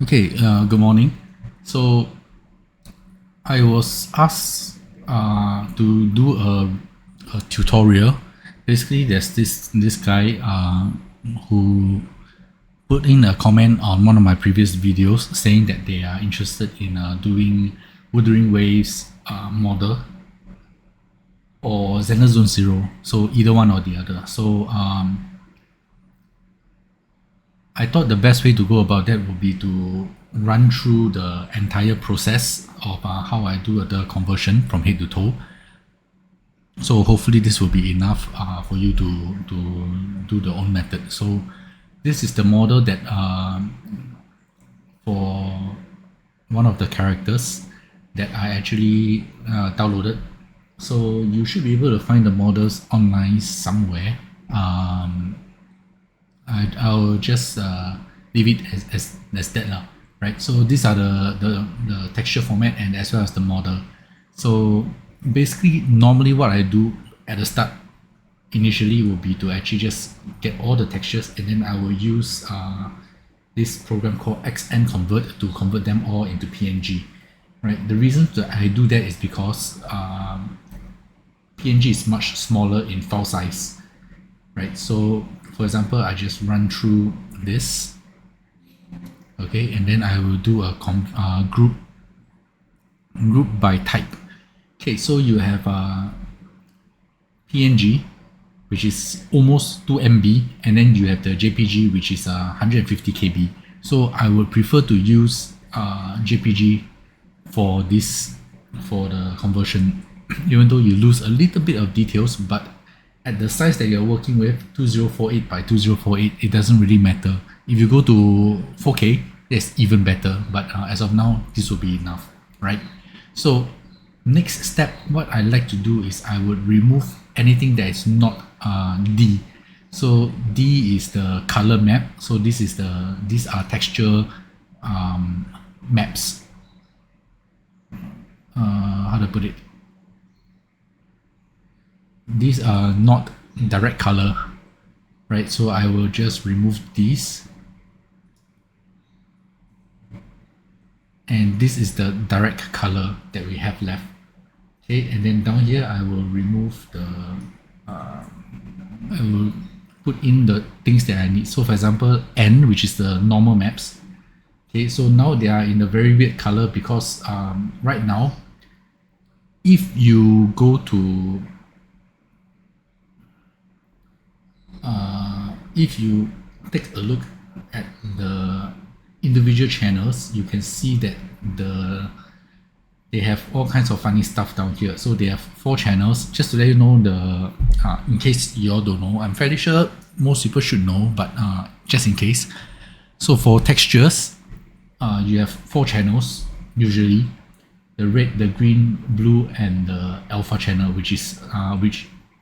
Okay, good morning. So I was asked to do a tutorial. Basically, there's this guy who put in a comment on one of my previous videos saying that they are interested in doing Wuthering Waves model or Xena Zone Zero. So either one or the other. So I thought the best way to go about that would be to run through the entire process of how I do the conversion from head to toe. So hopefully this will be enough for you to do the own method. So this is the model that for one of the characters that I actually downloaded. So you should be able to find the models online somewhere. I'll just leave it as that now, right? So these are the texture format and as well as the model. So basically, normally what I do at the start initially will be to actually just get all the textures, and then I will use this program called XNConvert to convert them all into PNG, right? The reason that I do that is because PNG is much smaller in file size, right? So for example, I just run through this, okay, and then I will do a group by type. Okay, so you have PNG, which is almost 2 MB, and then you have the JPG, which is 150 KB. So I would prefer to use JPG for the conversion, even though you lose a little bit of details, but at the size that you're working with, 2048 by 2048, it doesn't really matter. If you go to 4K, that's even better, but as of now, this will be enough, right? So next step, what I like to do is I would remove anything that is not D. So D is the color map. So these are texture maps. How to put it? These are not direct color, right? So I will just remove these, and this is the direct color that we have left. Okay, and then down here I will remove the I will put in the things that I need. So for example, N, which is the normal maps. Okay, so now they are in a very weird color because right now, if you go to if you take a look at the individual channels, you can see that they have all kinds of funny stuff down here. So they have 4 channels. Just to let you know, in case you all don't know, I'm fairly sure most people should know, but just in case. So for textures, you have 4 channels usually: the red, the green, blue, and the alpha channel, which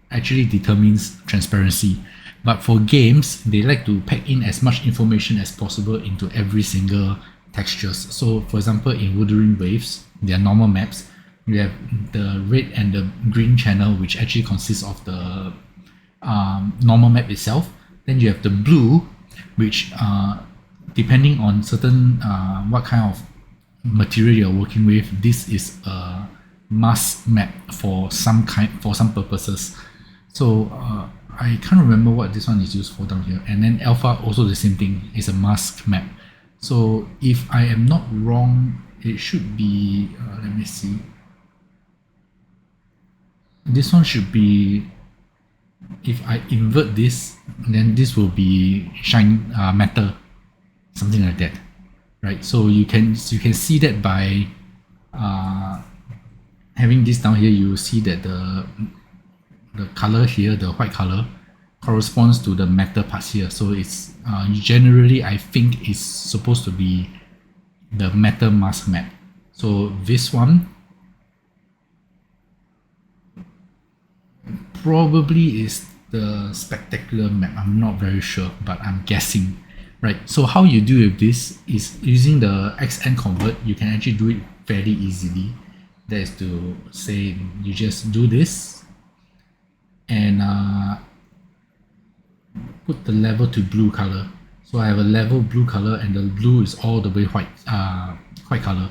actually determines transparency. But for games, they like to pack in as much information as possible into every single textures. So for example, in Wuthering Waves, their normal maps, you have the red and the green channel, which actually consists of the normal map itself. Then you have the blue, which depending on certain what kind of material you're working with, this is a mask map for some purposes. So I can't remember what this one is used for down here. And then alpha, also the same thing, is a mask map. So if I am not wrong, it should be, let me see. This one should be, if I invert this, then this will be shine matter, something like that, right? So you can see that by having this down here. You will see that the color here, the white color, corresponds to the matter parts here. So it's generally, I think, it's supposed to be the matter mask map. So this one probably is the spectacular map. I'm not very sure, but I'm guessing, right? So how you do with this is using the XNConvert. You can actually do it fairly easily. That is to say, you just do this and put the level to blue color. So I have a level blue color, and the blue is all the way white, white color.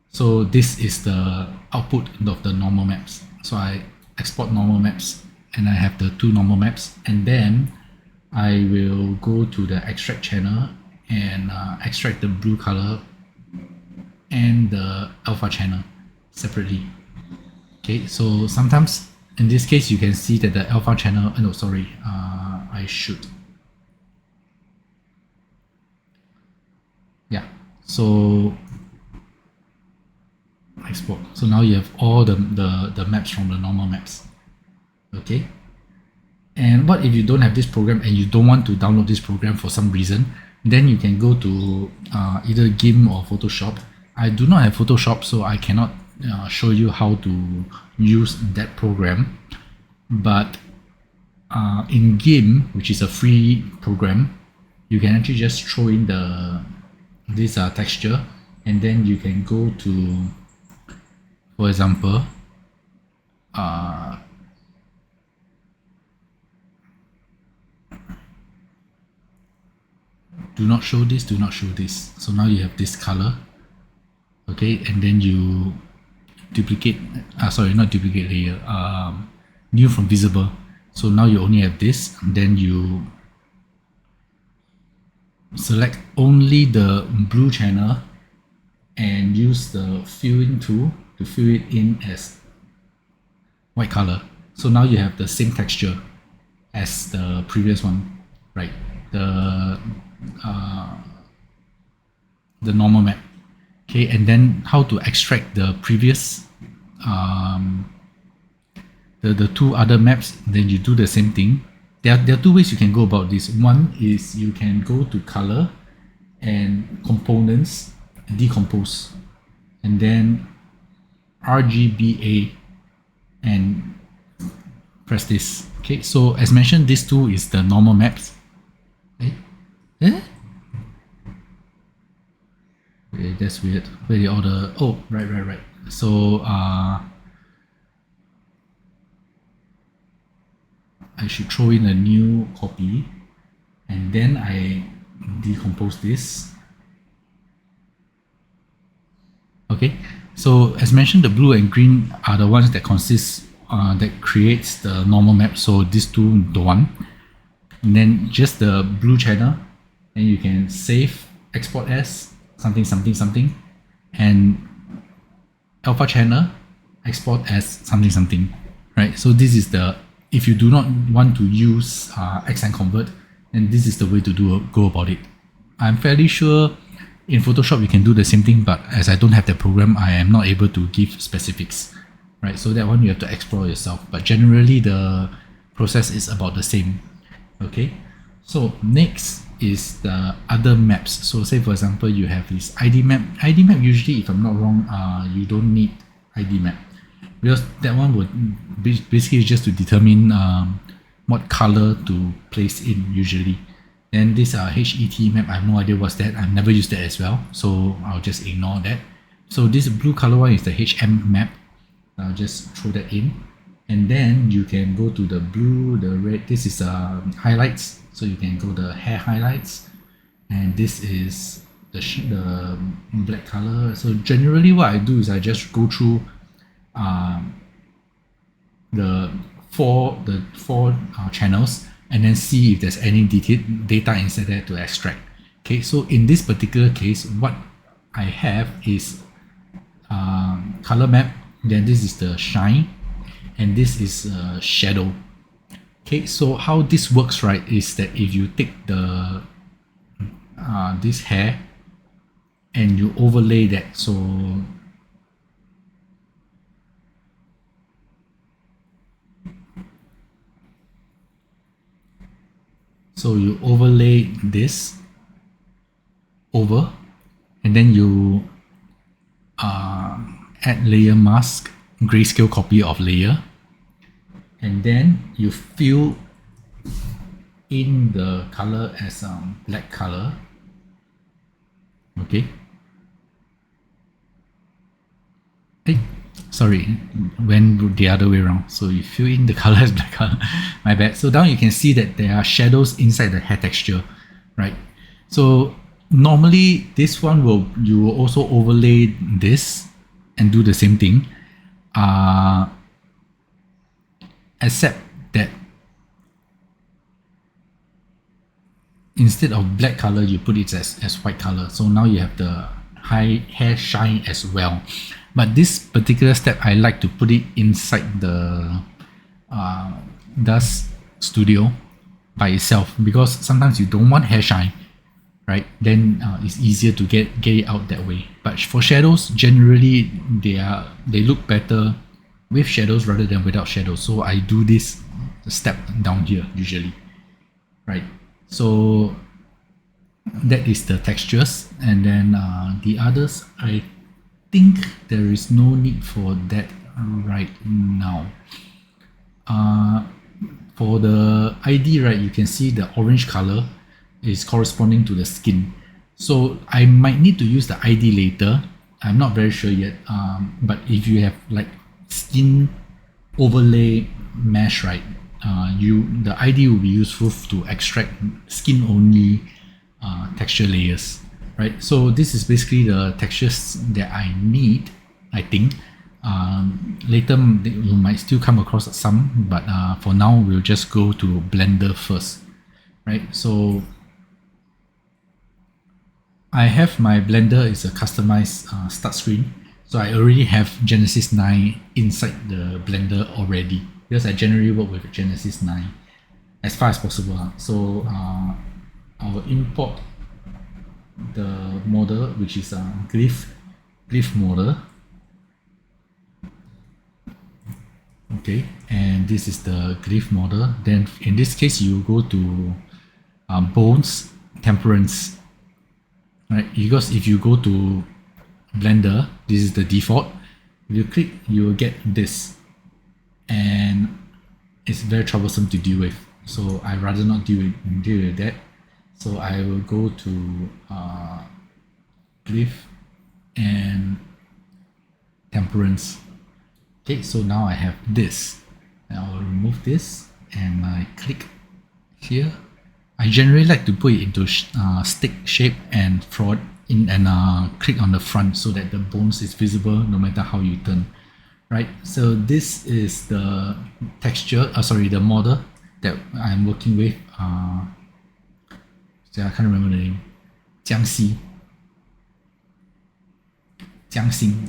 So this is the output of the normal maps. So I export normal maps, and I have the two normal maps, and then I will go to the extract channel and extract the blue color and the alpha channel separately. Okay, so sometimes in this case you can see that the alpha channel, no sorry, I should, yeah, so export. So now you have all the maps from the normal maps. Okay, and what if you don't have this program and you don't want to download this program for some reason? Then you can go to either GIMP or Photoshop. I do not have Photoshop, so I cannot show you how to use that program. But in GIMP, which is a free program, you can actually just throw in this texture, and then you can go to, for example, do not show this, do not show this. So now you have this color. Okay, and then you duplicate, sorry, not duplicate layer, new from visible. So now you only have this, and then you select only the blue channel and use the fill in tool to fill it in as white color. So now you have the same texture as the previous one, right? The normal map. Okay, and then how to extract the previous the two other maps, then you do the same thing. There are two ways you can go about this. One is you can go to color and components, decompose, and then RGBA and press this. Okay, so as mentioned, this tool is the normal maps. Okay, that's weird. Where the order? Oh, right. So I should throw in a new copy, and then I decompose this. Okay, so as mentioned, the blue and green are the ones that that creates the normal map. So these two don't want. And then just the blue channel, and you can save, export as something, and alpha channel, export as something, right? So this is the, if you do not want to use X and convert, then this is the way to go about it. I'm fairly sure in Photoshop you can do the same thing, but as I don't have the program, I am not able to give specifics, right? So that one you have to explore yourself, but generally the process is about the same. Okay, so next is the other maps. So say for example you have this ID map. ID map usually, if I'm not wrong, you don't need ID map, because that one would basically just to determine what color to place in usually. Then this HET map, I have no idea what's that. I've never used that as well, so I'll just ignore that. So this blue color one is the HM map. I'll just throw that in, and then you can go to the blue, the red. This is highlights, so you can go the hair highlights, and this is the black color. So generally what I do is I just go through the four channels, and then see if there's any data inside there to extract. Okay, so in this particular case, what I have is color map, then this is the shine, and this is shadow. Okay, so how this works, right, is that if you take the this hair and you overlay that, so you overlay this over, and then you add layer mask, grayscale copy of layer, and then you fill in the color as black color. Okay. Hey, sorry, went the other way around. So you fill in the color as black color. My bad. So now you can see that there are shadows inside the hair texture. right? So normally this one you will also overlay this and do the same thing, except that instead of black color, you put it as white color. So now you have the high hair shine as well. But this particular step, I like to put it inside the Daz Studio by itself, because sometimes you don't want hair shine, right? Then it's easier to get it out that way. But for shadows, generally they look better with shadows rather than without shadows. So I do this step down here usually, right? So that is the textures, and then the others, I think there is no need for that right now. For the ID, right, you can see the orange color is corresponding to the skin. So I might need to use the ID later. I'm not very sure yet. But if you have like skin overlay mesh, right, the ID will be useful to extract skin only texture layers, right? So this is basically the textures that I need, I think. Later you might still come across some, but for now we'll just go to Blender first, right? So I have my Blender is a customized start screen, so I already have Genesis 9 inside the Blender already, because I generally work with Genesis 9 as far as possible. So I'll import the model, which is a glyph model. Okay, and this is the glyph model. Then in this case, you go to bones temperance, right? Because if you go to Blender, this is the default. If you click, you will get this, and it's very troublesome to deal with. So I rather not deal with that. So I will go to glyph and temperance. Okay, so now I have this. I will remove this and I click here. I generally like to put it into stick shape and throw it in and click on the front so that the bones is visible no matter how you turn, right? So this is the texture, the model that I'm working with. So I can't remember the name. Jiangxi,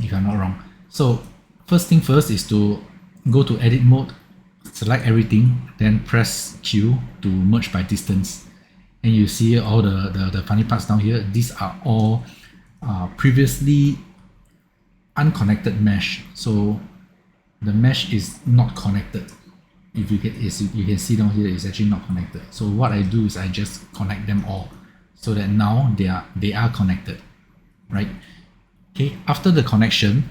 if I'm not wrong. So first thing first is to go to edit mode, select everything, then press Q to merge by distance. And you see all the funny parts down here. These are all previously unconnected mesh. So the mesh is not connected. If you can see down here, it's actually not connected. So what I do is I just connect them all so that now they are connected, right? Okay, after the connection,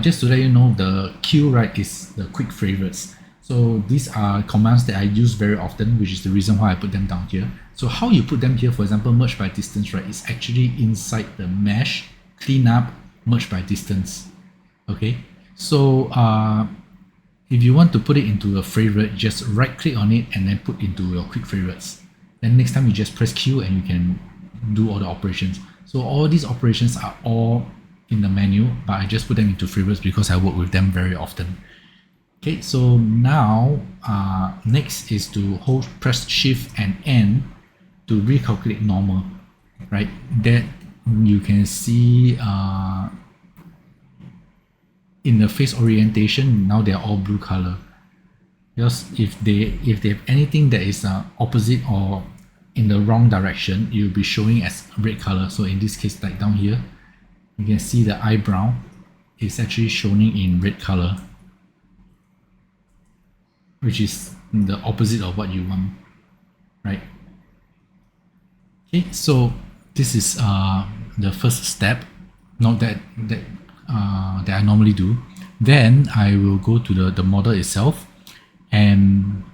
just to let you know, the Q, right, is the quick favorites. So these are commands that I use very often, which is the reason why I put them down here. So how you put them here, for example, merge by distance, right, is actually inside the mesh, clean up, merge by distance. Okay, so if you want to put it into a favorite, just right click on it and then put into your quick favorites. Then next time you just press Q and you can do all the operations. So all these operations are all in the menu, but I just put them into favorites because I work with them very often. Okay, so now next is to press Shift and N to recalculate normal, right? That you can see in the face orientation, now they are all blue color. Because if they have anything that is opposite or in the wrong direction, it will be showing as red color. So in this case, like down here, you can see the eyebrow is actually showing in red color, which is the opposite of what you want, right? Okay, so this is the first step, not that I normally do. Then I will go to the model itself and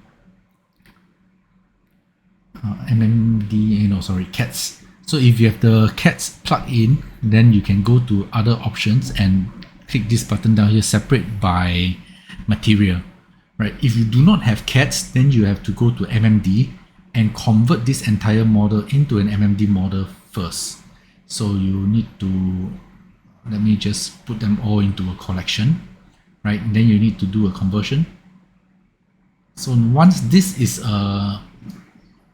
cats. So if you have the cats plugged in, then you can go to other options and click this button down here, separate by material, right? If you do not have cats, then you have to go to MMD and convert this entire model into an MMD model first. So you need to, let me just put them all into a collection, right? Then you need to do a conversion. So once this is a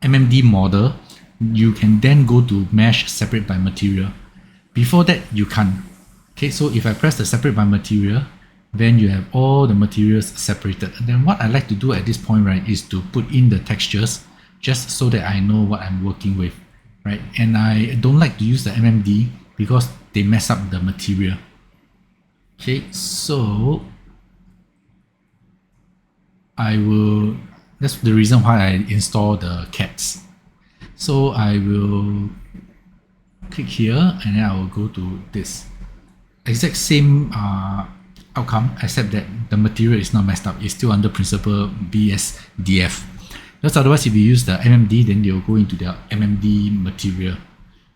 MMD model, you can then go to mesh separate by material. Before that, you can't. Okay, so if I press the separate by material, then you have all the materials separated. And then what I like to do at this point, right, is to put in the textures just so that I know what I'm working with, right? And I don't like to use the MMD because they mess up the material. Okay, so I will, that's the reason why I install the cats. So I will click here and then I will go to this. Exact same outcome, except that the material is not messed up. It's still under principle BSDF. Because otherwise, if you use the MMD, then they'll go into the MMD material,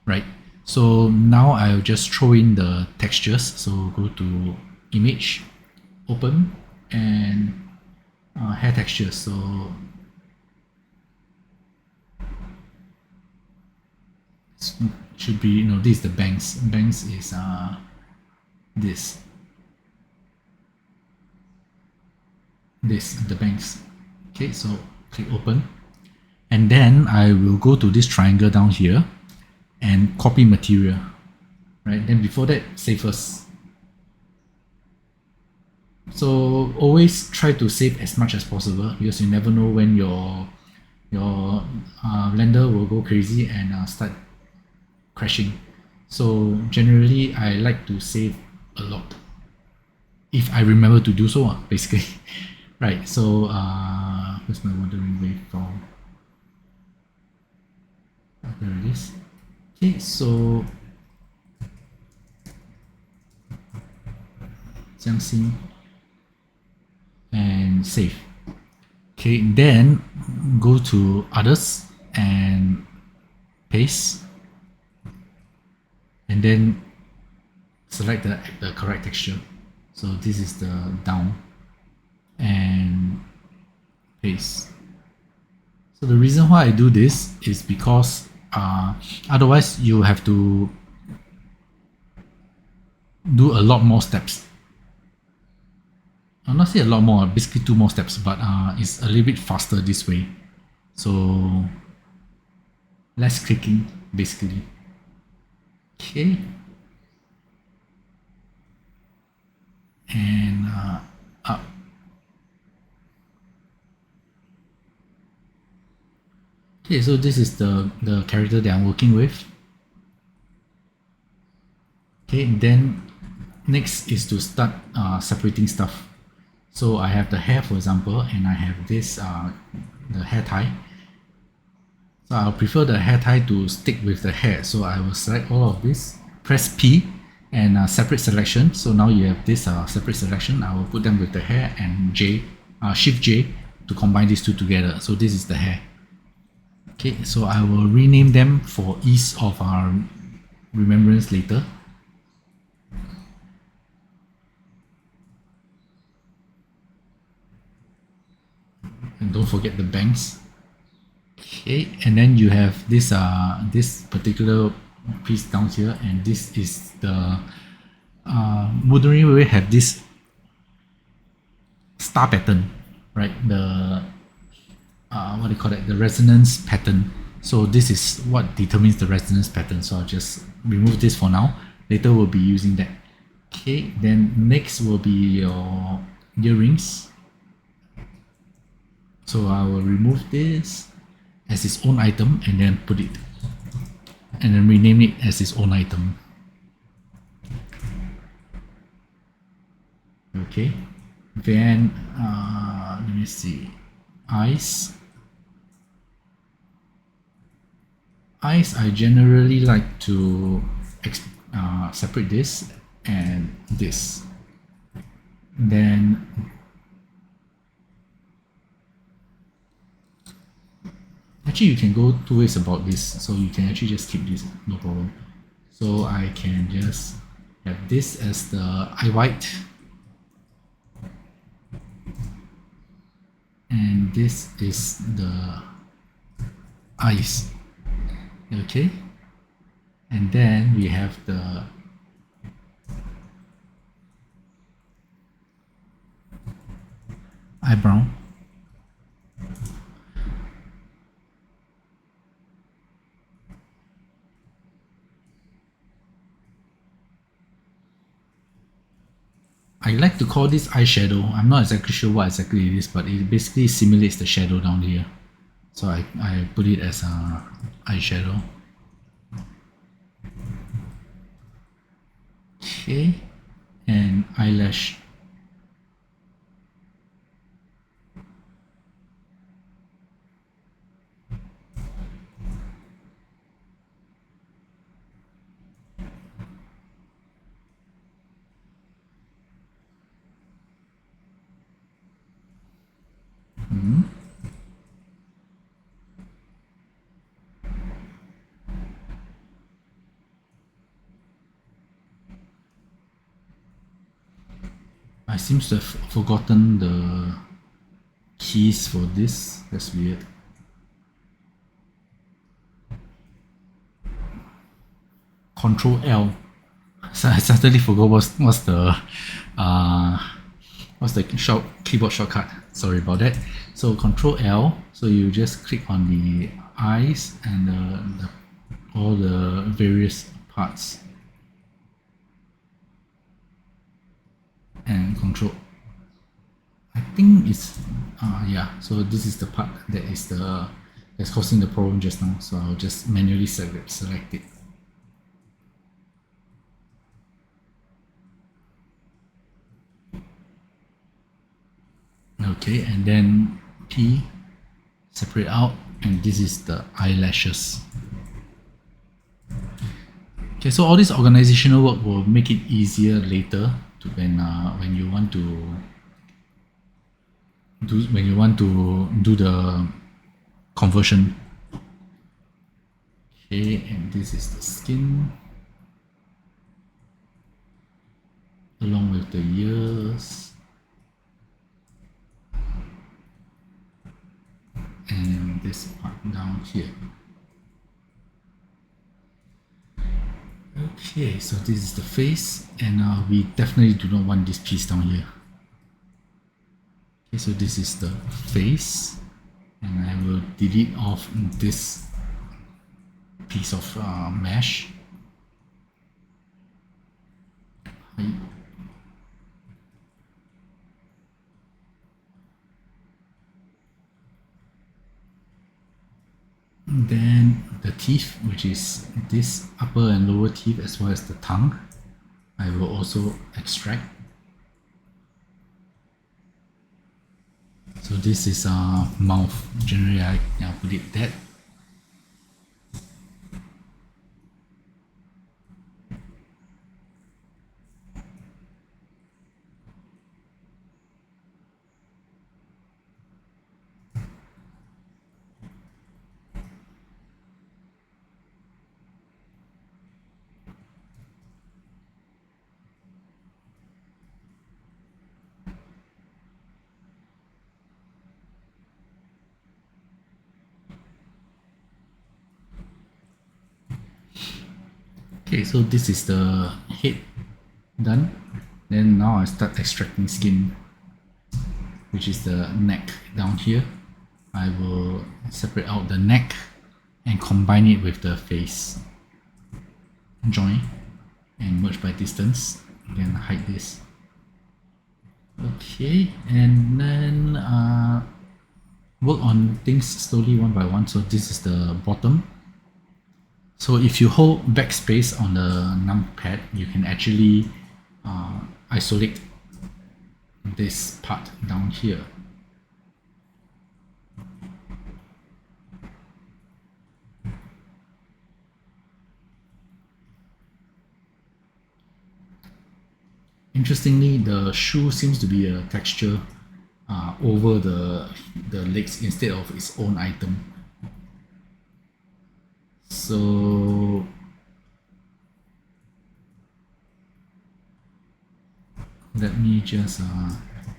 right? So now I'll just throw in the textures. So go to image, open, and hair texture. So it should be, you know, this is the bangs. Bangs is this, the bangs. Okay, so click open, and then I will go to this triangle down here and copy material, right? Then before that, save first. So always try to save as much as possible because you never know when your Blender will go crazy and start crashing. So generally, I like to save a lot if I remember to do so, basically. Right, so where's my Wuthering Wave file? There it is. Okay, so 相信 and save. Okay, then go to others and paste, and then select the correct texture. So this is the down, and paste. So the reason why I do this is because otherwise you have to do a lot more steps. I'll not say a lot more, basically 2 more steps, but it's a little bit faster this way. So less clicking, basically. Okay. And up. Okay, so this is the character that I'm working with. Okay, then next is to start separating stuff. So I have the hair, for example, and I have this the hair tie. So I'll prefer the hair tie to stick with the hair. So I will select all of this, press P, and separate selection. So now you have this separate selection. I will put them with the hair, and J, Shift J to combine these two together. So this is the hair. Okay, so I will rename them for ease of our remembrance later. And don't forget the bangs. Okay, and then you have this this particular piece down here, and this is the Wuthering Wave have this star pattern, right? The what do you call it? The resonance pattern. So this is what determines the resonance pattern. So I'll just remove this for now. Later we'll be using that. Okay, then next will be your earrings. So I will remove this as its own item and then put it, and then rename it as its own item. Okay, then let me see, eyes. Eyes, I generally like to separate this and this. Then actually you can go 2 ways about this. So you can actually just keep this, no problem. So I can just have this as the eye white, and this is the eyes. Okay, and then we have the eyebrow. I like to call this eyeshadow. I'm not exactly sure what exactly it is, but it basically simulates the shadow down here. So I put it as a eyeshadow. Okay, and eyelash. I seem to have forgotten the keys for this. That's weird. Control L. So I suddenly forgot what's the keyboard shortcut. Sorry about that. So Control L. So you just click on the eyes and all the various parts, and Control. I think it's yeah. So this is the part that's causing the problem just now. So I'll just manually select it. Okay, and then P, separate out, and this is the eyelashes. Okay, so all this organizational work will make it easier later to when you want to do the conversion. Okay, and this is the skin along with the ears. And this part down here. Okay, so this is the face, and we definitely do not want this piece down here. Okay, so this is the face, and I will delete off this piece of mesh. Then the teeth, which is this upper and lower teeth, as well as the tongue, I will also extract. So this is mouth. Generally, I'll put it that. Okay, so this is the head done. Then now I start extracting skin, which is the neck down here. I will separate out the neck and combine it with the face. Join and merge by distance. Then hide this. Okay, and then work on things slowly one by one. So this is the bottom. So if you hold backspace on the numpad, you can actually isolate this part down here. Interestingly, the shoe seems to be a texture over the legs instead of its own item. So let me just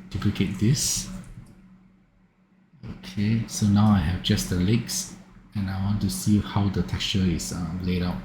duplicate this. Okay, so now I have just the legs, and I want to see how the texture is laid out.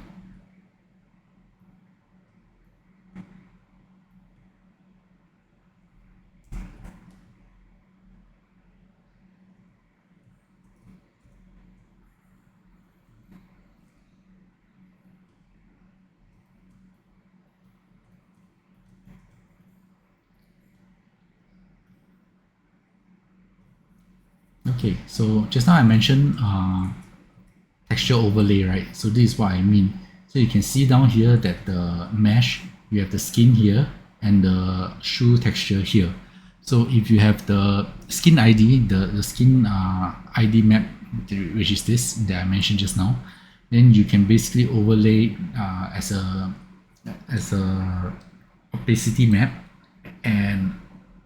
Okay, so just now I mentioned texture overlay, right? So this is what I mean. So you can see down here that the mesh, you have the skin here and the shoe texture here. So if you have the skin ID, the skin ID map, which is this that I mentioned just now, then you can basically overlay as a opacity map and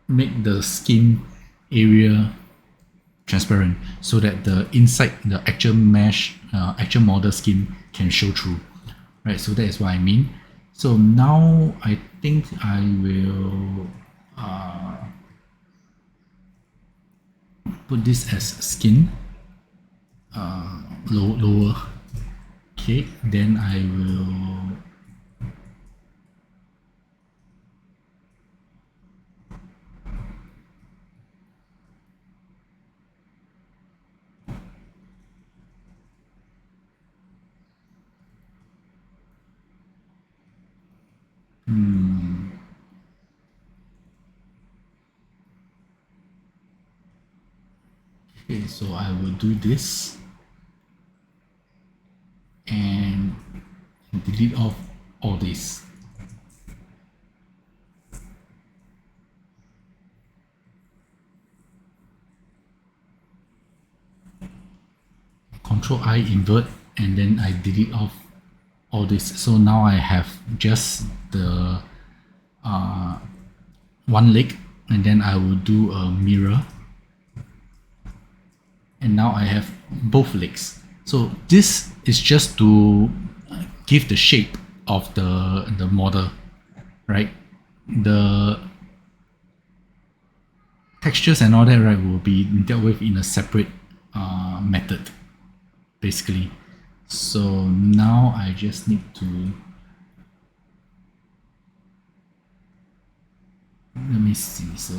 make the skin area transparent so that the inside the actual mesh actual model skin can show through, right? So that is what I mean. So now I think I will put this as skin lower. Okay, then I will okay, so I will do this and delete off all this. Control I invert and then I delete off all this. So now I have just the one leg, and then I will do a mirror, and now I have both legs. So this is just to give the shape of the model, right? The textures and all that, right, will be dealt with in a separate method, basically. So now I just need to, let me see. So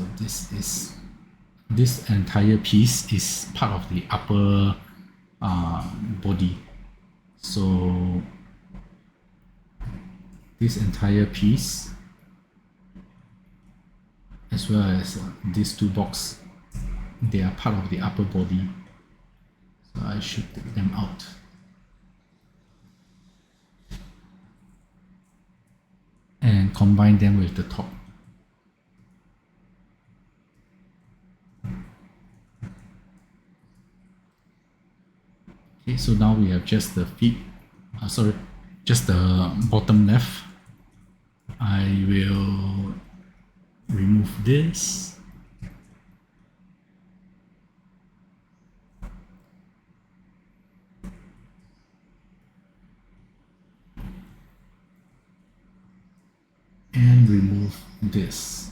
this entire piece is part of the upper body. So this entire piece, as well as these two boxes, they are part of the upper body. So I should take them out. And combine them with the top. Okay, so now we have just the feet, just the bottom left. I will remove this. And remove this.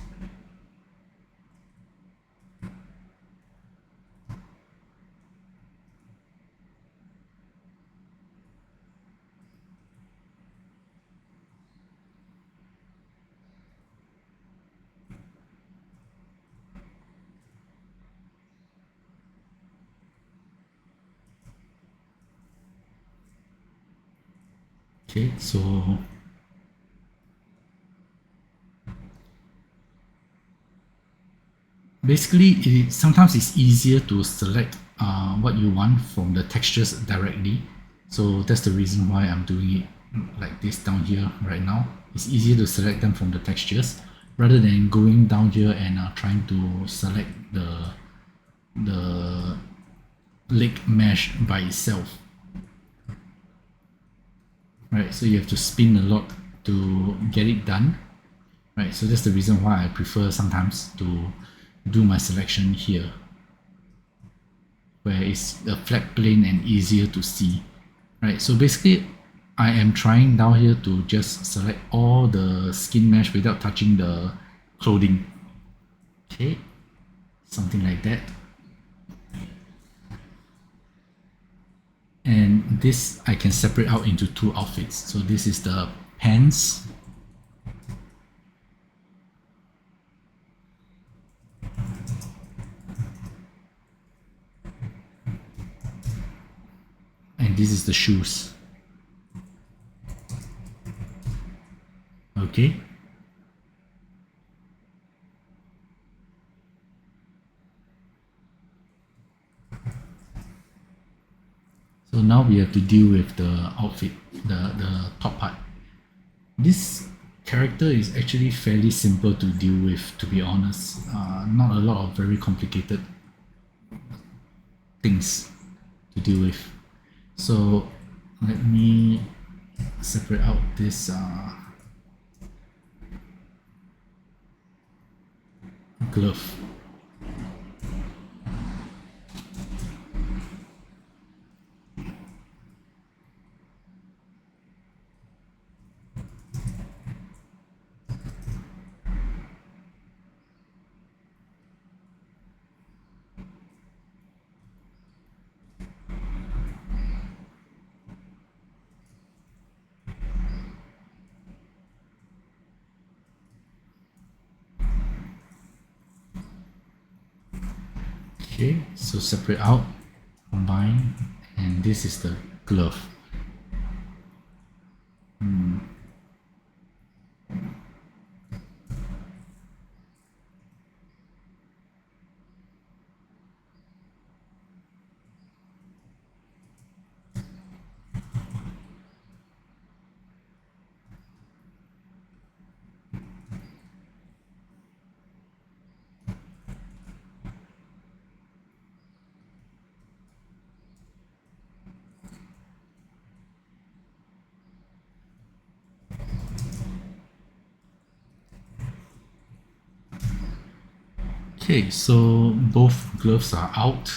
Okay, so basically, sometimes it's easier to select what you want from the textures directly. So that's the reason why I'm doing it like this down here right now. It's easier to select them from the textures rather than going down here and trying to select the leg mesh by itself. Right, so you have to spin a lot to get it done. Right, so that's the reason why I prefer sometimes to do my selection here, where it's a flat plane and easier to see. Right, so basically I am trying down here to just select all the skin mesh without touching the clothing. Okay, something like that. And this I can separate out into two outfits. So this is the pants, and this is the shoes. Okay. So now we have to deal with the outfit, the top part. This character is actually fairly simple to deal with, to be honest. Not a lot of very complicated things to deal with. So let me separate out this glove. Okay, so separate out, combine, and this is the glove. Okay, so both gloves are out.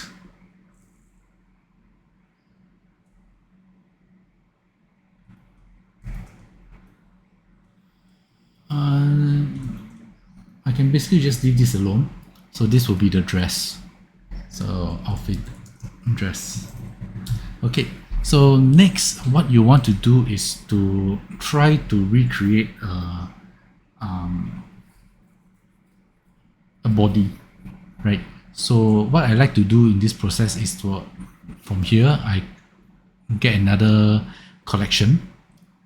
I can basically just leave this alone. So this will be the dress. So outfit, dress. Okay, so next what you want to do is to try to recreate a body, right? So what I like to do in this process is to, from here, I get another collection.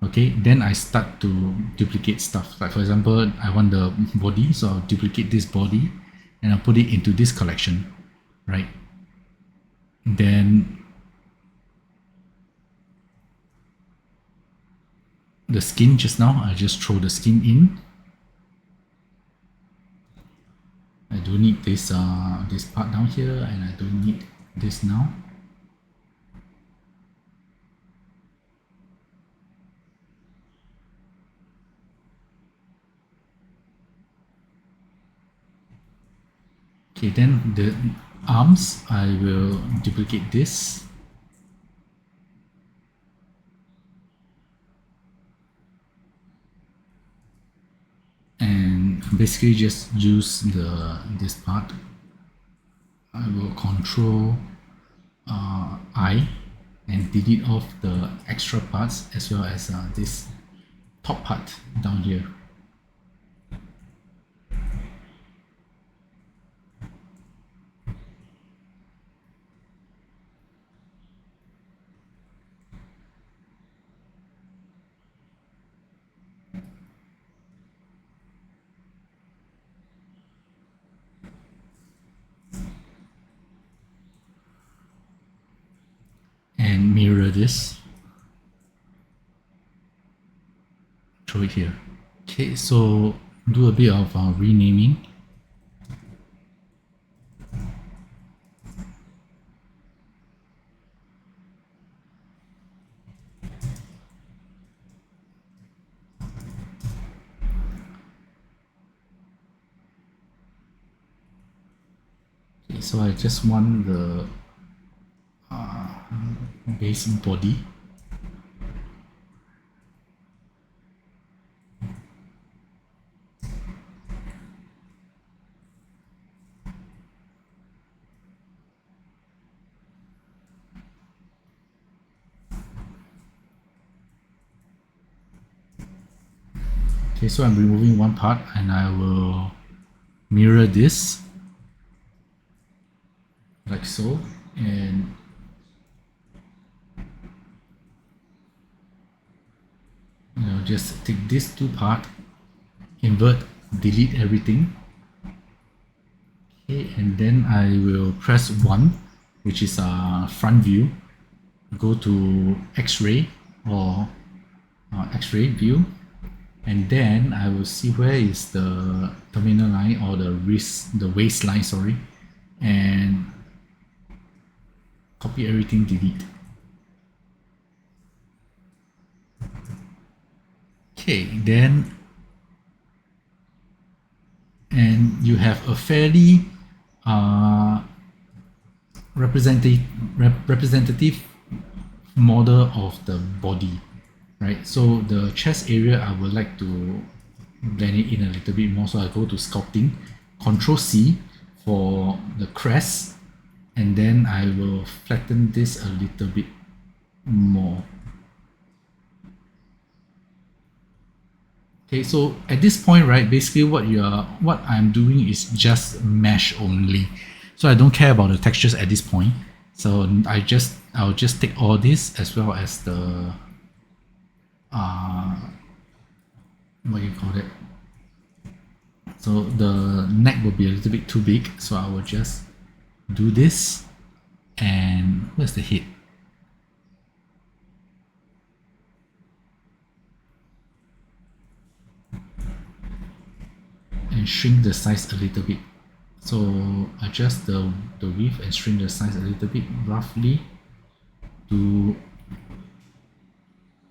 Okay, then I start to duplicate stuff. Like for example, I want the body, so I'll duplicate this body and I'll put it into this collection, right? Then the skin just now, I just throw the skin in. I don't need this this part down here, and I don't need this now. Okay, then the arms, I will duplicate this. And basically just use this part. I will control I and delete off the extra parts as well as this top part down here. And mirror this. Throw it here. Okay, so do a bit of renaming. Okay, so I just want the base body. Okay, so I'm removing one part and I will mirror this like so, and just take these two parts, invert, delete everything. Okay, and then I will press 1, which is a front view. Go to X-ray or X-ray view, and then I will see where is the terminal line or the waistline, sorry, and copy everything, delete. Okay, then and you have a fairly representative model of the body, right? So the chest area, I would like to blend it in a little bit more. So I go to sculpting, Control C for the crest, and then I will flatten this a little bit more. Okay, so at this point, right, basically what I'm doing is just mesh only. So I don't care about the textures at this point. So I'll just take all this as well as the what do you call it? So the neck will be a little bit too big, so I will just do this. And where's the head? And shrink the size a little bit. So adjust the width and shrink the size a little bit roughly to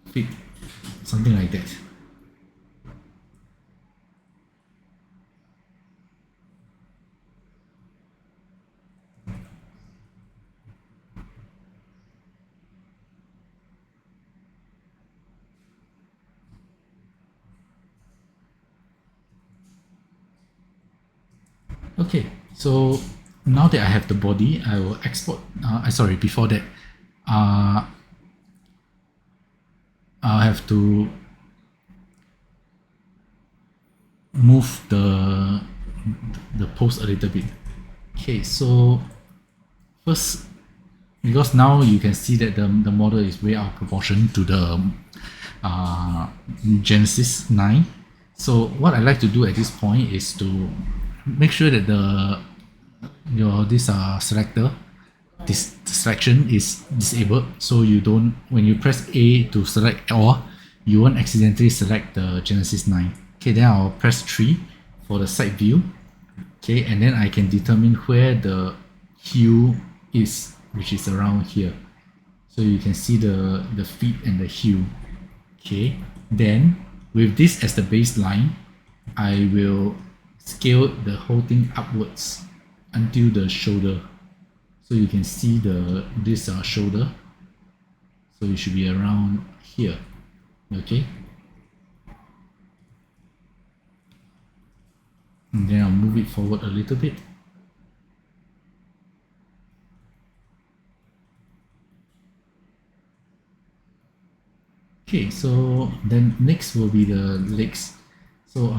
fit something like that. Okay, so now that I have the body, I will export. Sorry, before that, I'll have to move the post a little bit. Okay, so first, because now you can see that the model is way out of proportion to the Genesis 9. So what I like to do at this point is to make sure that this selector, this selection is disabled, so you don't, when you press A to select all, you won't accidentally select the Genesis 9. Okay, then I'll press 3 for the side view. Okay, and then I can determine where the hue is, which is around here. So you can see the feet and the hue. Okay, then with this as the baseline, I will scale the whole thing upwards until the shoulder. So you can see this shoulder. So it should be around here. Okay. And then I'll move it forward a little bit. Okay, so then next will be the legs. So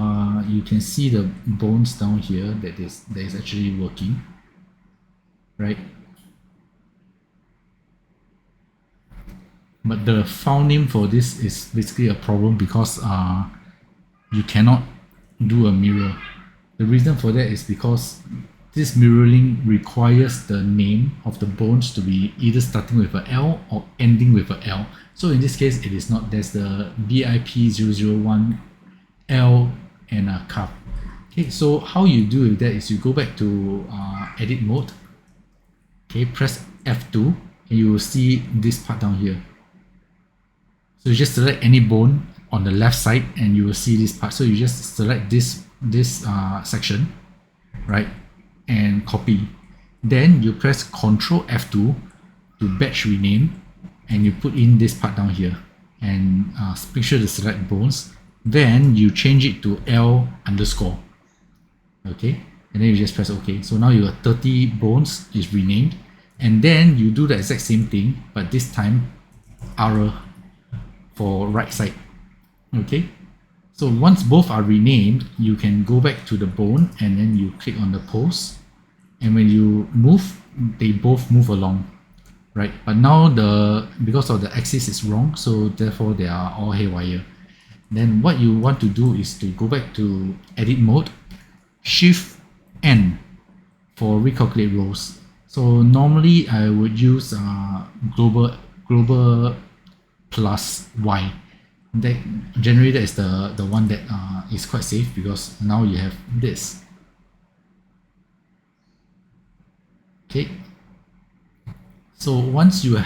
you can see the bones down here that is actually working, right? But the file name for this is basically a problem because you cannot do a mirror. The reason for that is because this mirroring requires the name of the bones to be either starting with a L or ending with a L. So in this case, it is not. There's the BIP001 L and a cup. Okay, so how you do that is you go back to edit mode. Okay, press F2 and you will see this part down here. So you just select any bone on the left side and you will see this part. So you just select this section, right, and copy. Then you press Ctrl F2 to batch rename and you put in this part down here and make sure to select bones. Then you change it to L underscore. Okay, and then you just press OK. So now your 30 bones is renamed, and then you do the exact same thing, but this time R for right side. Okay, So once both are renamed, you can go back to the bone and then you click on the pose. And when you move, they both move along, right? But now because of the axis is wrong, so therefore they are all haywire. Then what you want to do is to go back to edit mode, Shift N for recalculate rows. So normally I would use global plus Y. That generally that is the one that is quite safe, because now you have this. Okay. So once the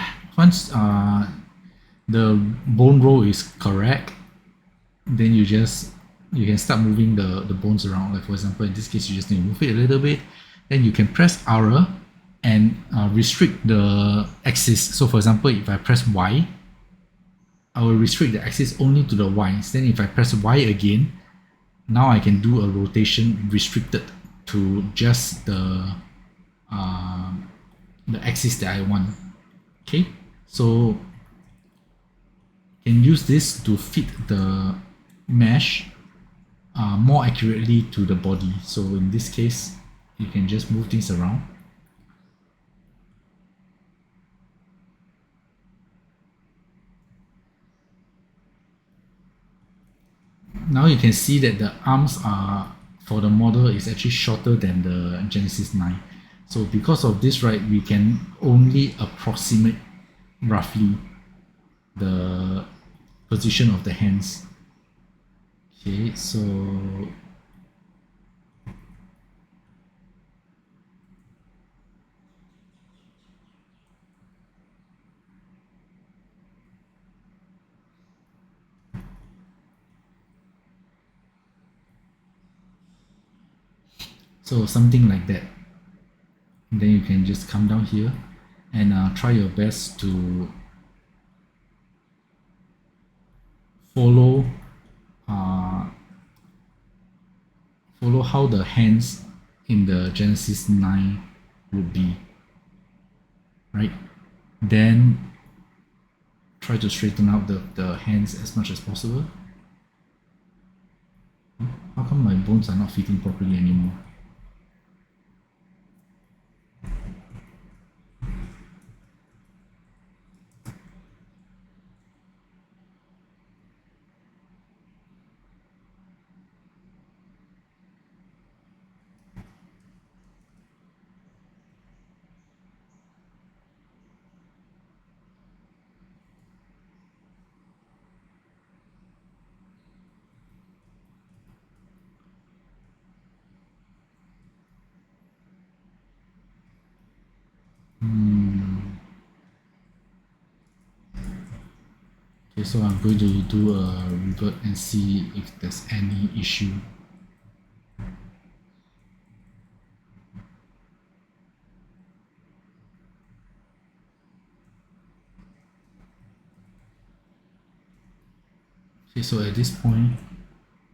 bone row is correct, then you can start moving the bones around. Like for example, in this case, you just need to move it a little bit. Then you can press R and restrict the axis. So for example, if I press Y, I will restrict the axis only to the Y's. Then if I press Y again, now I can do a rotation restricted to just the axis that I want. Okay, so you can use this to fit the mesh more accurately to the body. So in this case, you can just move things around. Now you can see that the arms are for the model is actually shorter than the Genesis 9. So because of this, right, we can only approximate roughly the position of the hands. Okay, so something like that. And then you can just come down here and try your best to follow how the hands in the Genesis 9 would be, right? Then try to straighten out the hands as much as possible. How come my bones are not fitting properly anymore? Okay, so I'm going to do a revert and see if there's any issue. Okay, so at this point,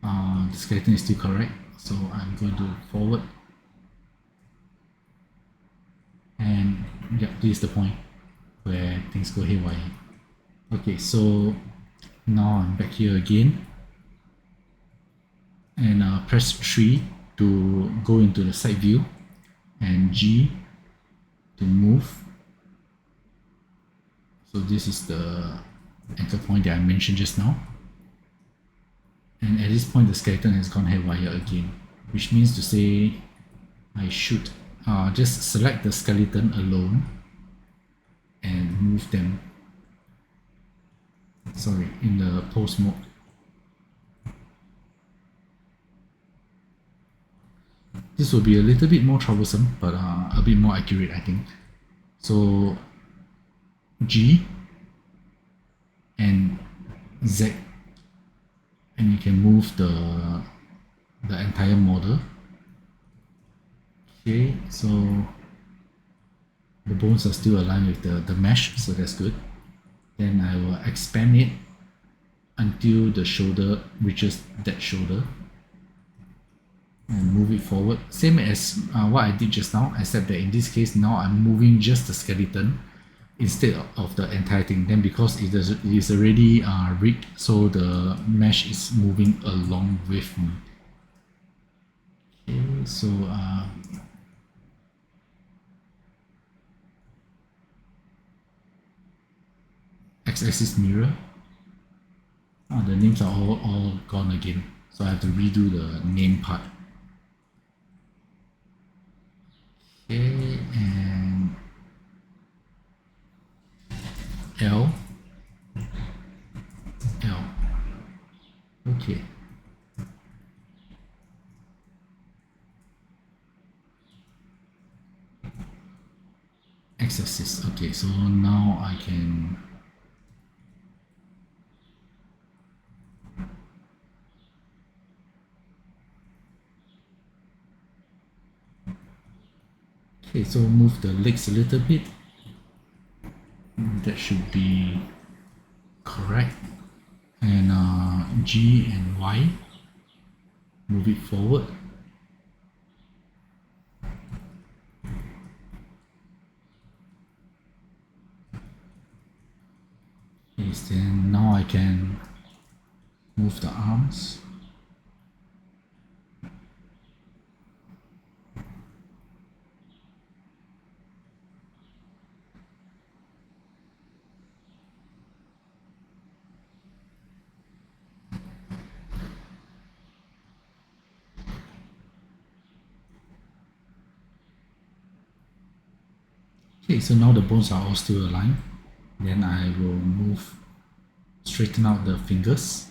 the skeleton is still correct. So I'm going to forward. And yeah, this is the point where things go haywire. Okay, so now I'm back here again. And press 3 to go into the side view. And G to move. So this is the anchor point that I mentioned just now. And at this point, the skeleton has gone haywire again, which means to say I should just select the skeleton alone and move them. Sorry, in the pose mode. This will be a little bit more troublesome, but a bit more accurate, I think. So G and Z, and you can move the entire model. Okay, so the bones are still aligned with the mesh, so that's good. Then I will expand it until the shoulder reaches that shoulder and move it forward. Same as what I did just now, except that in this case now I'm moving just the skeleton. instead of the entire thing. Then because it is already rigged, so the mesh is moving along with me. Okay, so x-axis mirror. The names are all gone again, so I have to redo the name part. Okay, and L. Okay. X-axis. Okay, so now I can okay, so move the legs a little bit. That should be correct. And G and Y, move it forward. Yes, then now I can move the arms. Okay, so now the bones are all still aligned. Then I will straighten out the fingers.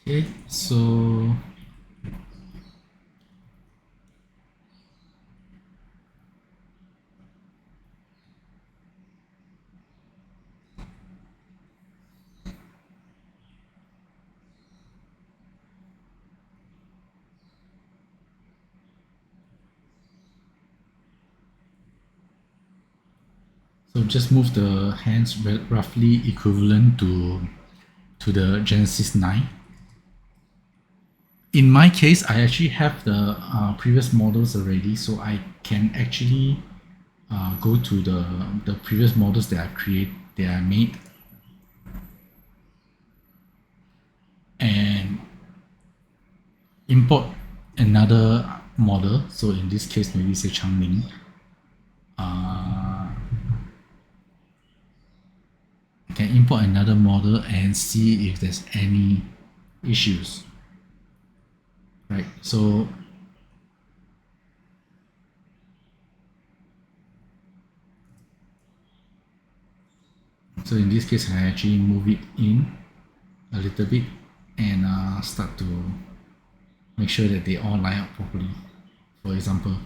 Okay, so just move the hands roughly equivalent to the Genesis 9. In my case, I actually have the previous models already, so I can actually go to the previous models that I made, and import another model. So in this case, maybe say Changling. I can import another model and see if there's any issues. Right, so in this case, I actually move it in a little bit and start to make sure that they all line up properly. For example,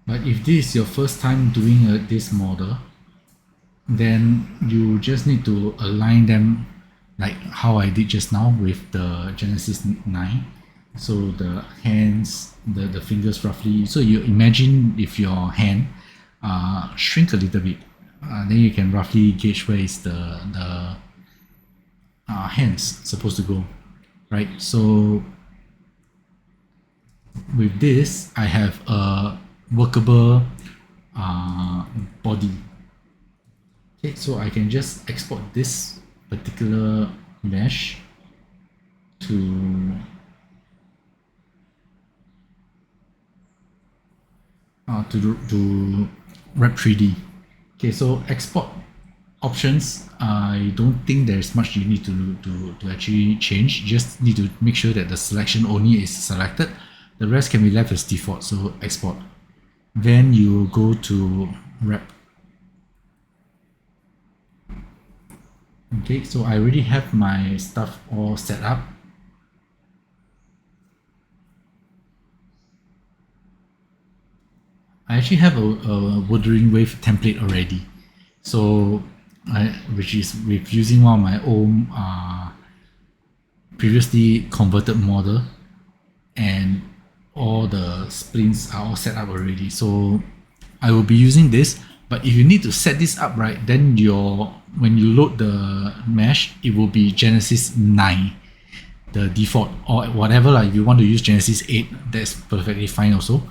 but if this is your first time doing this model, then you just need to align them like how I did just now with the Genesis 9. So the hands, the fingers roughly. So you imagine if your hand shrink a little bit, then you can roughly gauge where is the hands supposed to go, right? So with this, I have a workable body. Okay, so I can just export this particular mesh to Wrap3d. Okay, so export options, I don't think there's much you need to actually change. You just need to make sure that the selection only is selected. The rest can be left as default, so export. Then you go to wrap. Okay, so I already have my stuff all set up. I actually have a Wuthering Wave template already. So, which is with using one of my own previously converted model, and all the splints are all set up already. So I will be using this. But if you need to set this up right, then when you load the mesh, it will be Genesis 9, the default, or whatever. Like if you want to use Genesis 8, that's perfectly fine also.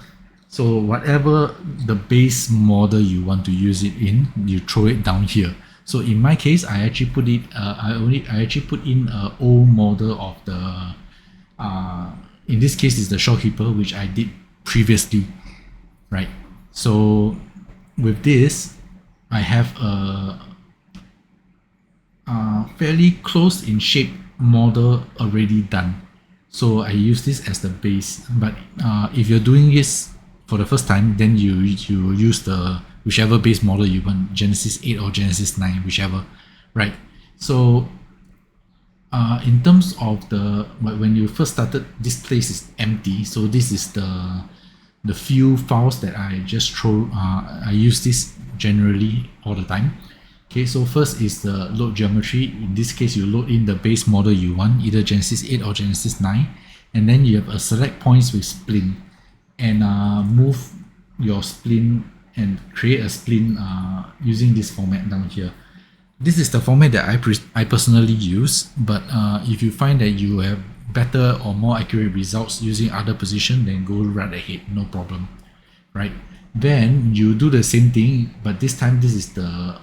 So whatever the base model you want to use it in, you throw it down here. So in my case, I actually put it. I actually put in an old model of the. In this case, is the shopkeeper, which I did previously, right? So with this, I have a fairly close in shape model already done. So I use this as the base. But if you're doing this for the first time, then you use the whichever base model you want, Genesis 8 or Genesis 9, whichever, right? So in terms of when you first started, this place is empty. So this is the few files that I just throw. I use this generally all the time. Okay, so first is the load geometry. In this case, you load in the base model you want, either Genesis 8 or Genesis 9, and then you have a select points with splint, and move your splint and create a splint using this format down here. This is the format that I personally use, but if you find that you have better or more accurate results using other position, then go right ahead, no problem, right? Then you do the same thing, but this time this is the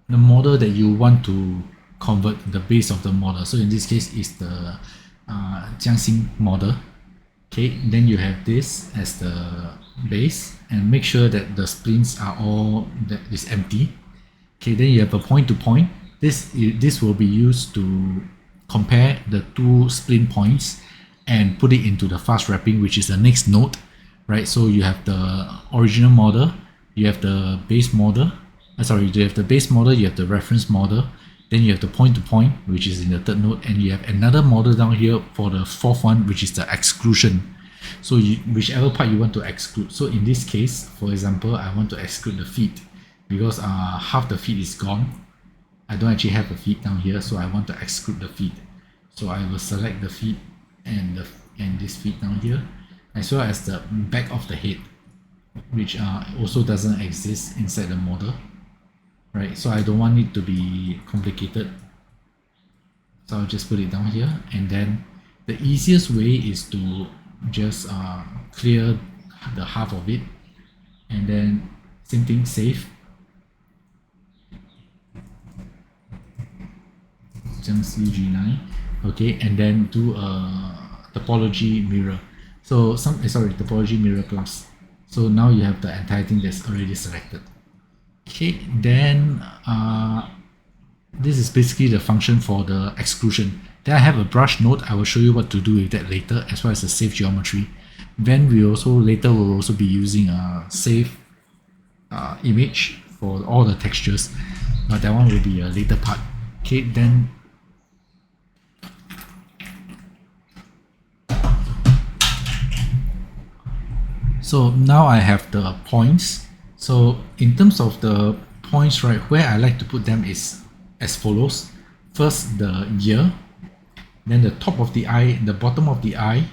model that you want to convert, the base of the model. So in this case is the Jiangxing model. Okay, then you have this as the base, and make sure that the splints are all that is empty. Okay, then you have a point to point. This will be used to compare the two splint points and put it into the fast wrapping, which is the next node, right? So you have the original model, you have the base model. You have the base model, you have the reference model, then you have the point to point, which is in the third node, and you have another model down here for the fourth one, which is the exclusion. So whichever part you want to exclude. So in this case, for example, I want to exclude the feet because half the feet is gone. I don't actually have the feet down here, so I want to exclude the feet. So I will select the feet and this feet down here, as well as the back of the head, which also doesn't exist inside the model. Right, so I don't want it to be complicated, so I'll just put it down here. And then the easiest way is to just clear the half of it, and then same thing, save G9. Okay, and then do a topology mirror. So topology mirror plus. So now you have the entire thing that's already selected. Okay, then this is basically the function for the exclusion. Then I have a brush node. I will show you what to do with that later, as well as the save geometry. Then we also later will also be using a save image for all the textures, but that one will be a later part. Okay, then so now I have the points. So in terms of the points, right, where I like to put them is as follows. First, the ear, then the top of the eye, the bottom of the eye.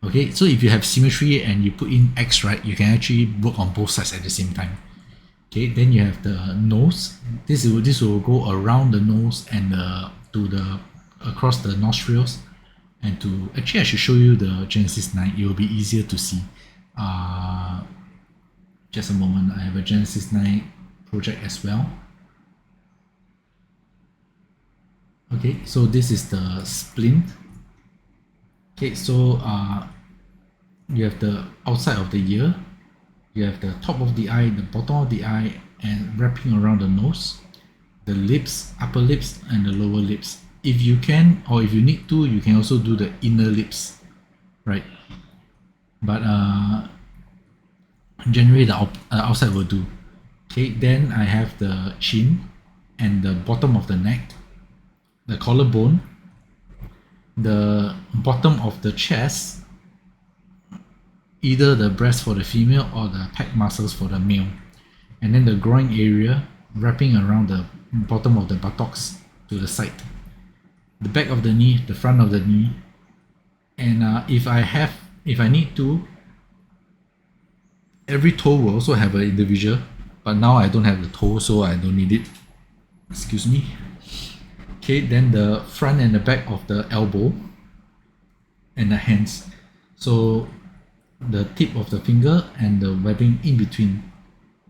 Okay, so if you have symmetry and you put in X, right, you can actually work on both sides at the same time. Okay, then you have the nose. This will go around the nose and across the nostrils. And actually I should show you the Genesis 9. It will be easier to see. Just a moment, I have a Genesis 9 project as well. Okay, so this is the splint. Okay, so you have the outside of the ear, you have the top of the eye, the bottom of the eye, and wrapping around the nose, the lips, upper lips, and the lower lips. If you can, or if you need to, you can also do the inner lips, right? But generally the outside will do. Okay, then I have the chin and the bottom of the neck, the collarbone, the bottom of the chest, either the breast for the female or the pec muscles for the male, and then the groin area wrapping around the bottom of the buttocks to the side, the back of the knee, the front of the knee, and if I need to, every toe will also have an individual, but now I don't have the toe, so I don't need it. Excuse me. Okay, then the front and the back of the elbow and the hands. So the tip of the finger and the webbing in between.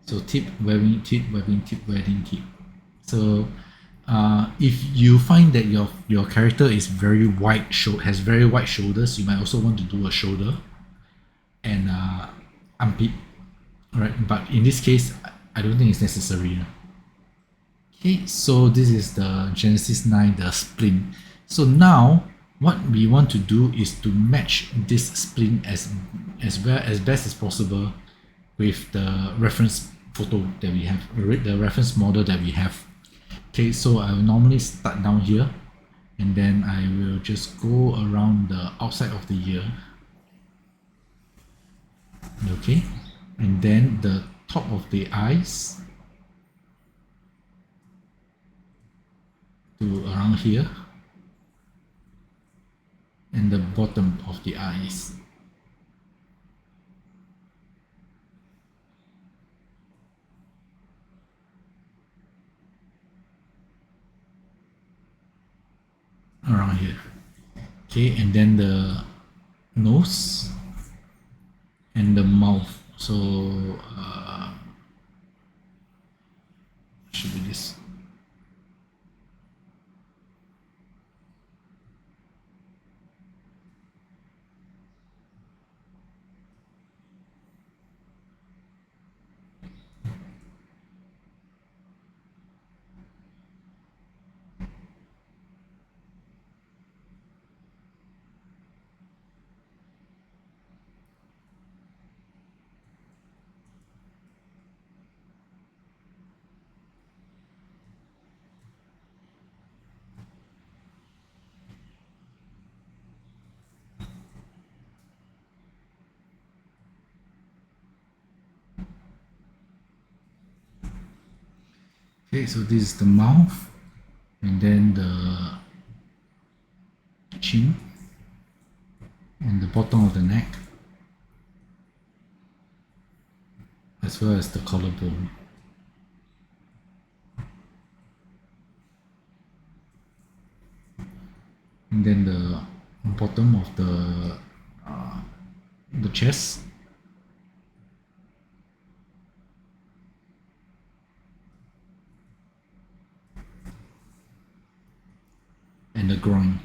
So tip, webbing, tip, webbing, tip, webbing, tip. So if you find that your character is very wide, has very wide shoulders, you might also want to do a shoulder and armpit. Alright, but in this case, I don't think it's necessary. Okay, so this is the Genesis 9, the splint. So now what we want to do is to match this splint as well as best as possible with the reference photo that we have, the reference model that we have. Okay, so I will normally start down here and then I will just go around the outside of the ear. Okay, and then the top of the eyes to around here, and the bottom of the eyes. Around here. Okay, and then the nose and the mouth. So should be this. Okay, so this is the mouth, and then the chin, and the bottom of the neck, as well as the collarbone. And then the bottom of the chest, and the groin.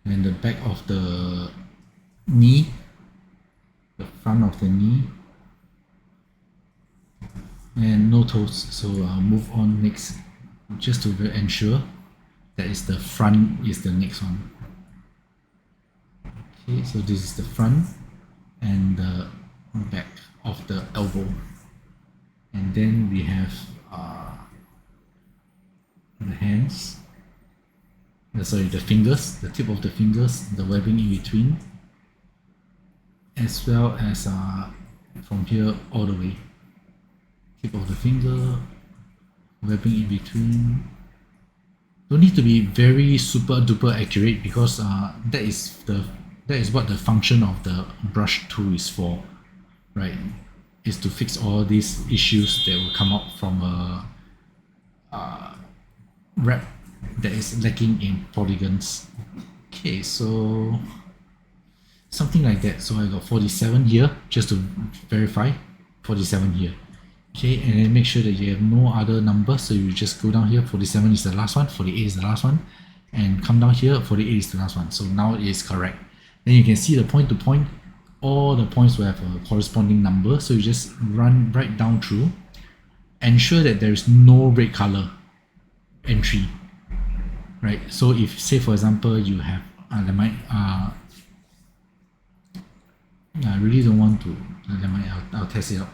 And the back of the knee, the front of the knee, and no toes. So I'll move on next, just to ensure that is the front is the next one. Okay, so this is the front and the back of the elbow, and then we have the hands. Sorry, the fingers, the tip of the fingers, the webbing in between, as well as from here all the way. Tip of the finger, webbing in between. Don't need to be very super duper accurate because that is what the function of the brush tool is for, right? is to fix all these issues that will come out from a wrap that is lacking in polygons. Okay, so something like that. So I got 47 here, just to verify, 47 here. Okay, and then make sure that you have no other numbers, so you just go down here, 47 is the last one, 48 is the last one, and come down here, 48 is the last one. So now it is correct. Then you can see the point to point, all the points will have a corresponding number, so you just run right down through, ensure that there is no red color entry, right? So if, say for example, you have I really don't want to, I'll test it out.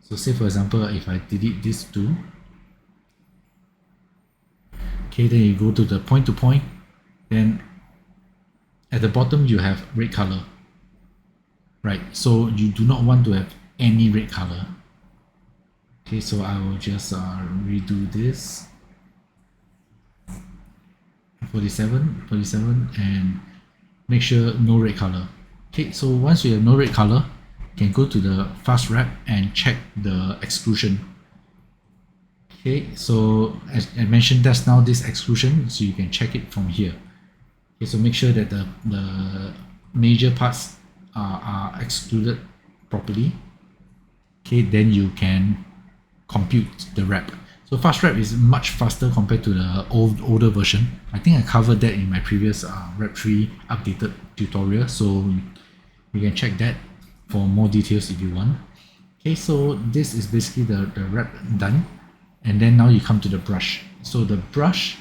So say for example, if I delete these two, okay, then you go to the point to point, then at the bottom you have red color, right? So you do not want to have any red color. Okay, so I will just redo this. 47 and make sure no red color. Okay, so once you have no red color, you can go to the fast wrap and check the exclusion. Okay, so as I mentioned, that's now this exclusion, so you can check it from here. Okay, so make sure that the major parts are excluded properly. Okay, then you can compute the wrap. So fast wrap is much faster compared to the older version. I think I covered that in my previous wrap 3 updated tutorial, so you can check that for more details if you want. Okay, so this is basically the wrap done, and then now you come to the brush. So the brush,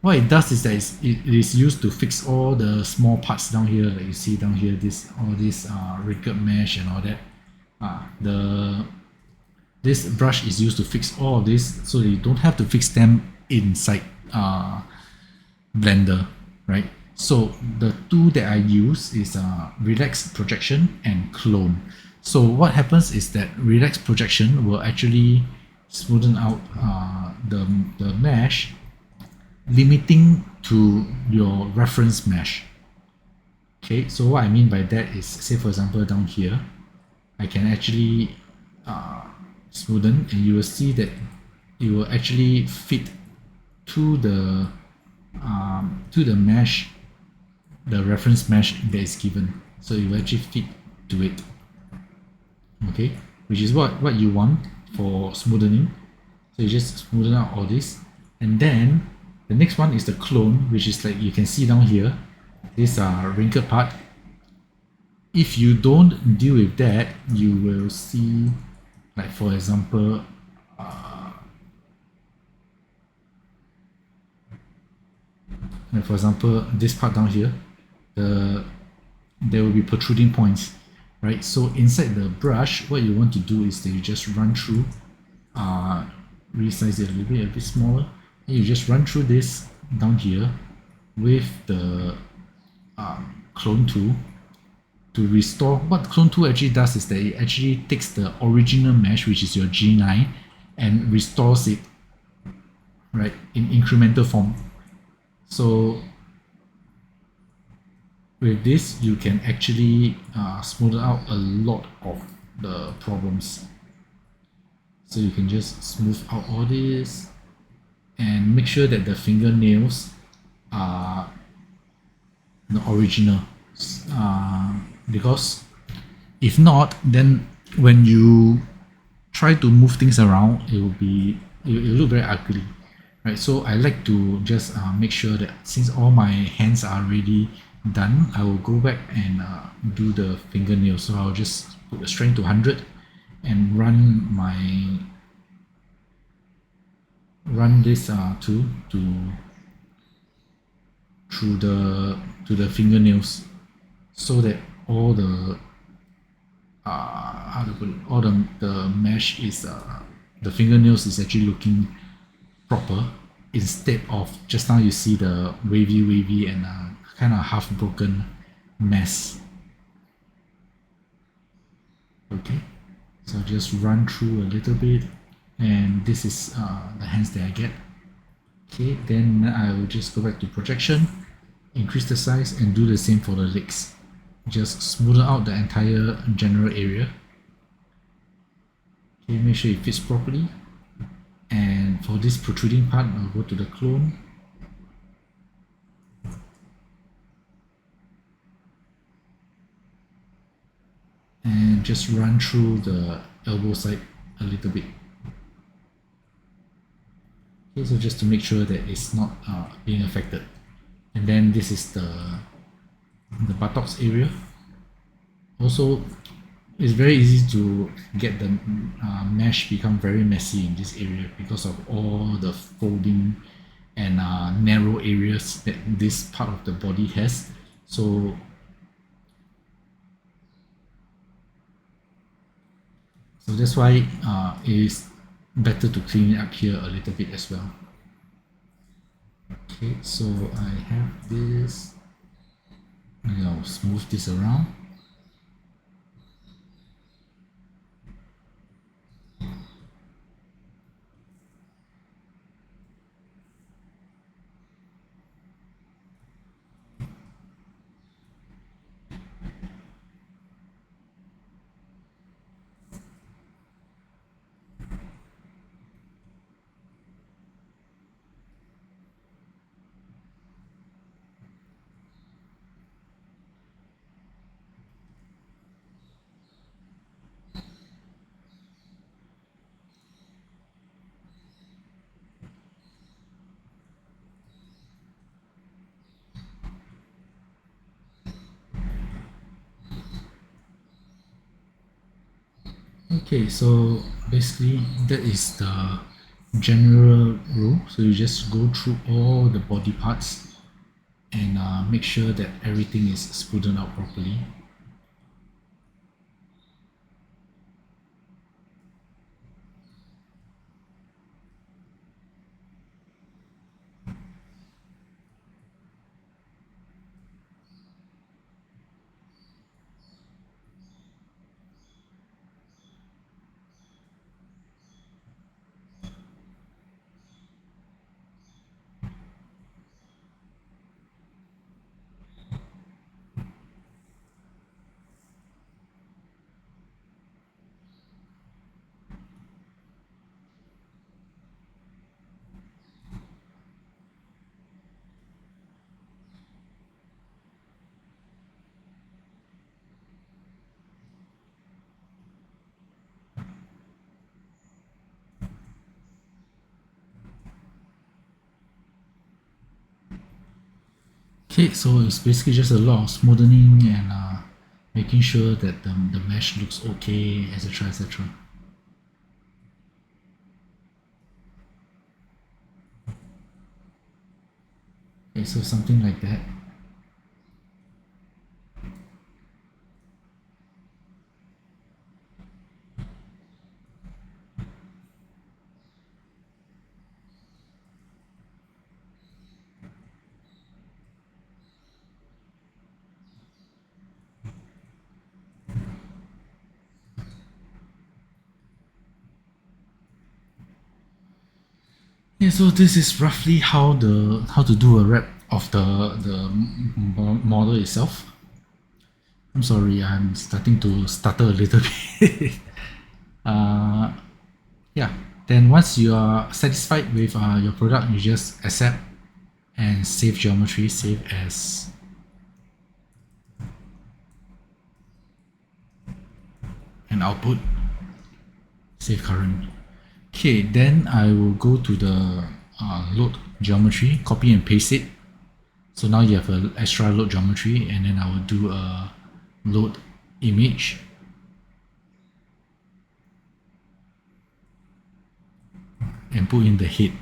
what it does is that it is used to fix all the small parts down here, like you see down here, all this wrinkled mesh and all that. This brush is used to fix all of this, so that you don't have to fix them inside Blender, right? So the two that I use is Relax Projection and Clone. So what happens is that Relax Projection will actually smoothen out the mesh, limiting to your reference mesh. Okay, so what I mean by that is, say for example down here, I can actually smoothen, and you will see that it will actually fit to the mesh, the reference mesh that is given. So it will actually fit to it. Okay, which is what you want for smoothing. So you just smoothen out all this, and then the next one is the clone, which is like you can see down here, this wrinkled part. If you don't deal with that, you will see, like for example, this part down here, there will be protruding points, right? So inside the brush, what you want to do is that you just run through, resize it a bit smaller, and you just run through this down here with the clone tool to restore. What clone tool actually does is that it actually takes the original mesh, which is your G9, and restores it, right, in incremental form. So with this, you can actually smooth out a lot of the problems. So you can just smooth out all this and make sure that the fingernails are the original. Because if not, then when you try to move things around, it will look very ugly, right? So I like to just make sure that since all my hands are already done, I will go back and do the fingernails. So I'll just put the strength to 100 and run this tool to the fingernails, so that all the the mesh is the fingernails is actually looking proper, instead of just now you see the wavy and kind of half broken mess. Okay, so just run through a little bit, and this is the hands that I get. Okay, then I will just go back to projection, increase the size, and do the same for the legs. Just smoothen out the entire general area. Okay, make sure it fits properly. And for this protruding part, I'll go to the clone. And just run through the elbow side a little bit. Okay, so just to make sure that it's not being affected. And then this is the buttocks area. Also, it's very easy to get the mesh become very messy in this area because of all the folding and narrow areas that this part of the body has. So that's why it is better to clean it up here a little bit as well. Okay, so I have this. I'll smooth this around. Okay, so basically that is the general rule. So you just go through all the body parts and make sure that everything is smoothed out properly. Okay, so it's basically just a lot of smoothing and making sure that the mesh looks okay, etc. etc. Okay, so something like that. Yeah, so this is roughly how to do a wrap of the model itself. I'm sorry, I'm starting to stutter a little bit. uh, yeah, then once you are satisfied with your product, you just accept and save geometry, save as, an output, save current. Okay, then I will go to the load geometry, copy and paste it. So now you have an extra load geometry, and then I will do a load image. And put in the head.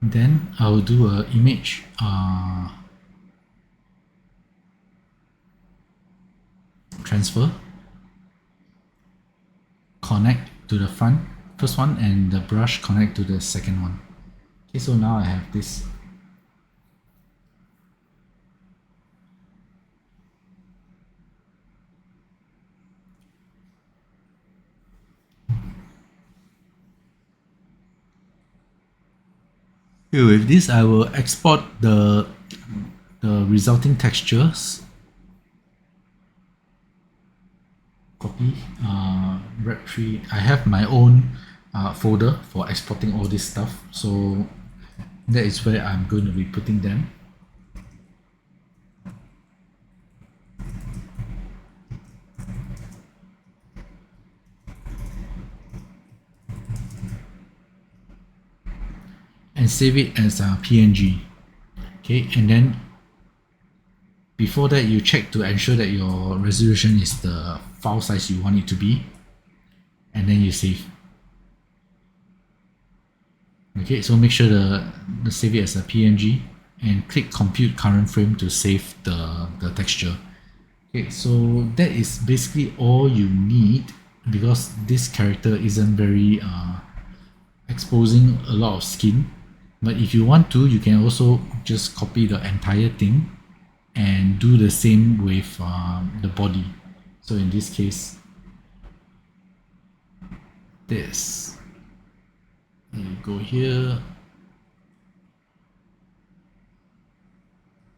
Then I'll do a image transfer, connect to the front first one, and the brush connect to the second one. Okay, so now I have this. Okay, with this, I will export the resulting textures. Copy rep3. I have my own folder for exporting all this stuff, so that is where I'm going to be putting them. And save it as a PNG. Okay, and then before that, you check to ensure that your resolution is the file size you want it to be, and then you save. Okay, so make sure the save it as a PNG and click compute current frame to save the texture. Okay, so that is basically all you need, because this character isn't very exposing a lot of skin. But if you want to, you can also just copy the entire thing and do the same with the body. So in this case, this, you go here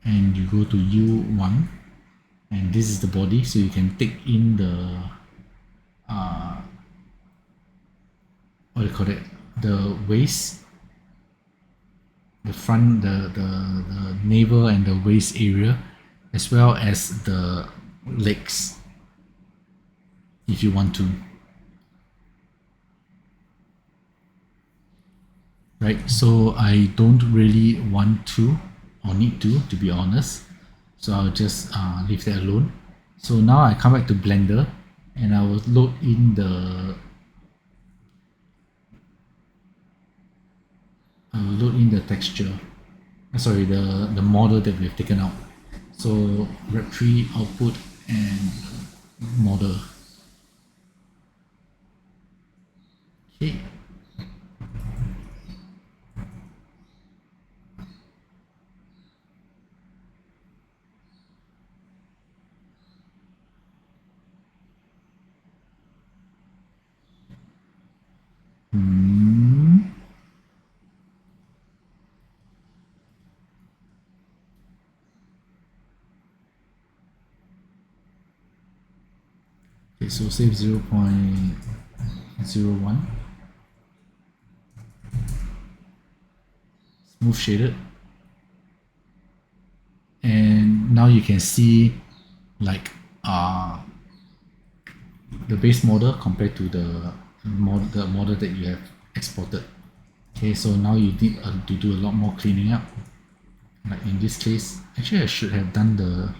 and you go to U1, and this is the body, so you can take in the what do you call it, the waist, the front, the navel and the waist area, as well as the legs if you want to. Right, so I don't really want to or need to be honest, so I'll just leave that alone. So now I come back to Blender and I will load in the texture, sorry, the model that we've taken out. So rep3 output and model. Okay. Okay, so save 0.01, smooth shaded, and now you can see like the base model compared to the model that you have exported. Okay, so now you need to do a lot more cleaning up. Like in this case, actually I should have done the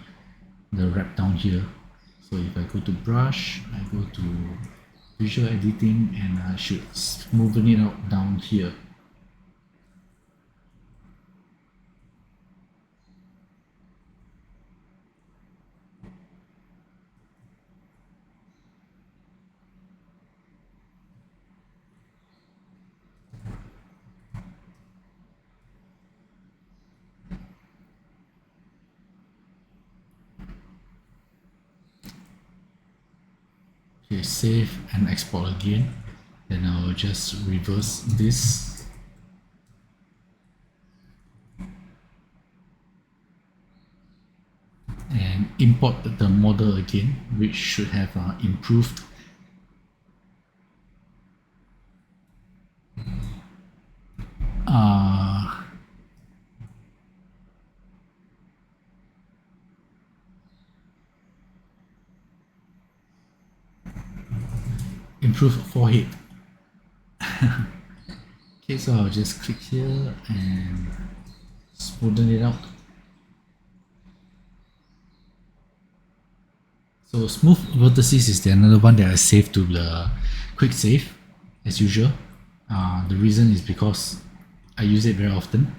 wrap down here. So if I go to brush, I go to visual editing, and I should smoothen it out down here. Okay, save and export again. Then I'll just reverse this. And import the model again, which should have improved. Improved forehead. Okay, so I'll just click here and smoothen it out. So smooth vertices is another one that I saved to the quick save as usual. The reason is because I use it very often.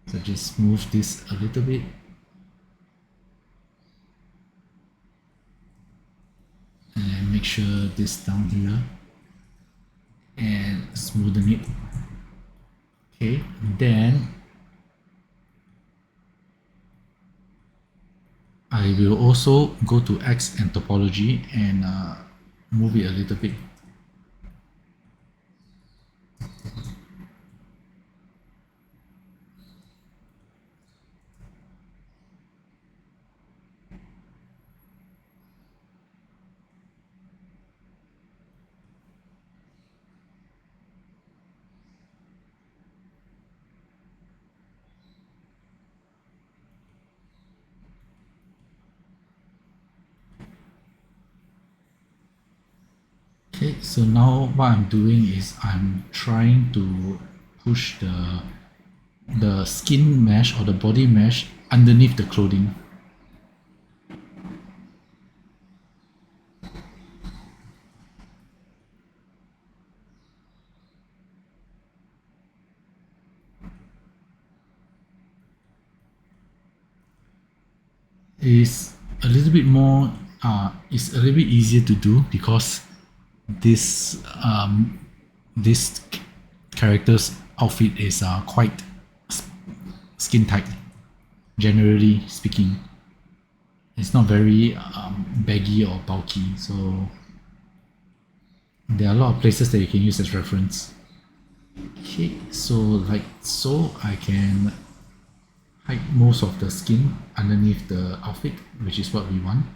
So just move this a little bit. And make sure this down here and smoothen it. Okay, then I will also go to X and topology and move it a little bit. Okay, so now what I'm doing is I'm trying to push the skin mesh or the body mesh underneath the clothing. Is a little bit more it's a little bit easier to do because this this character's outfit is quite skin tight, generally speaking. It's not very baggy or bulky, so there are a lot of places that you can use as reference. Okay, so like so I can hide most of the skin underneath the outfit, which is what we want.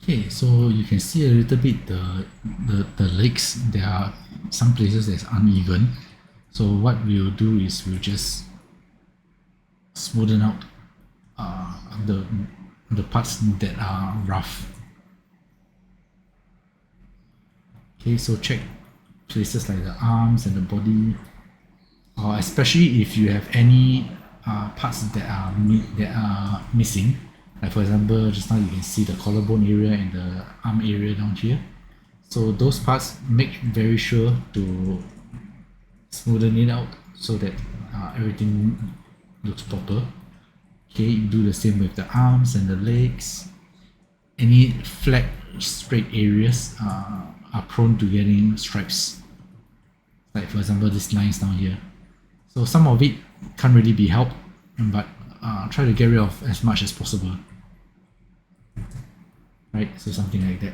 Okay, so you can see a little bit the legs. There are some places that's uneven. So what we'll do is we'll just smoothen out uh, the the parts that are rough. Okay, so check places like the arms and the body, or especially if you have any parts that are missing. Like for example, just now you can see the collarbone area and the arm area down here. So those parts, make very sure to smoothen it out so that everything looks proper. Okay, do the same with the arms and the legs. Any flat, straight areas are prone to getting stripes. Like for example, these lines down here. So some of it can't really be helped, but try to get rid of as much as possible. Right, so something like that.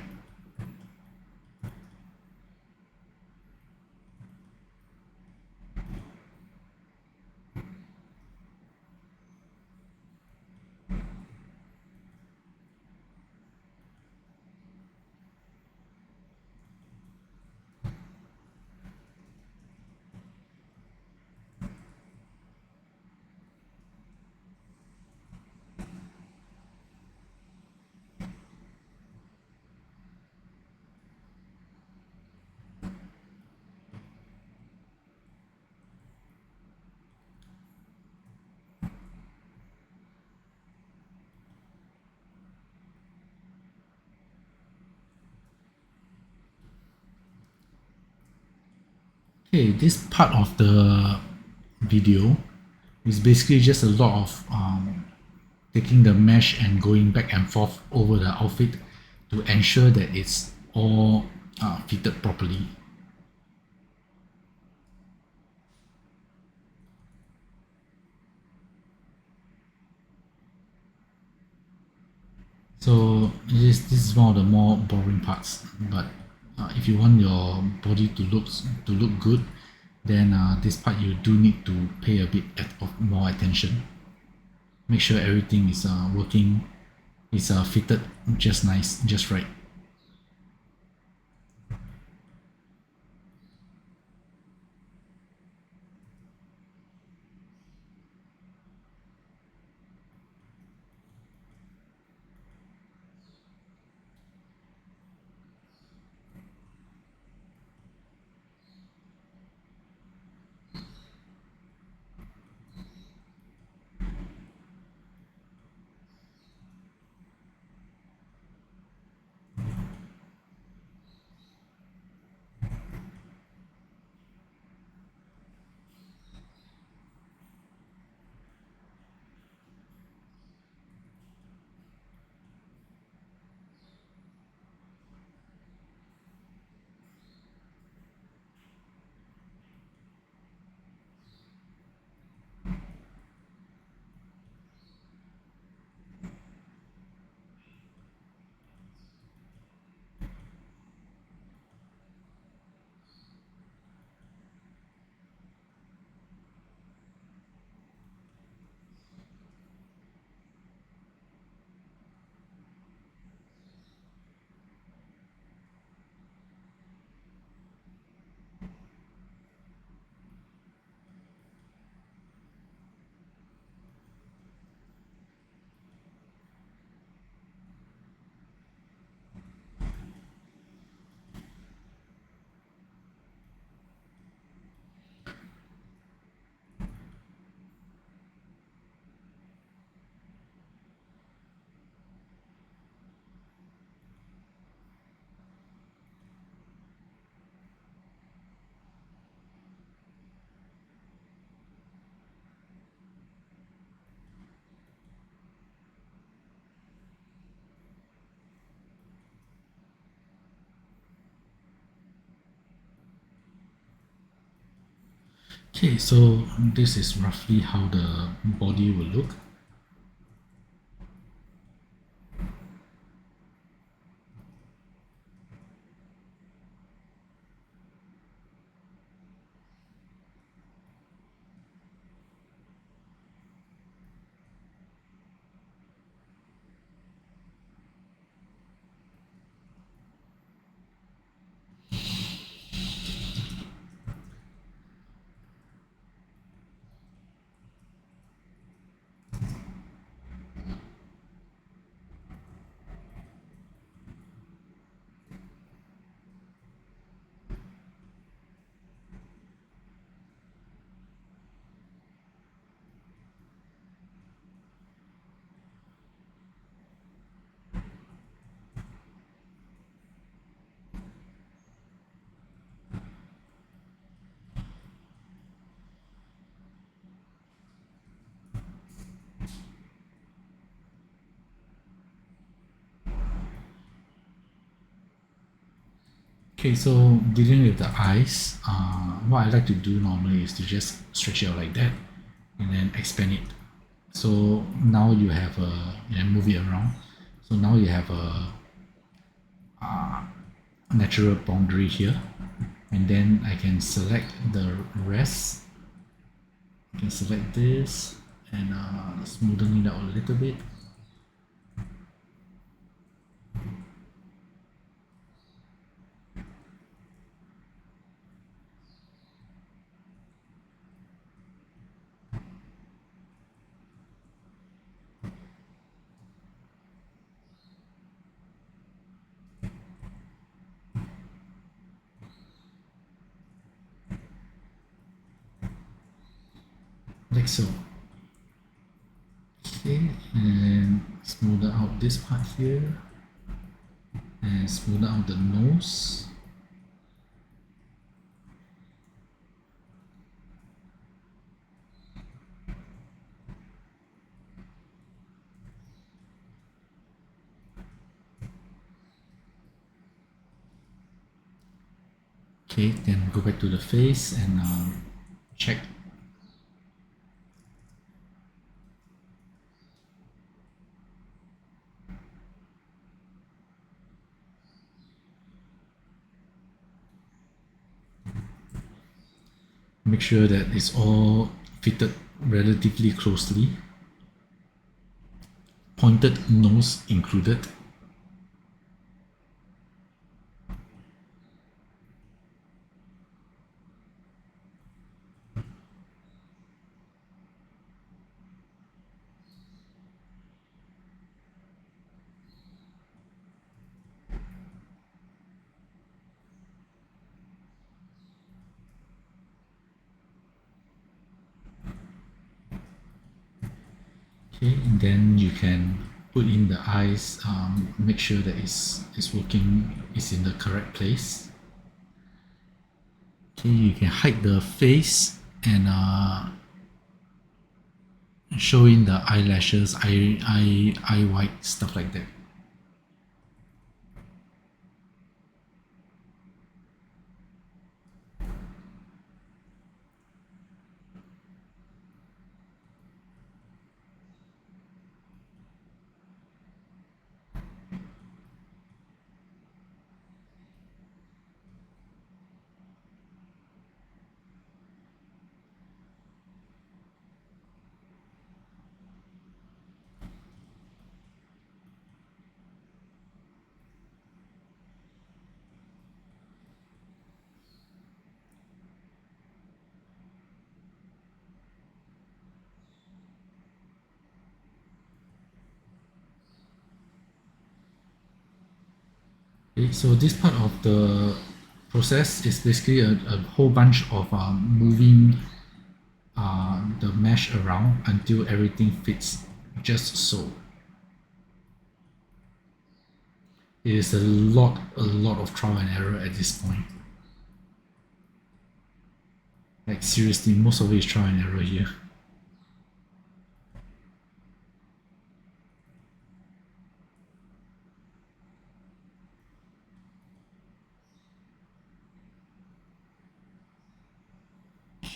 Okay, this part of the video is basically just a lot of taking the mesh and going back and forth over the outfit to ensure that it's all fitted properly. So this is one of the more boring parts, but if you want your body to look good, then this part you do need to pay a bit of more attention. Make sure everything is working, is fitted just nice, just right. Okay, so this is roughly how the body will look. Okay, so dealing with the eyes, what I like to do normally is to just stretch it out like that and then expand it. So now you have move it around. So now you have a natural boundary here, and then I can select the rest. I can select this and smoothen it out a little bit. Like so. Okay, and smoothen out this part here, and smoothen out the nose. Okay, then go back to the face and check. Make sure that it's all fitted relatively closely. Pointed nose included. Okay, and then you can put in the eyes, make sure that it's working, is in the correct place. Okay, you can hide the face and show in the eyelashes, eye white, stuff like that. Okay, so this part of the process is basically a whole bunch of moving the mesh around until everything fits just so. It is a lot of trial and error at this point. Like seriously, most of it is trial and error here.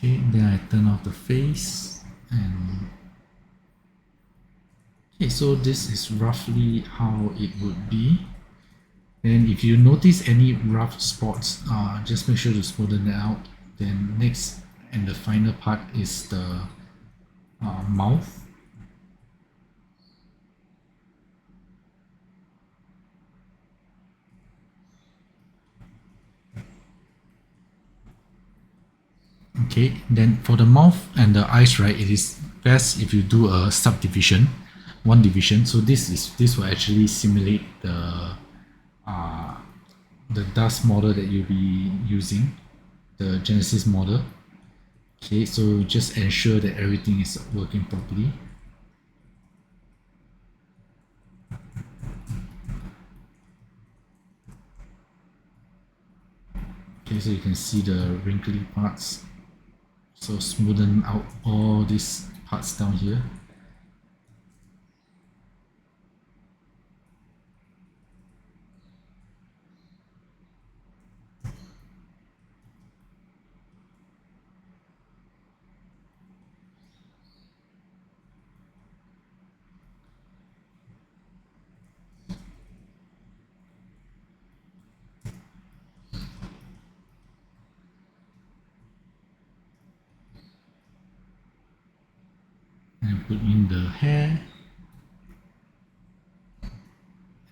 Okay, then I turn off the face and okay, so this is roughly how it would be. And if you notice any rough spots, just make sure to smoothen it out. Then next and the final part is the mouth. Okay, then for the mouth and the eyes, right, it is best if you do a subdivision, one division. So this will actually simulate uh, the dust model that you'll be using, the Genesis model. Okay, so just ensure that everything is working properly. Okay, so you can see the wrinkly parts. So smoothen out all these parts down here. And put in the hair.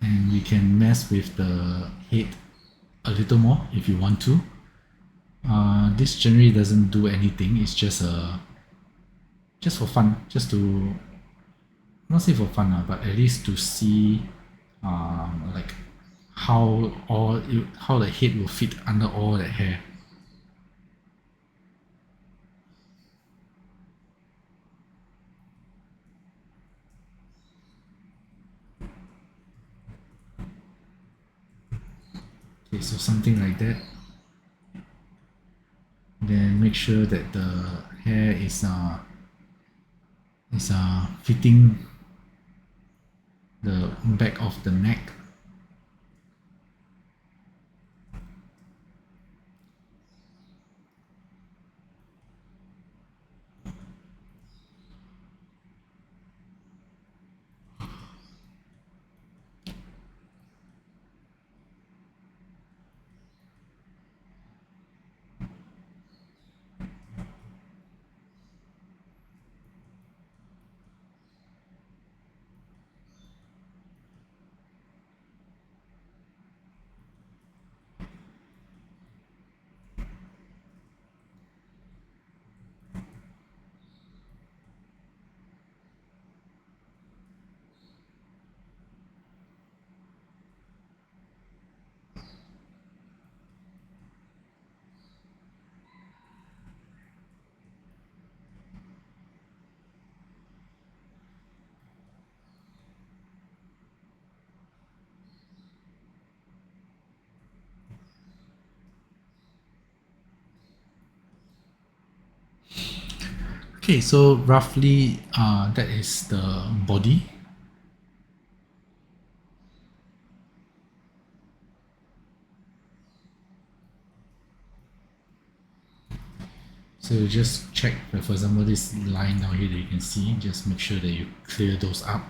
And we can mess with the head a little more if you want to. This generally doesn't do anything. It's just for fun, just to not say for fun, but at least to see like how the head will fit under all that hair. Okay, so something like that. Then make sure that the hair is fitting the back of the neck. Okay, so roughly that is the body. So you just check, for example, this line down here that you can see, just make sure that you clear those up.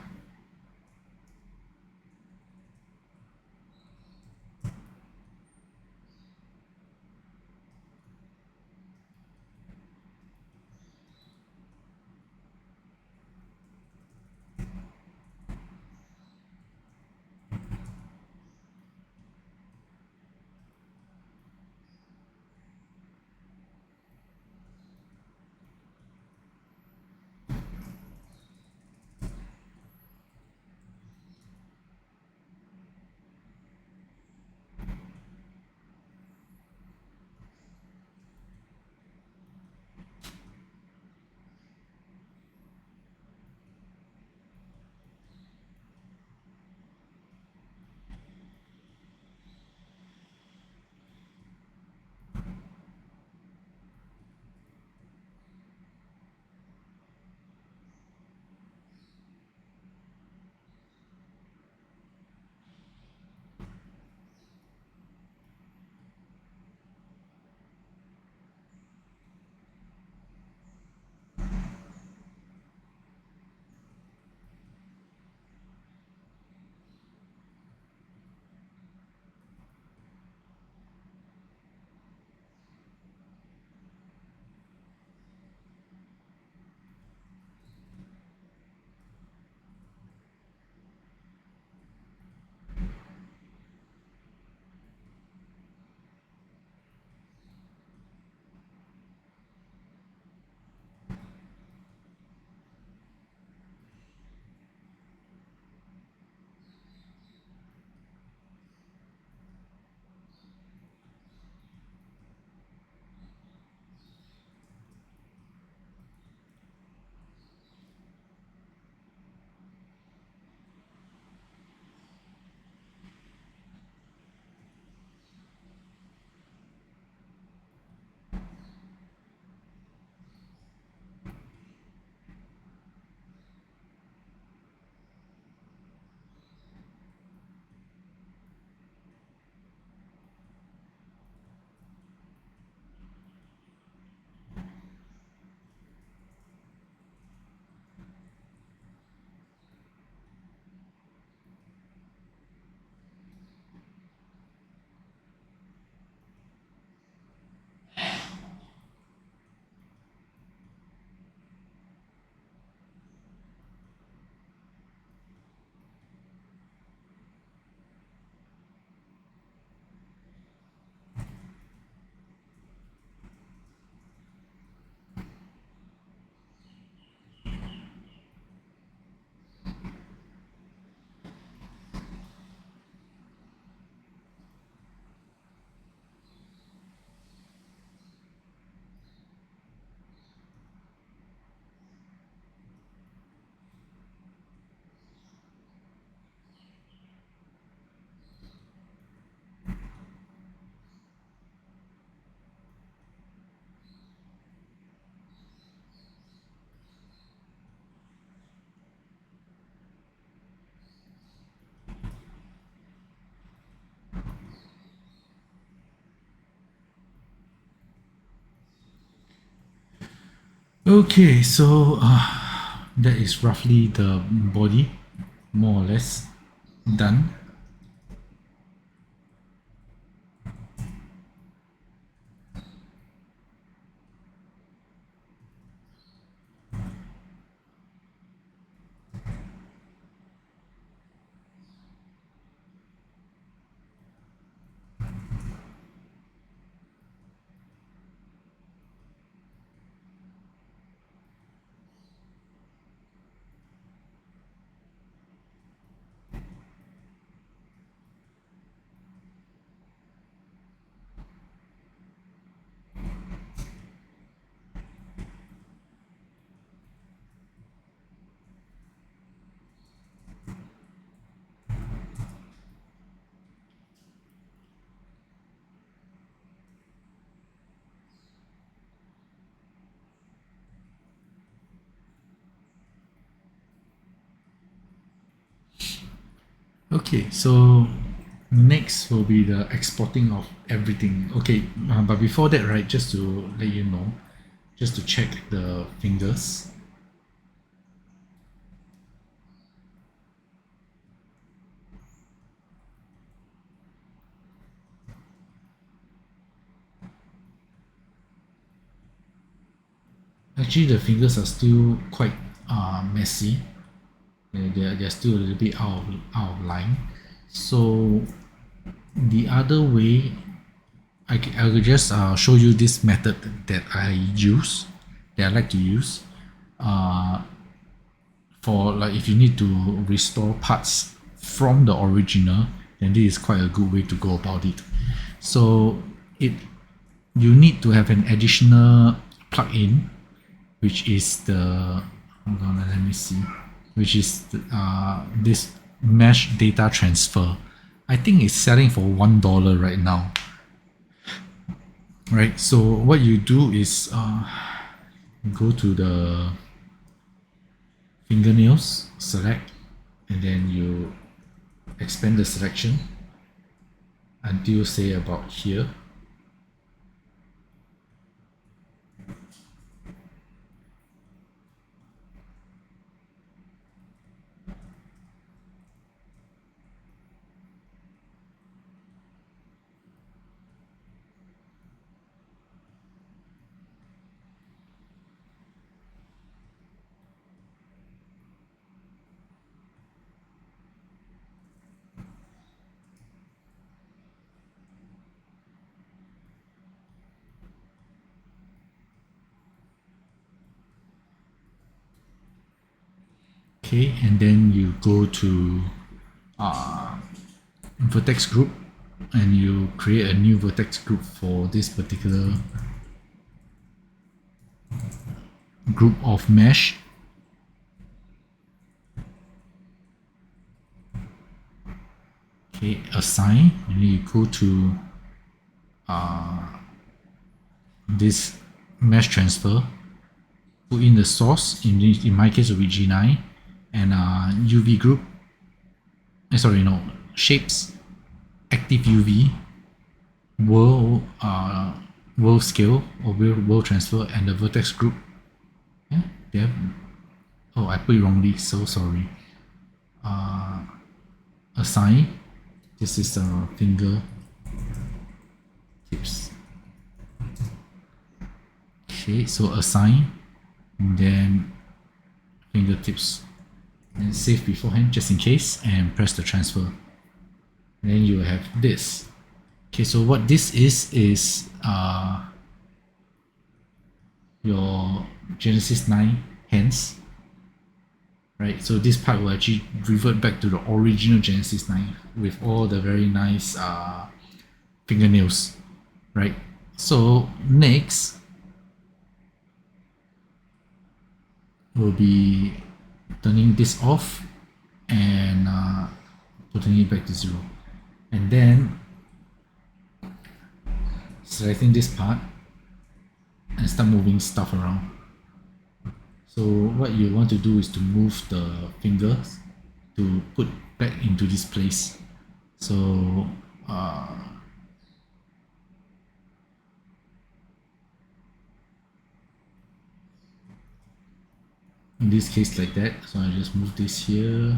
Okay, so that is roughly the body, more or less done. Okay, so next will be the exporting of everything. Okay, but before that, right, just to let you know, just to check the fingers. Actually, the fingers are still quite messy. They're still a little bit out of line. So the other way, I will just show you this method that I use, that I like to use. Uh, for like if you need to restore parts from the original, then this is quite a good way to go about it. So it you need to have an additional plugin, which is the hold on, let me see, which is this mesh data transfer. I think it's selling for $1 right now. Right. So what you do is go to the fingernails, select, and then you expand the selection until say about here. Okay, and then you go to vertex group and you create a new vertex group for this particular group of mesh. Okay, assign, and then you go to this mesh transfer, put in the source, in my case it will be G9, and UV group, sorry, no, shapes, active UV, world scale or world transfer, and the vertex group. Yeah, yeah. Oh, I put it wrongly, so sorry. Assign, this is the finger tips. Okay, so assign, and then fingertips, and save beforehand just in case, and press the transfer. And then you have this. Okay, so what this is your Genesis 9 hands, right? So this part will actually revert back to the original Genesis 9 with all the very nice fingernails, right? So next will be turning this off and putting it back to 0, and then selecting this part and start moving stuff around. So what you want to do is to move the fingers to put back into this place. So in this case like that. So I just move this here.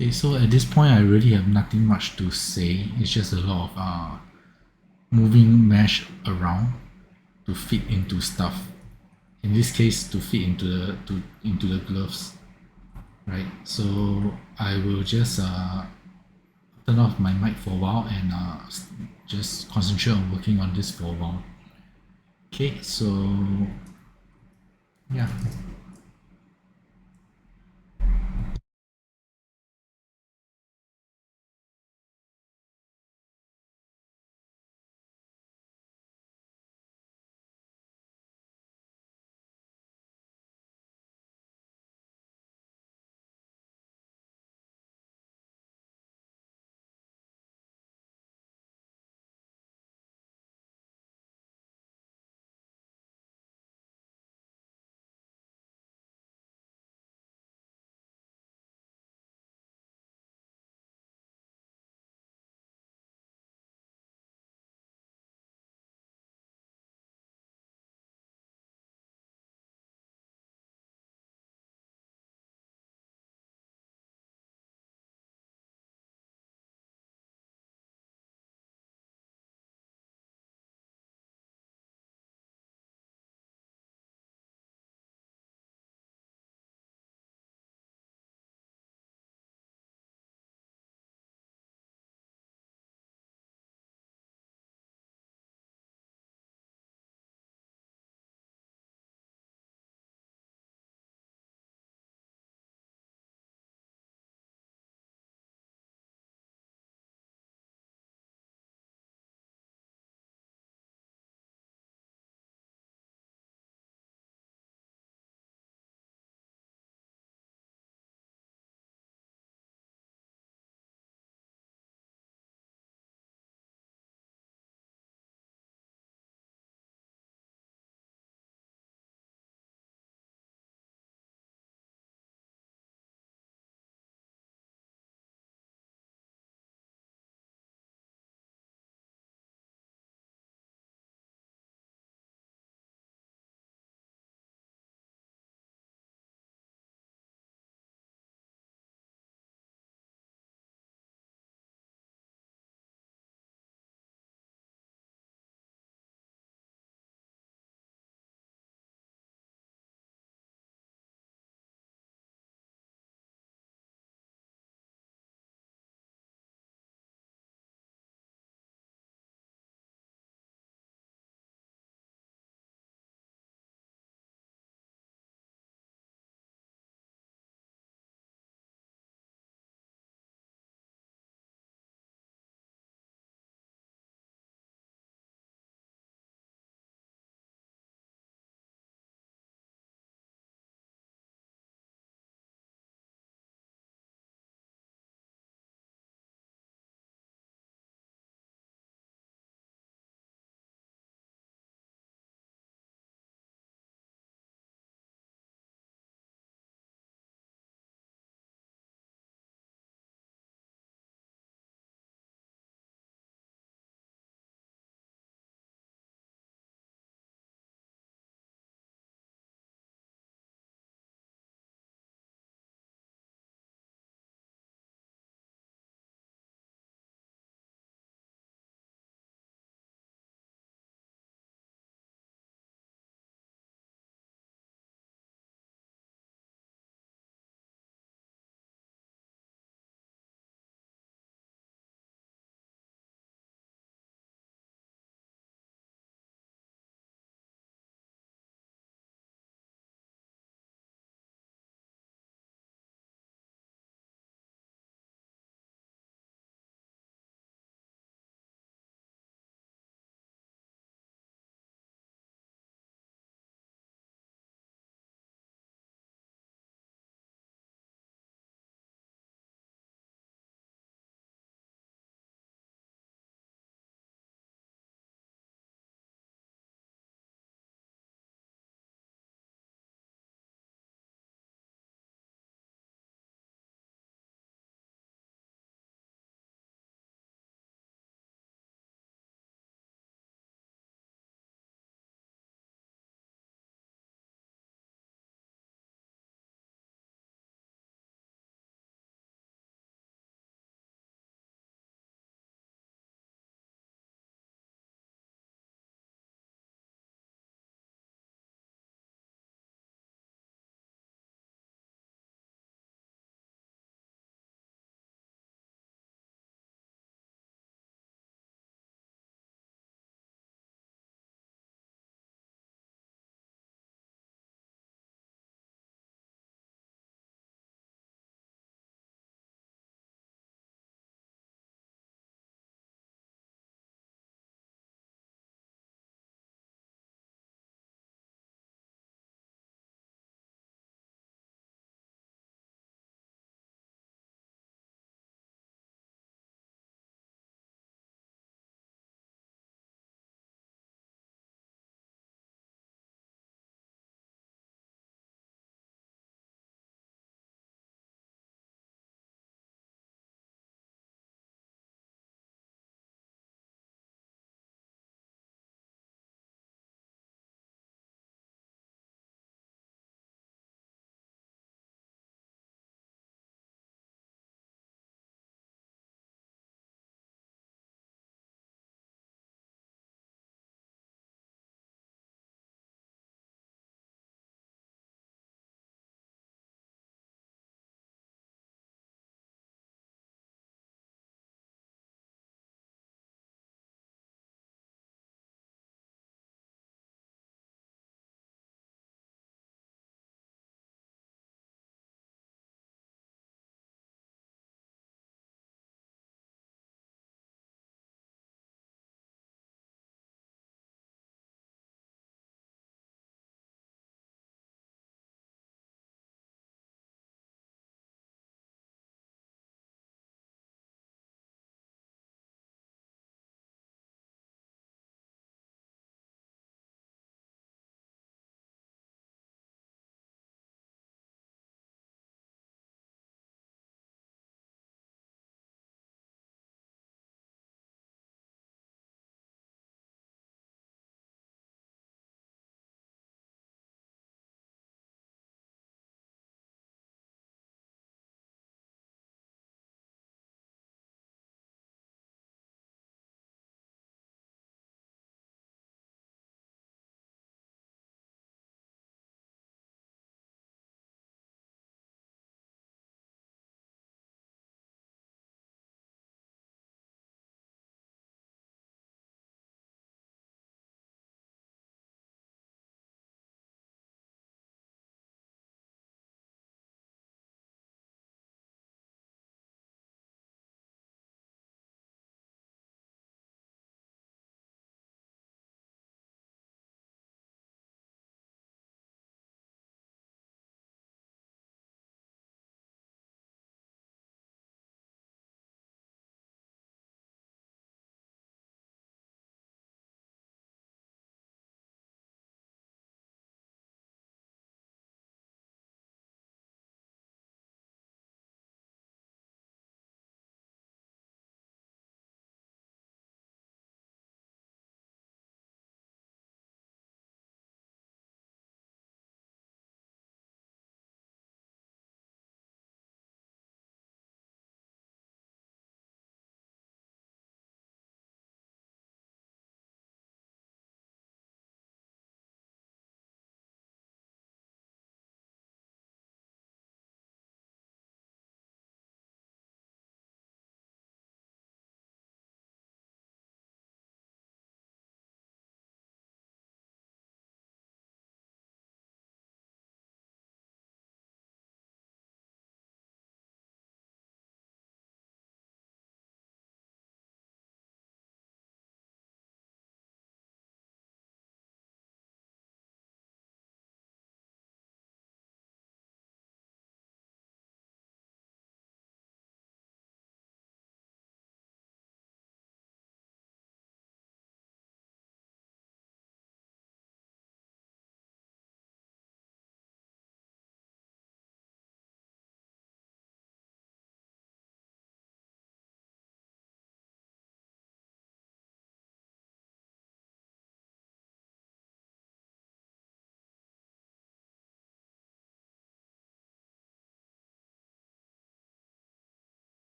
Okay, so at this point, I really have nothing much to say. It's just a lot of moving mesh around to fit into stuff. In this case, to fit into the gloves, right? So I will just turn off my mic for a while and just concentrate on working on this for a while. Okay, so yeah.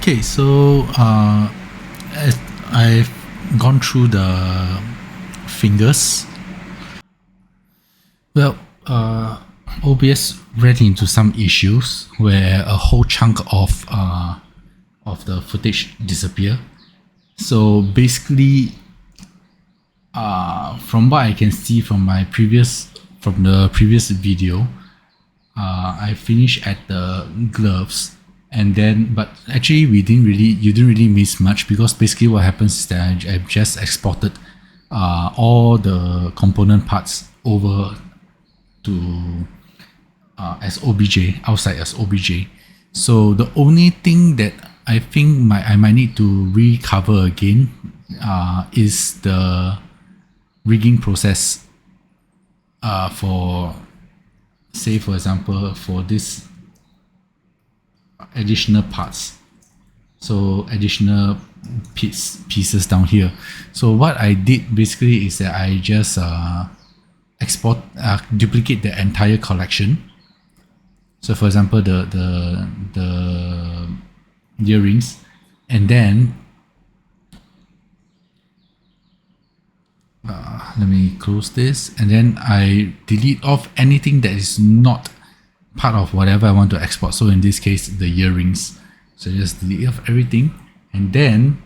Okay, so as I've gone through the fingers. Well, OBS ran into some issues where a whole chunk of the footage disappear. So basically, from what I can see from the previous video, I finished at the gloves, and then but actually you didn't really miss much, because basically what happens is that I just exported all the component parts over to as OBJ, outside as OBJ. So the only thing that I think I might need to recover again is the rigging process for, say for example, for this additional parts, so additional pieces down here. So what I did basically is that I just duplicate the entire collection. So for example, the earrings, and then let me close this, and then I delete off anything that is not part of whatever I want to export. So in this case, the earrings. So just delete off everything, and then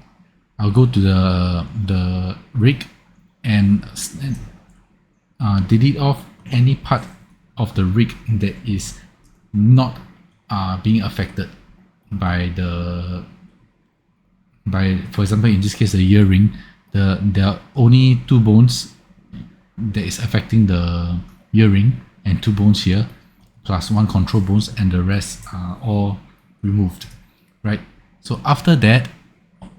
I'll go to the rig and delete off any part of the rig that is not being affected by for example, in this case, the earring. There are only 2 bones that is affecting the earring, and 2 bones here, plus 1 control bones, and the rest are all removed, right? So after that,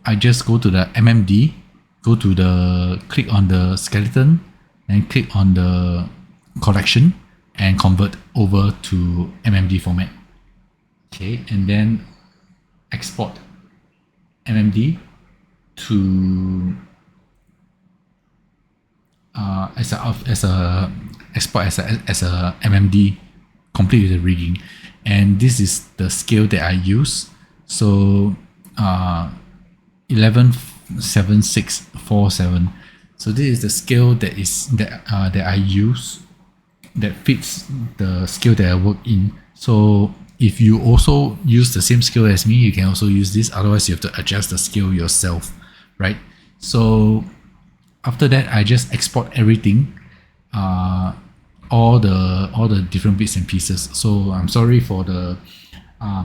I just go to the MMD, click on the skeleton, and click on the collection, and convert over to MMD format. Okay, and then export MMD to as a MMD, complete with the rigging. And this is the scale that I use. So 117647. So this is the scale that I use, that fits the scale that I work in. So if you also use the same scale as me, you can also use this. Otherwise, you have to adjust the scale yourself, right? So after that, I just export everything, all the different bits and pieces. So I'm sorry for the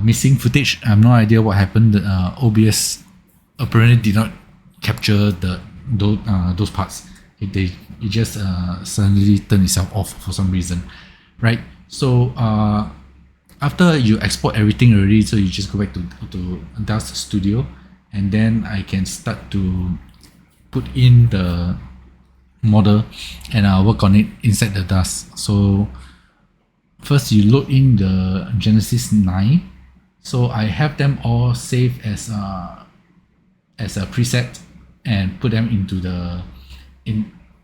missing footage. I have no idea what happened. OBS apparently did not capture those parts. It just suddenly turned itself off for some reason, right? So after you export everything already, so you just go back to Daz3d, and then I can start to put in the model, and I'll work on it inside the Daz. So first you load in the Genesis 9. So I have them all saved as a preset, and put them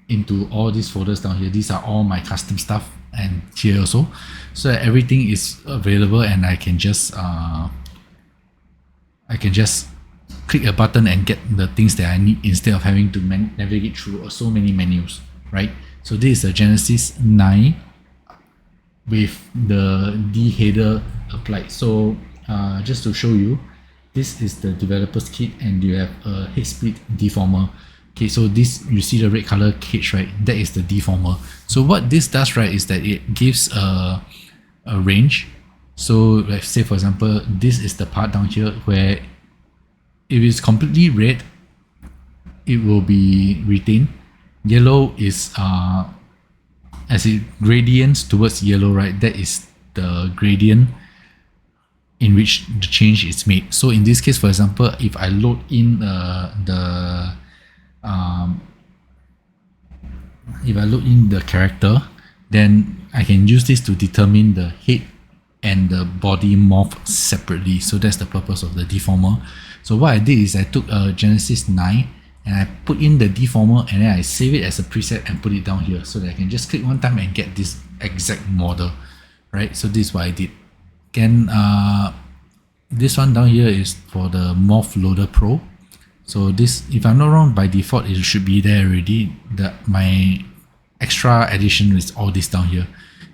into all these folders down here. These are all my custom stuff, and here also, so that everything is available, and I can just click a button and get the things that I need, instead of having to navigate through so many menus, right? So this is the Genesis 9 with the D header applied. So just to show you, this is the developer's kit, and you have a head split deformer. Okay, so this, you see the red color cage, right? That is the deformer. So what this does, right, is that it gives a range. So let's say, for example, this is the part down here where if it's completely red, it will be retained. Yellow is as it gradients towards yellow, right? That is the gradient in which the change is made. So in this case, for example, if I load in the character, then I can use this to determine the head and the body morph separately. So that's the purpose of the deformer. So what I did is I took a Genesis 9 and I put in the deformer, and then I save it as a preset and put it down here, so that I can just click one time and get this exact model, right? So this is what I did. this one down here is for the Morph Loader Pro. So this, if I'm not wrong, by default it should be there already. My extra addition is all this down here.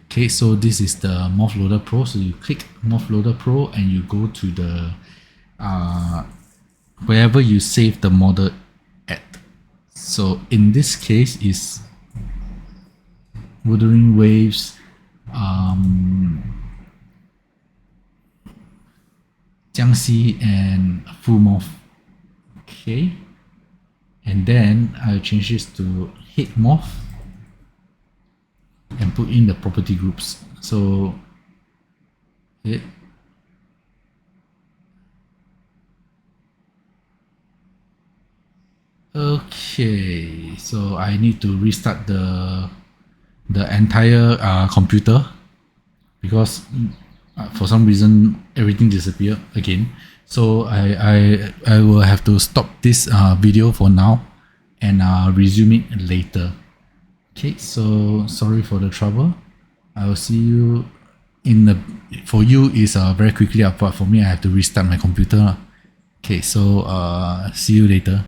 Okay, so this is the Morph Loader Pro. So you click Morph Loader Pro and you go to the wherever you save the model at. So in this case is Wuthering Waves, Jiangxi and Full Morph. Okay, and then I'll change this to Head Morph and put in the property groups. So okay, so I need to restart the entire computer because for some reason everything disappeared again. So I will have to stop this video for now and resume it later. Okay, so sorry for the trouble. I will see you in the, for you is very quickly up, but for me I have to restart my computer. Okay, so see you later.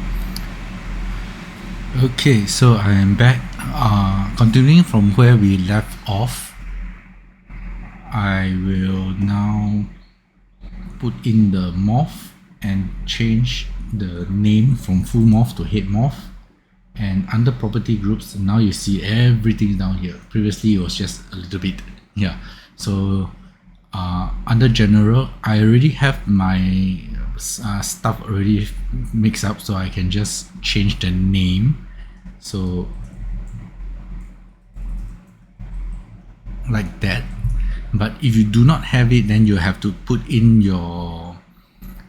Okay, so I am back. Continuing from where we left off, I will now put in the morph and change the name from Full Morph to Head Morph. And under property groups, now you see everything down here. Previously it was just a little bit. Yeah, so under general, I already have my stuff already mixed up, so I can just change the name. So like that. But if you do not have it, then you have to put in your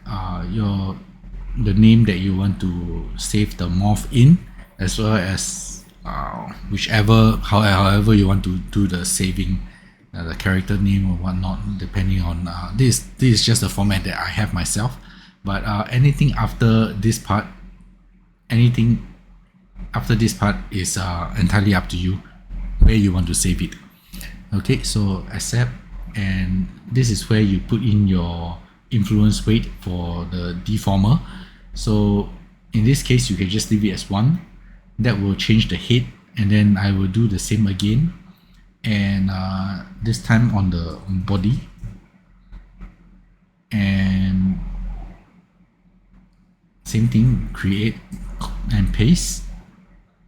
the name that you want to save the morph in, as well as however you want to do the saving, the character name or whatnot, depending on this is just the format that I have myself. But anything after this part is entirely up to you where you want to save it. Okay, so accept, and this is where you put in your influence weight for the deformer. So in this case you can just leave it as 1. That will change the head, and then I will do the same again, and this time on the body, and same thing, create and paste,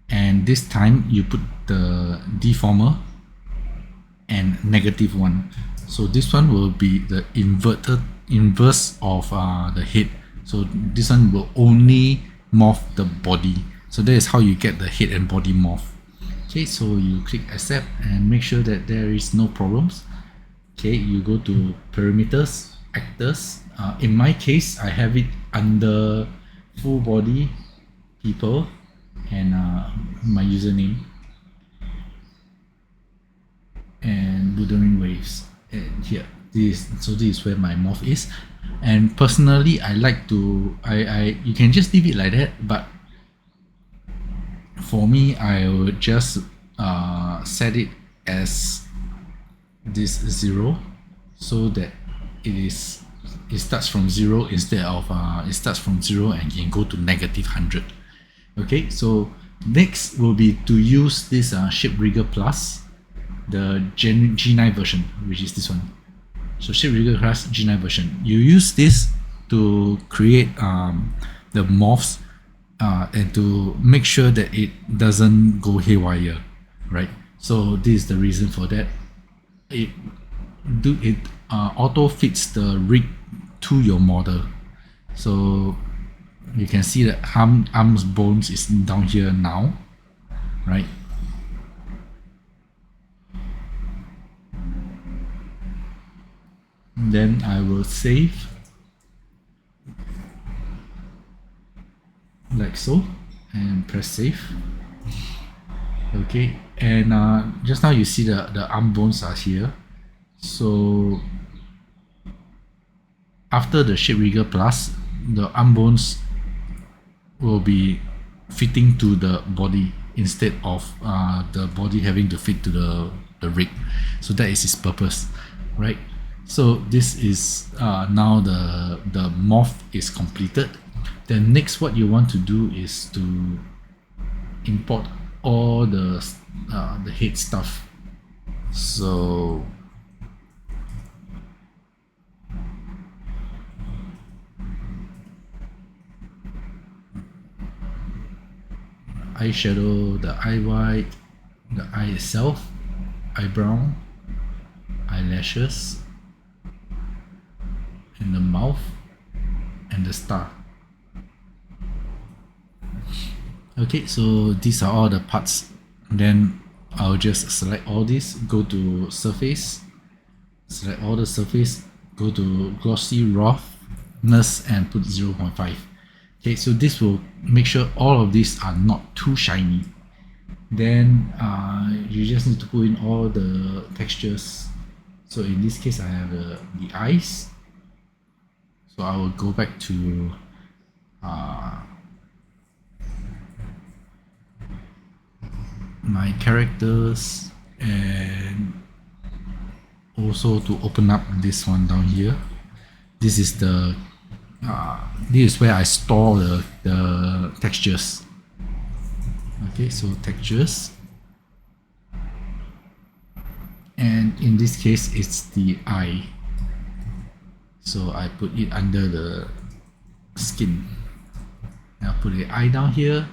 and this time you put the deformer and -1. So this one will be the inverse of the head. So this one will only morph the body. So that is how you get the head and body morph. Okay, so you click accept and make sure that there is no problems. Okay, you go to parameters, actors. In my case, I have it under full body, people, and my username, and Wuthering Waves. And here, this is where my morph is. And personally, I like to you can just leave it like that, but for me, I would just set it as this 0, so that it starts from 0 instead of it starts from 0 and can go to -100. Okay, so next will be to use this Shape Rigger Plus, the G9 version, which is this one. So Shape Rigger Plus G9 version. You use this to create the morphs and to make sure that it doesn't go haywire, right? So this is the reason for that. It auto fits the rig to your model. So you can see that arms bones is down here now, right? Then I will save like so and press save. Okay, and just now you see the arm bones are here. So after the Shape Rigger Plus, the arm bones will be fitting to the body instead of the body having to fit to the rig. So that is its purpose, right? So this is now the morph is completed. Then next what you want to do is to import all the head stuff. So eyeshadow, the eye white, the eye itself, eyebrow, eyelashes, and the mouth, and the star. Okay, so these are all the parts. Then I'll just select all this, go to surface, select all the surface, go to glossy roughness and put 0.5. Okay, so this will make sure all of these are not too shiny. Then you just need to put in all the textures. So in this case, I have the eyes. So I will go back to my characters, and also to open up this one down here. This is the this is where I store the textures. Okay, so textures, and in this case it's the eye, so I put it under the skin. I'll put the eye down here,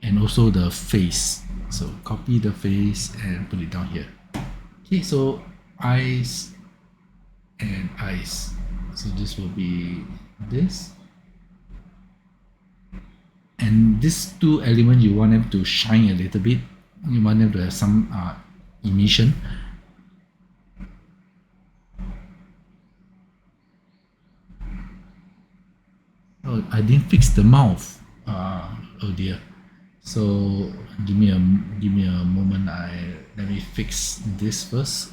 and also the face. So copy the face and put it down here. Okay, so eyes and eyes. So this will be this. And these two elements, you want them to shine a little bit. You want them to have some emission. Oh, I didn't fix the mouth. Oh dear. So give me a moment. Let me fix this first.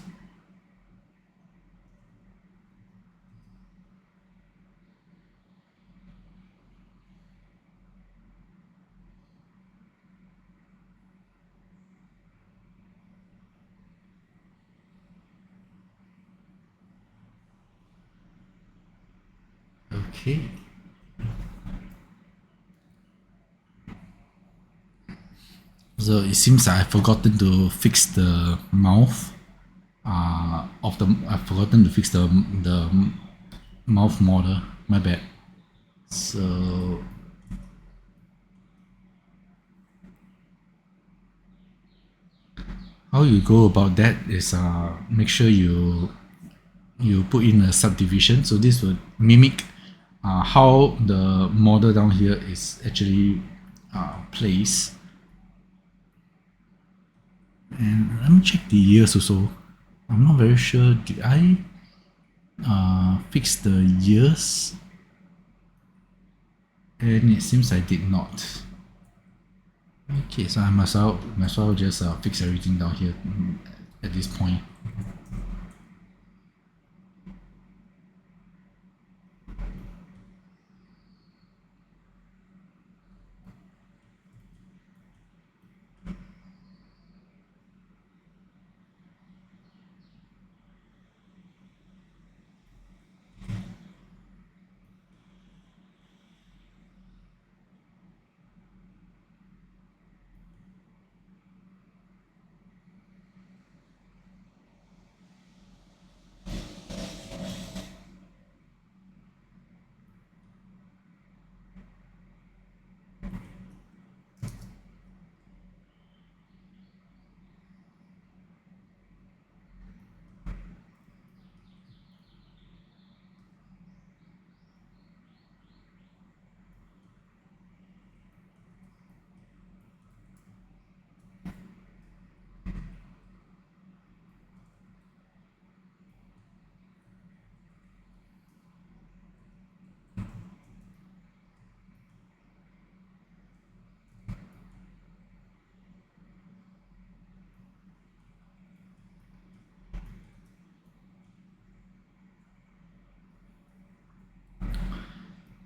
Okay. So it seems I've forgotten to fix the mouth. I've forgotten to fix the mouth model. My bad. So how you go about that is make sure you put in a subdivision. So this will mimic how the model down here is actually placed. And let me check the ears also. I'm not very sure. Did I fix the ears? And it seems I did not. Okay, so I must well just fix everything down here at this point.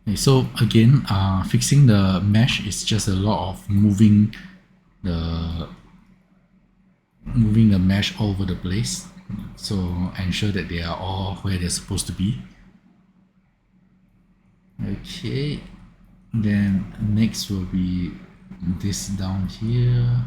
Okay, so again, fixing the mesh is just a lot of moving the mesh all over the place. So ensure that they are all where they're supposed to be. Okay, then next will be this down here.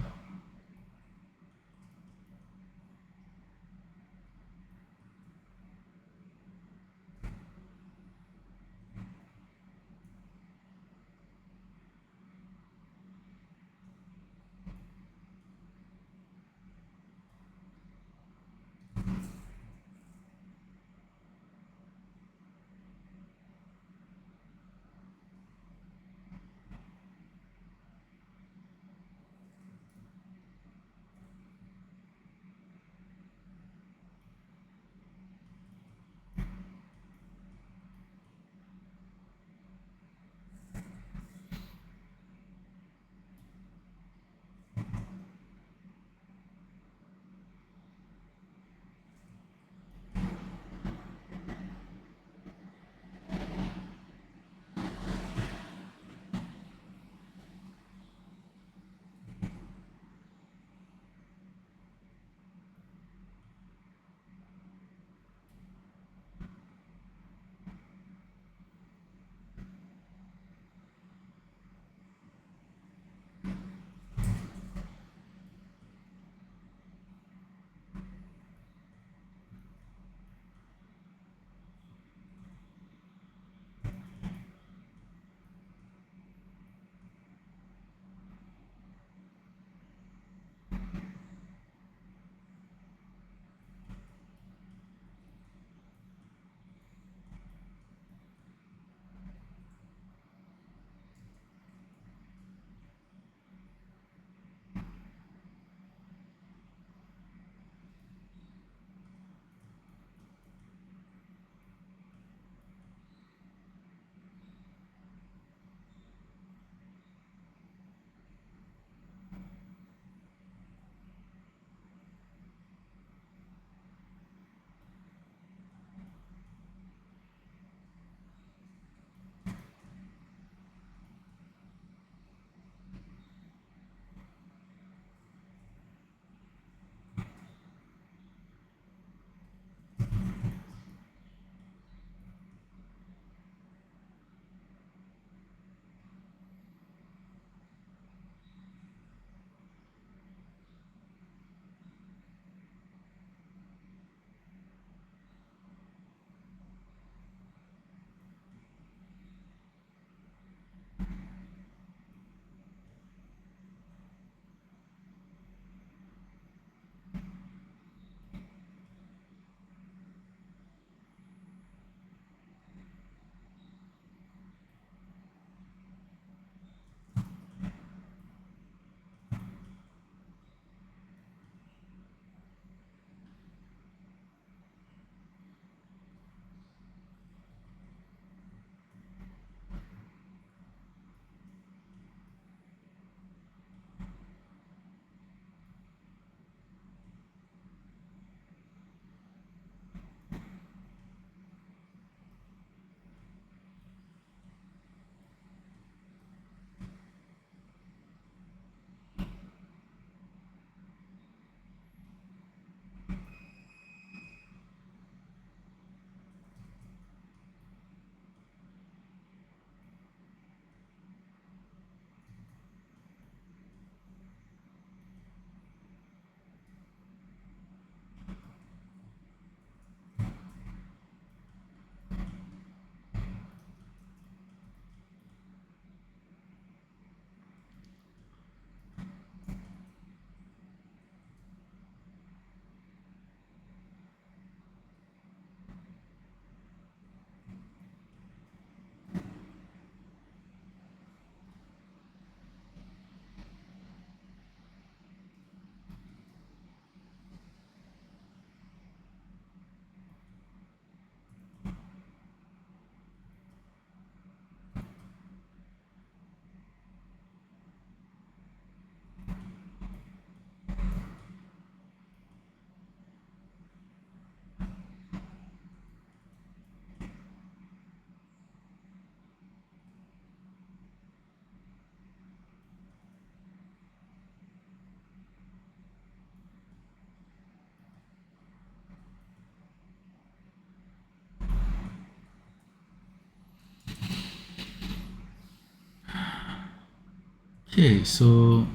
Okay, so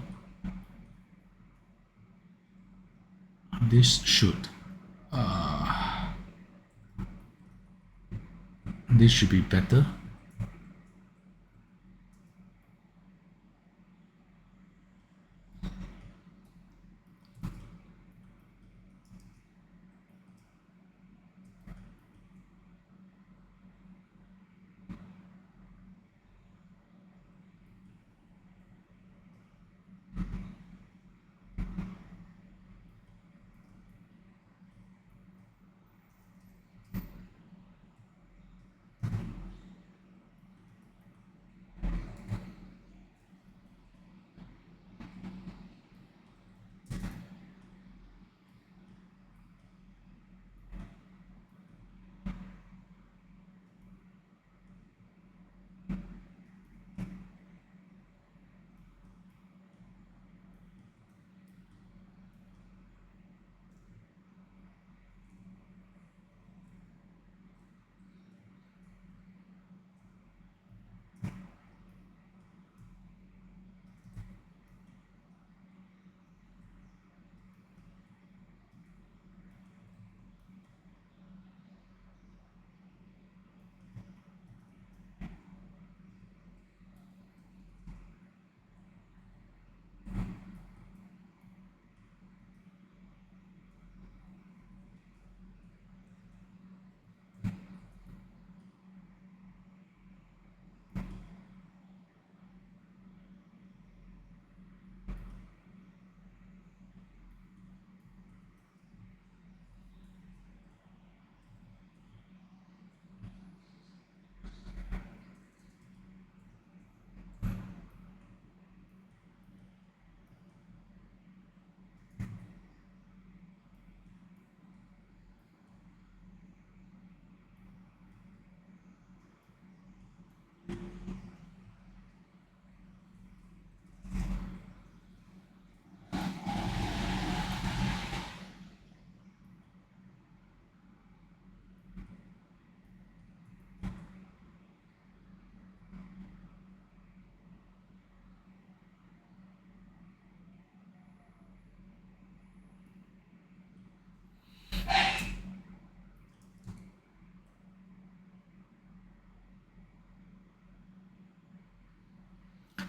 this should be better.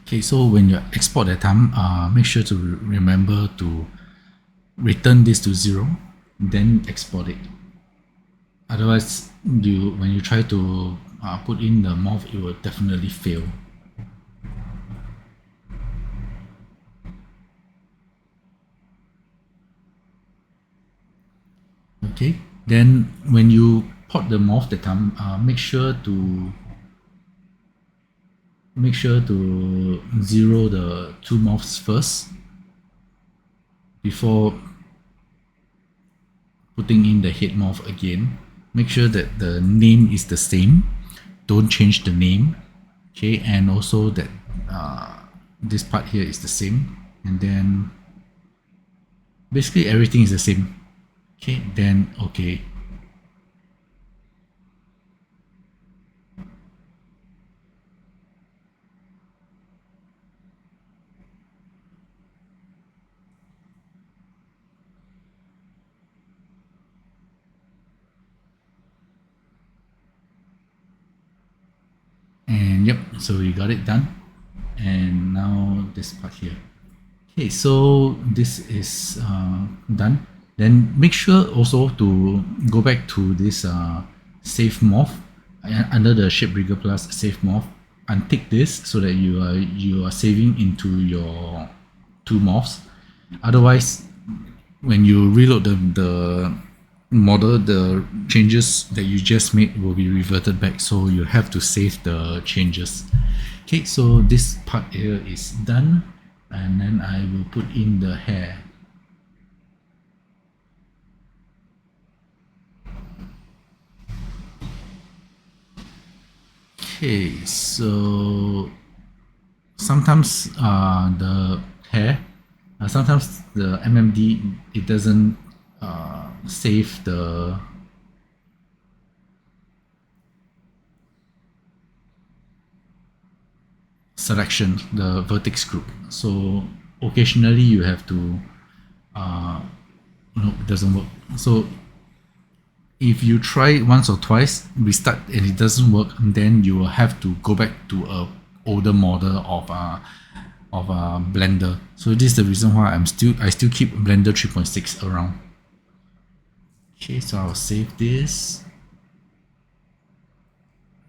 Okay, so when you export that time, make sure to remember to return this to 0, then export it. Otherwise, when you try to put in the morph, it will definitely fail. Okay, then when you port the morph that time, make sure to zero the two morphs first before putting in the head morph again. Make sure that the name is the same. Don't change the name. Okay, and also that this part here is the same. And then basically everything is the same. Okay, then okay. And yep, so we got it done. And now this part here. Okay, so this is done. Then make sure also to go back to this save morph under the shape rigger plus save morph. Untick this so that you are saving into your two morphs. Otherwise, when you reload the model, the changes that you just made will be reverted back. So you have to save the changes. Okay, so this part here is done, and then I will put in the hair. Okay, so sometimes the hair, sometimes the MMD, it doesn't save the selection, the vertex group. So occasionally you have to no, it doesn't work. So if you try once or twice, restart and it doesn't work, then you will have to go back to a older model of Blender. So this is the reason why I still keep Blender 3.6 around. Okay, so I'll save this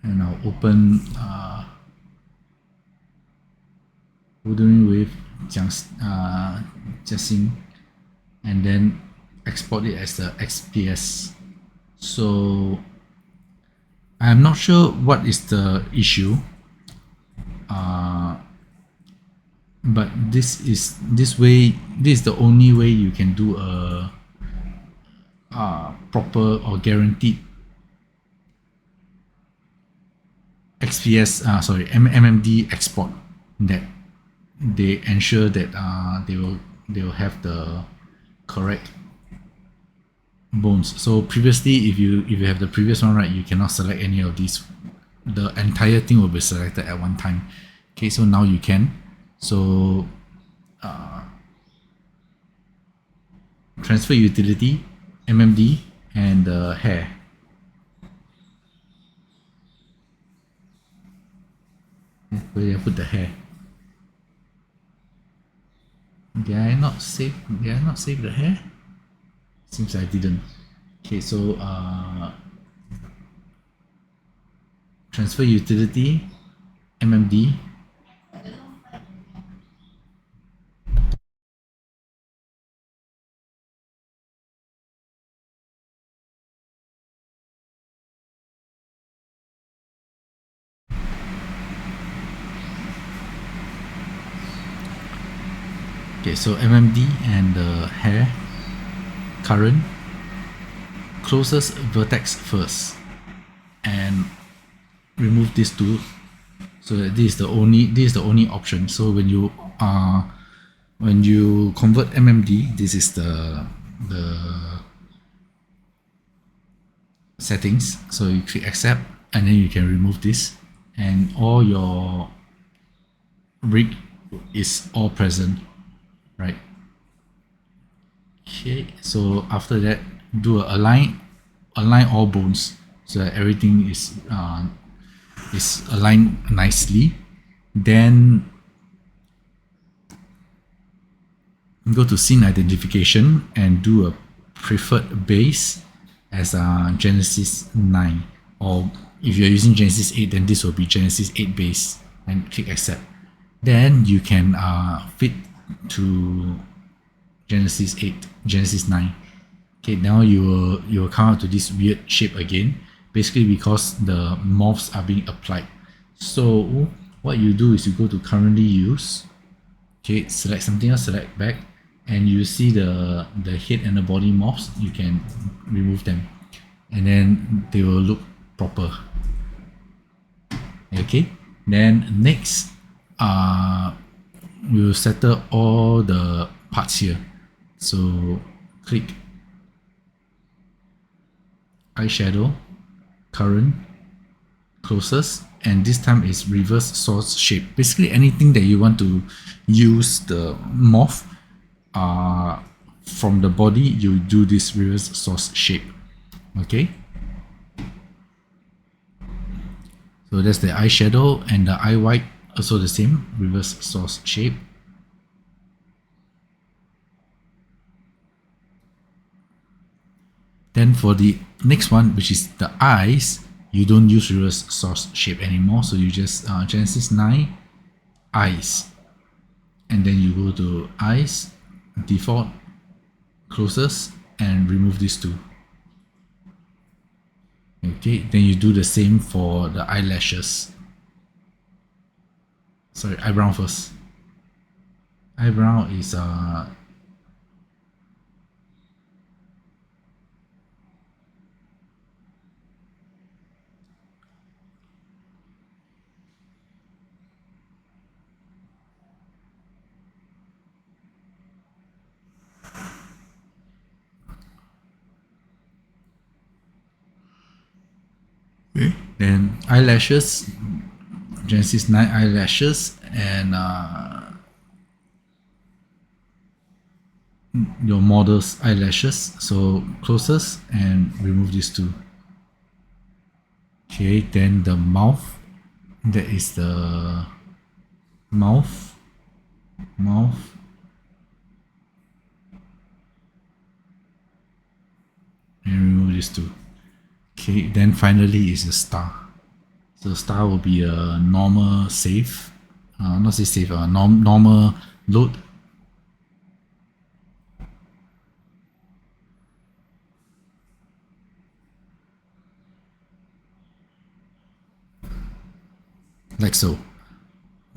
and I'll open Wuthering Wave Jiaxing and then export it as the XPS. So I'm not sure what is the issue, but this is the only way you can do a proper or guaranteed XPS MMD export, that they ensure that they will have the correct bones. So previously, if you have the previous one, right, you cannot select any of these. The entire thing will be selected at one time. Okay, so now you can. So transfer utility, MMD, and hair. Where did I put the hair? Did I not save the hair? Seems I didn't. Okay, so transfer utility, MMD. Okay, so MMD and the hair, current, closest vertex first, and remove these two. So that this is the only option. So when you convert MMD, this is the settings. So you click accept, and then you can remove this, and all your rig is all present, right? Okay, so after that, do a align all bones so that everything is aligned nicely. Then go to scene identification and do a preferred base as Genesis 9, or if you're using Genesis 8, then this will be Genesis 8 base, and click accept. Then you can fit to Genesis 8, Genesis 9. Okay, now you will come out to this weird shape again, basically because the morphs are being applied. So what you do is you go to currently use, okay, select something else, select back, and you see the head and the body morphs. You can remove them, and then they will look proper. Okay, then next we will settle all the parts here. So click eyeshadow, current, closest, and this time is reverse source shape. Basically anything that you want to use the morph from the body, you do this reverse source shape. Okay, so that's the eyeshadow, and the eye white also the same, reverse source shape. Then for the next one, which is the eyes, you don't use reverse source shape anymore, so you just Genesis 9 eyes, and then you go to eyes, default, closest, and remove these two. Okay, then you do the same for the eyelashes. Sorry, eyebrow first. Eyebrow is okay. Then eyelashes, Genesis 9 eyelashes and your model's eyelashes. So closest and remove these two. Okay, then the mouth. That is the mouth. And remove these two. Okay, then finally is the star. So star will be a normal save. Not say save, normal load. Like so.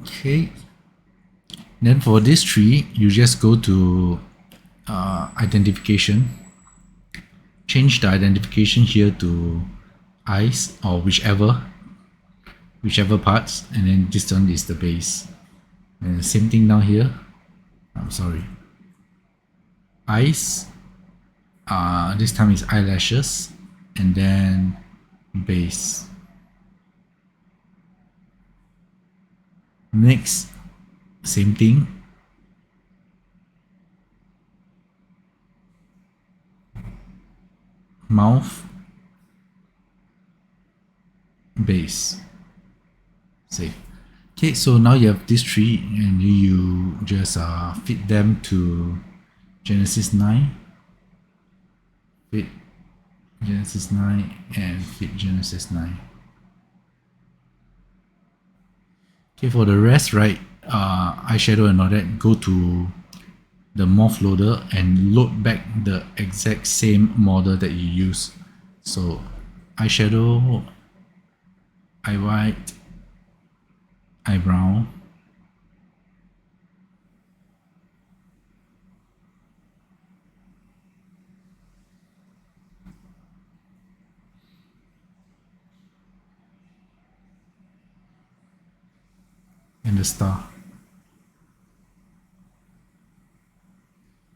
Okay. Then for this tree, you just go to identification. Change the identification here to eyes or whichever parts, and then this one is the base. And same thing down here. I'm sorry. Eyes. This time is eyelashes, and then base. Next, same thing. Mouth, base. Save. Okay, so now you have these three, and you just fit them to Genesis 9. Fit Genesis 9 and fit Genesis 9. Okay, for the rest, right, eyeshadow and all that, go to the morph loader and load back the exact same model that you use. So eyeshadow, eye white, eyebrow, and the star.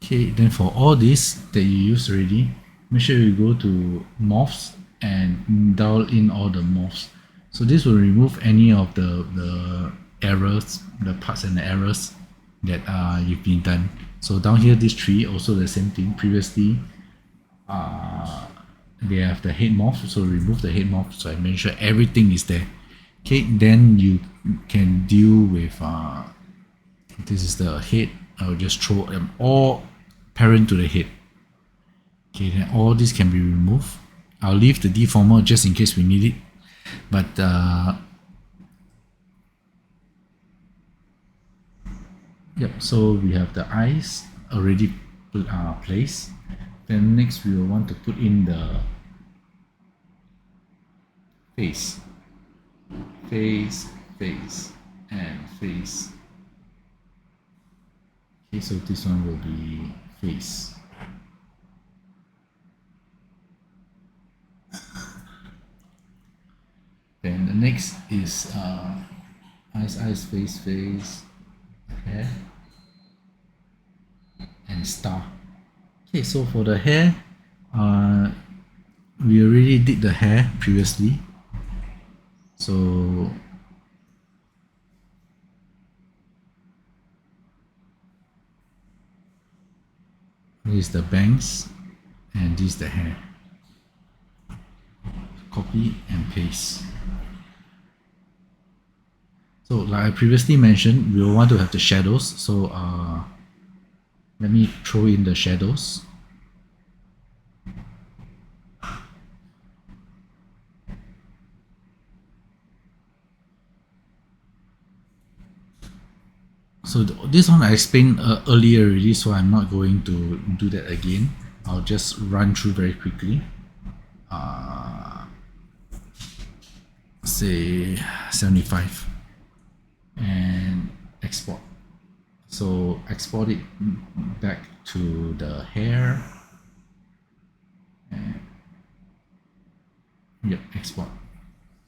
Okay, then for all this that you used already, make sure you go to morphs and dial in all the morphs. So this will remove any of the errors, the parts and the errors that you've been done. So down here, this tree also the same thing. Previously, they have the head morph, so remove the head morph. So I make sure everything is there. Okay, then you can deal with this is the head. I'll just throw them all parent to the head. Okay, then all this can be removed. I'll leave the deformer just in case we need it. But yep, so we have the eyes already placed. Then next we will want to put in the face. Face, and face. Okay, so this one will be face. Then the next is eyes, face, hair, and star. Okay, so for the hair, we already did the hair previously. So this is the bangs, and this is the hair. Copy and paste. So like I previously mentioned, we will want to have the shadows. So let me throw in the shadows. So this one I explained earlier already, so I'm not going to do that again. I'll just run through very quickly. Say 75 and export. So export it back to the hair. And yep, export.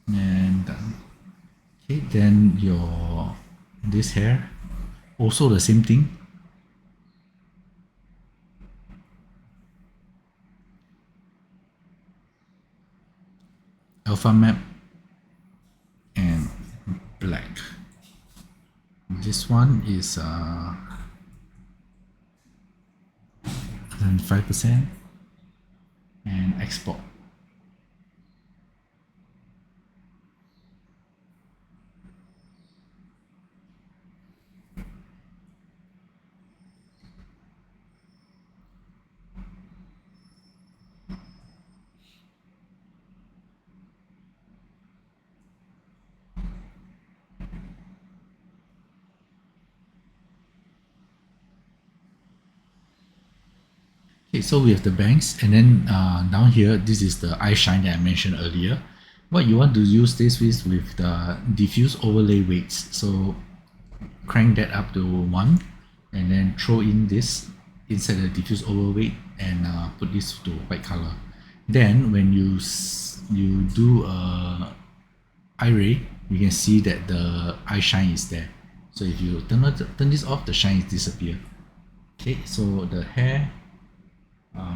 And done. Okay, then your this hair. Also the same thing. Alpha map and black. This one is 5% and export. Okay, so we have the banks, and then down here, this is the eye shine that I mentioned earlier. What you want to use this with the diffuse overlay weights. So crank that up to 1, and then throw in this inside the diffuse overlay and put this to white color. Then when you do eye ray, you can see that the eye shine is there. So if you turn this off, the shine disappear. Okay, so the hair,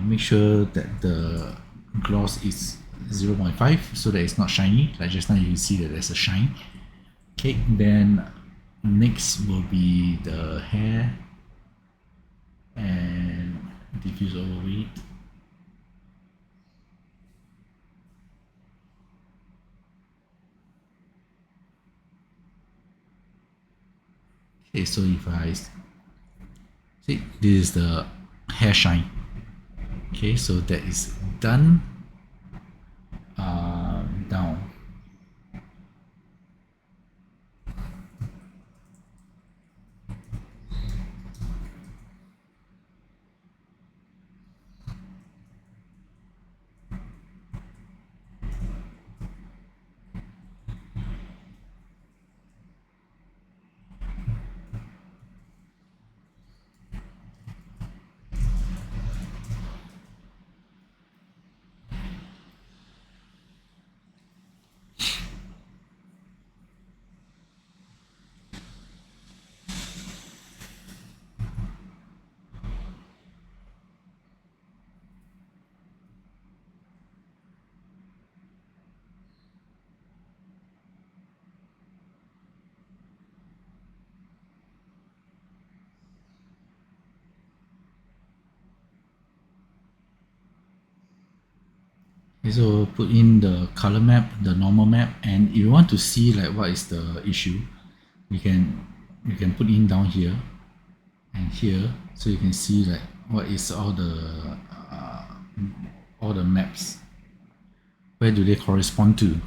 make sure that the gloss is 0.5 so that it's not shiny. Like just now, you see that there's a shine. Okay, then next will be the hair and diffuse overlay. Okay, so if I see, this is the hair shine. Okay, so that is done. Down. Okay, so put in the color map, the normal map, and if you want to see like what is the issue, you can put in down here and here, so you can see like what is all the maps, where do they correspond to.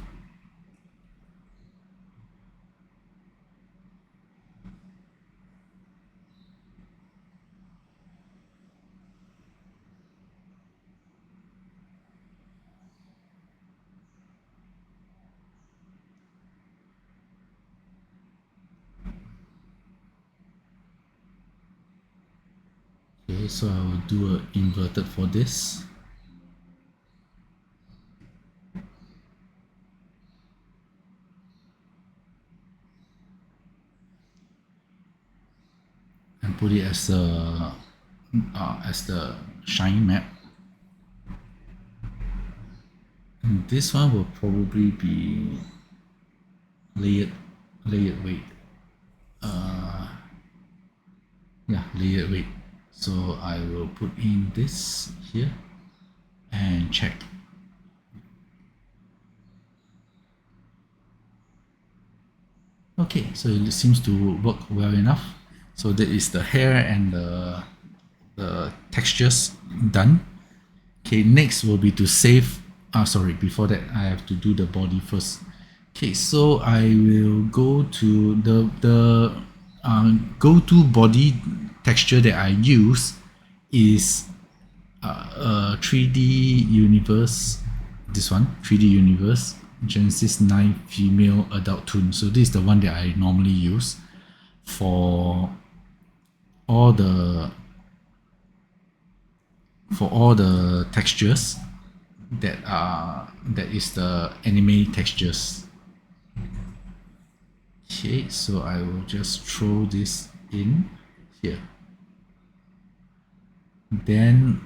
Okay, so I will do a inverted for this. And put it as the shine map. And this one will probably be layered weight. Yeah, layered weight. So I will put in this here and check. Okay, so it seems to work well enough. So that is the hair and the textures done. Okay, next will be to save. Sorry, before that I have to do the body first. Okay, so I will go to the go-to body texture that I use is 3D universe. This one, 3D universe Genesis 9 female adult tune. So this is the one that I normally use for all the textures that is the anime textures. Okay, so I will just throw this in here. Then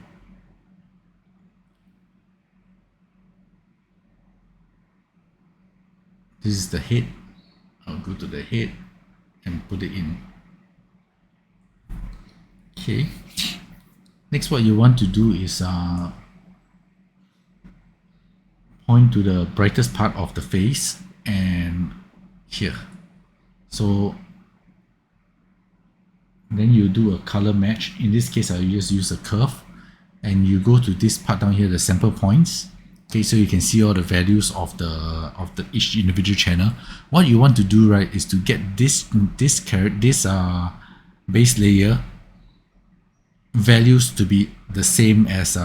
this is the head I'll go to the head and put it in. Okay. Next, what you want to do is point to the brightest part of the face and here. So then you do a color match. In this case, I'll just use a curve, and you go to this part down here, the sample points. Okay, so you can see all the values of the each individual channel. What you want to do, right, is to get this base layer values to be the same as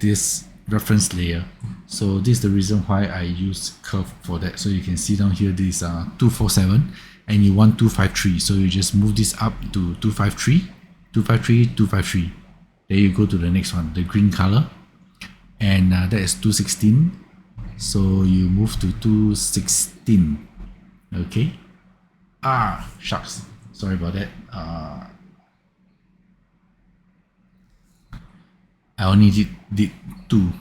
this reference layer. So this is the reason why I use curve for that. So you can see down here, this 247, and you want 253. So you just move this up to 253, 253, 253. There you go to the next one, the green color, and that is 216. So you move to 216. Okay. Shucks. Sorry about that. I only did 2.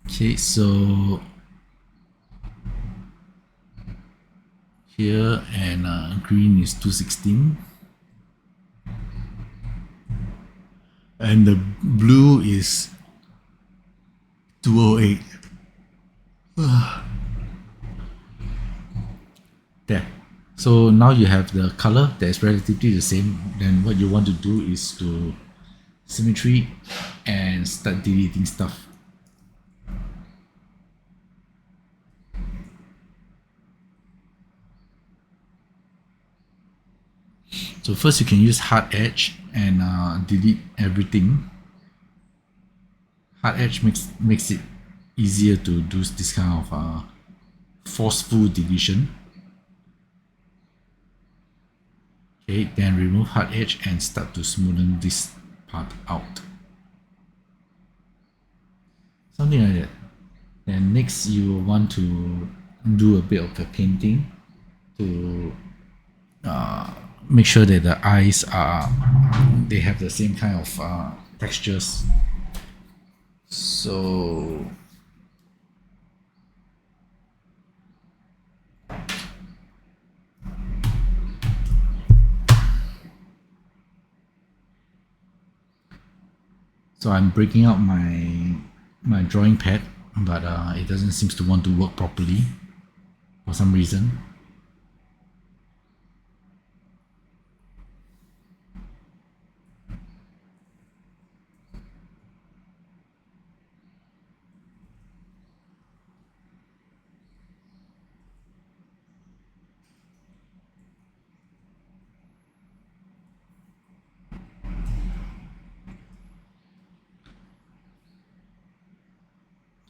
Okay, so here, and green is 216, and the blue is 208. There. So now you have the color that is relatively the same. Then what you want to do is to symmetry and start deleting stuff. So first you can use hard edge and delete everything. Hard edge makes it easier to do this kind of forceful deletion. Okay, then remove hard edge and start to smoothen this part out. Something like that. Then next you want to do a bit of a painting to make sure that the eyes they have the same kind of textures. So I'm breaking out my drawing pad, but it doesn't seem to want to work properly for some reason.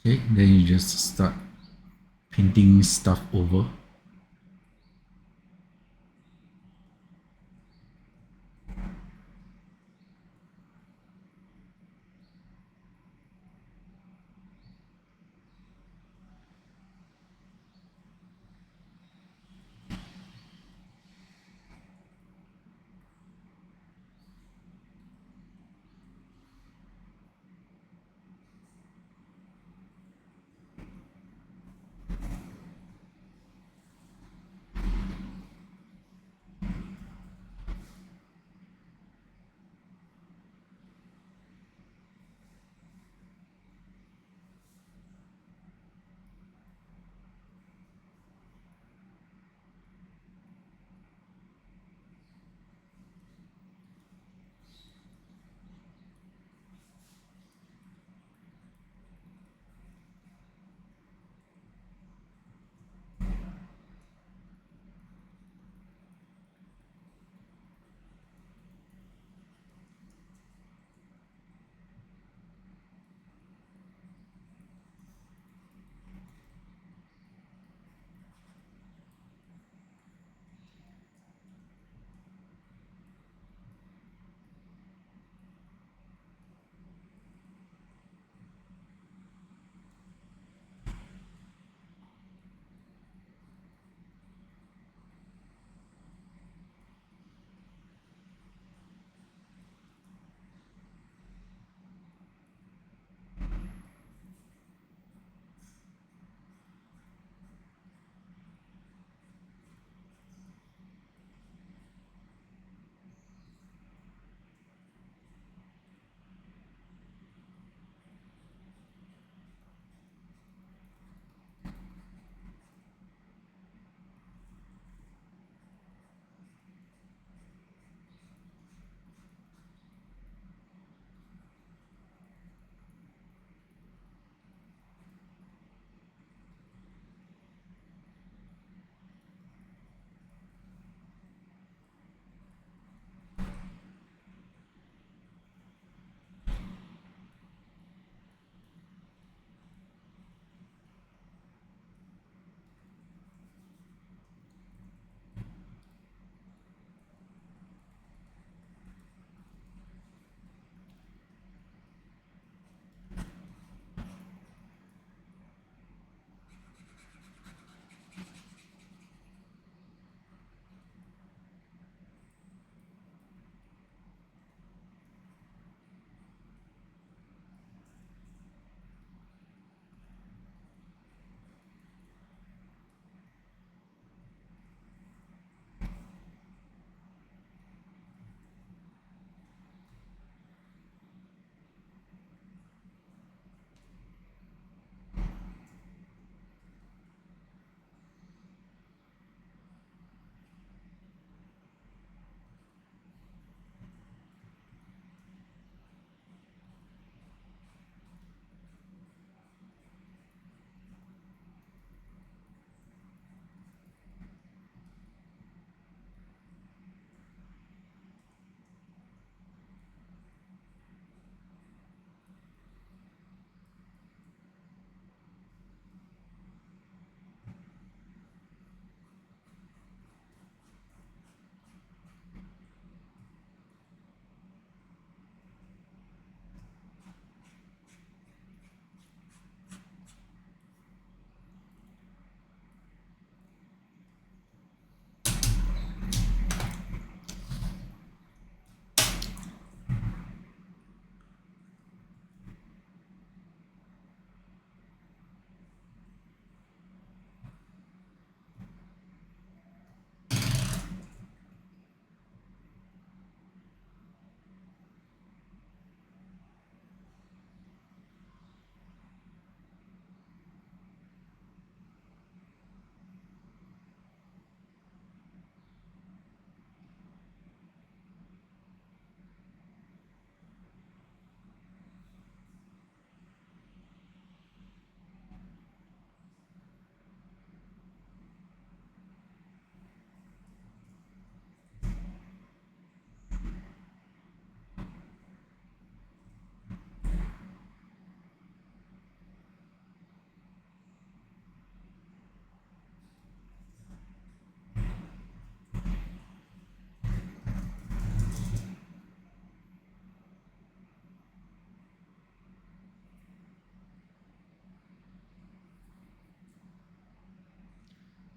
Okay, then you just start painting stuff over.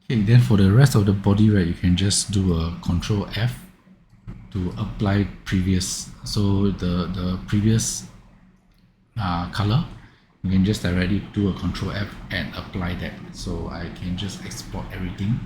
Okay, then for the rest of the body, right, you can just do a Control F to apply previous. So the previous color, you can just directly do a Control F and apply that. So I can just export everything.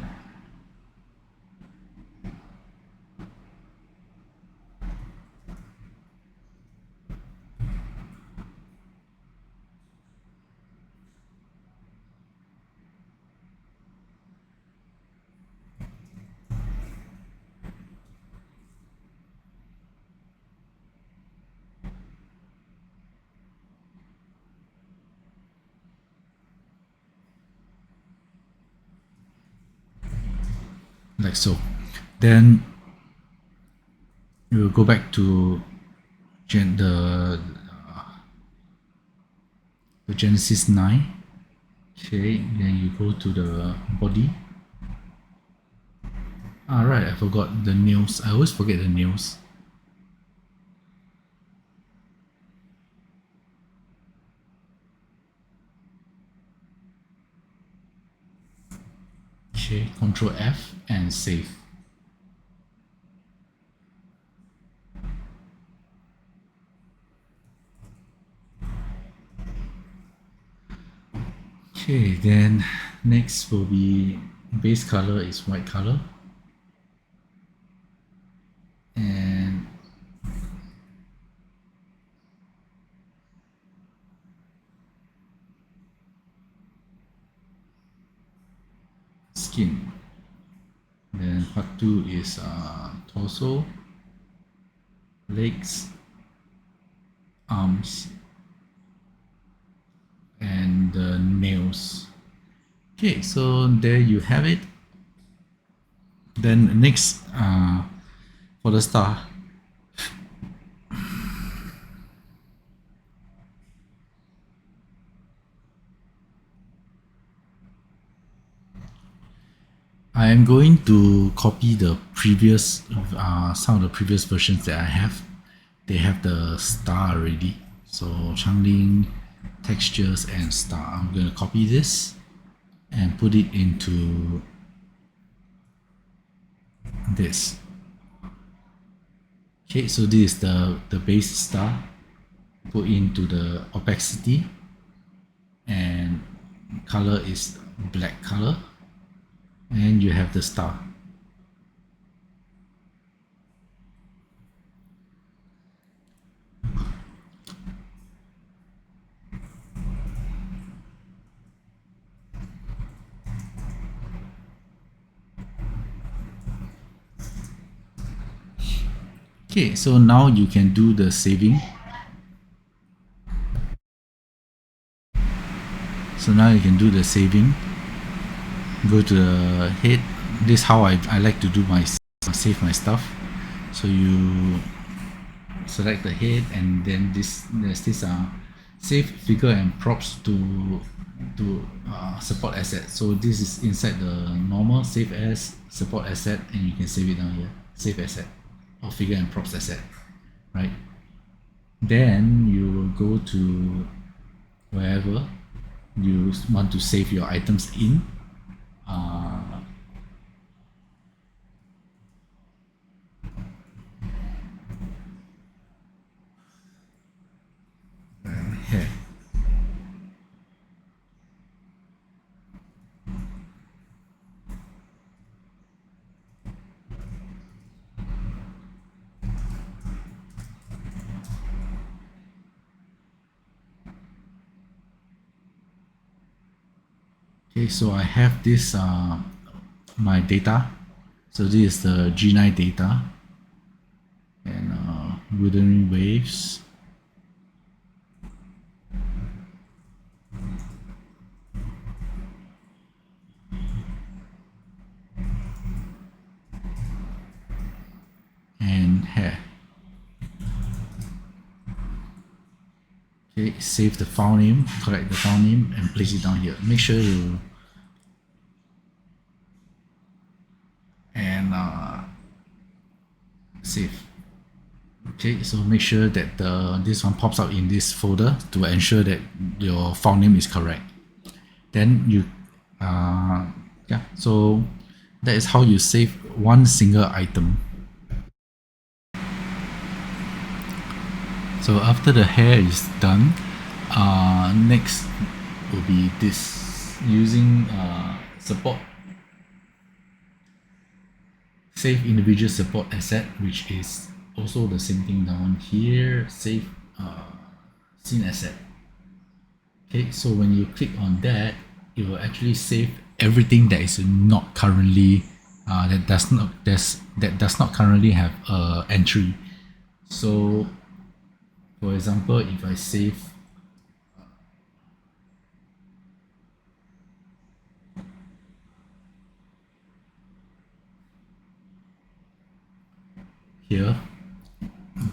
Like so. Then we will go back to the Genesis 9. Okay, then you go to the body. Right, I forgot the nails. I always forget the nails. Okay, Control F and save. Okay, then next will be base color is white color. And skin. Then part 2 is torso, legs, arms, and nails. Okay, so there you have it. Then next, for the star, I am going to copy the previous, some of the previous versions that I have. They have the star already. So Changling, textures, and star. I'm going to copy this and put it into this. Okay, so this is the base star. Put into the opacity, and color is black color, and you have the star. Okay, so now you can do the saving. So now you can do the saving. Go to the head. This is how I like to do my save my stuff. So you select the head, and then there's this save figure and props to support asset. So this is inside the normal save as support asset, and you can save it down here, save asset or figure and props asset, right? Then you will go to wherever you want to save your items in. Here. Okay, so I have this my data. So this is the G9 data, and Wuthering Waves. And hair. Okay, save the file name, correct the file name, and place it down here. Make sure you and save. Okay, so make sure that this one pops up in this folder to ensure that your file name is correct. Then you Yeah, so that is how you save one single item. So after the hair is done, next will be this, using support, save individual support asset, which is also the same thing down here, save scene asset. Okay, so when you click on that, it will actually save everything that is not currently that does not currently have entry. So for example, if I save here,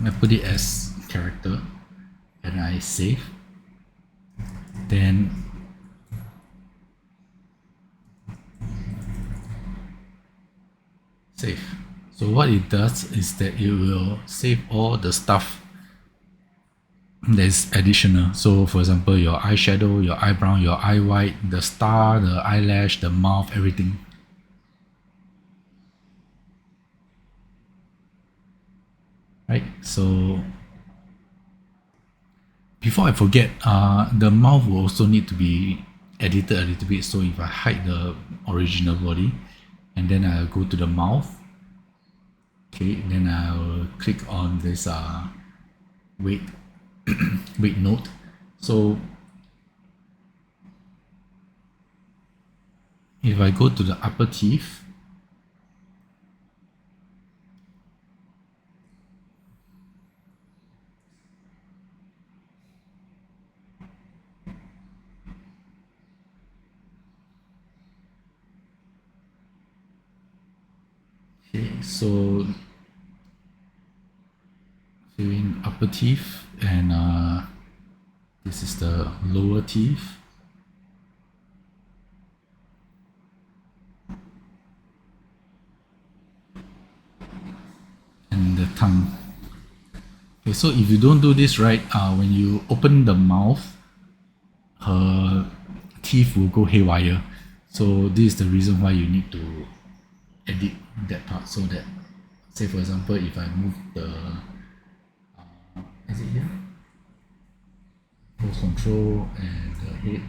I put it as character and I save, then save. So what it does is that it will save all the stuff that is additional. So for example, your eyeshadow, your eyebrow, your eye white, the star, the eyelash, the mouth, everything. Right, so before I forget, the mouth will also need to be edited a little bit. So if I hide the original body and then I'll go to the mouth, okay, then I'll click on this weight weight node. So if I go to the upper teeth, okay, so filling upper teeth, and this is the lower teeth. And the tongue. Okay, so if you don't do this right, when you open the mouth, her teeth will go haywire. So this is the reason why you need to edit that part, so that, say for example, if I move the is it here? Pose control and the head.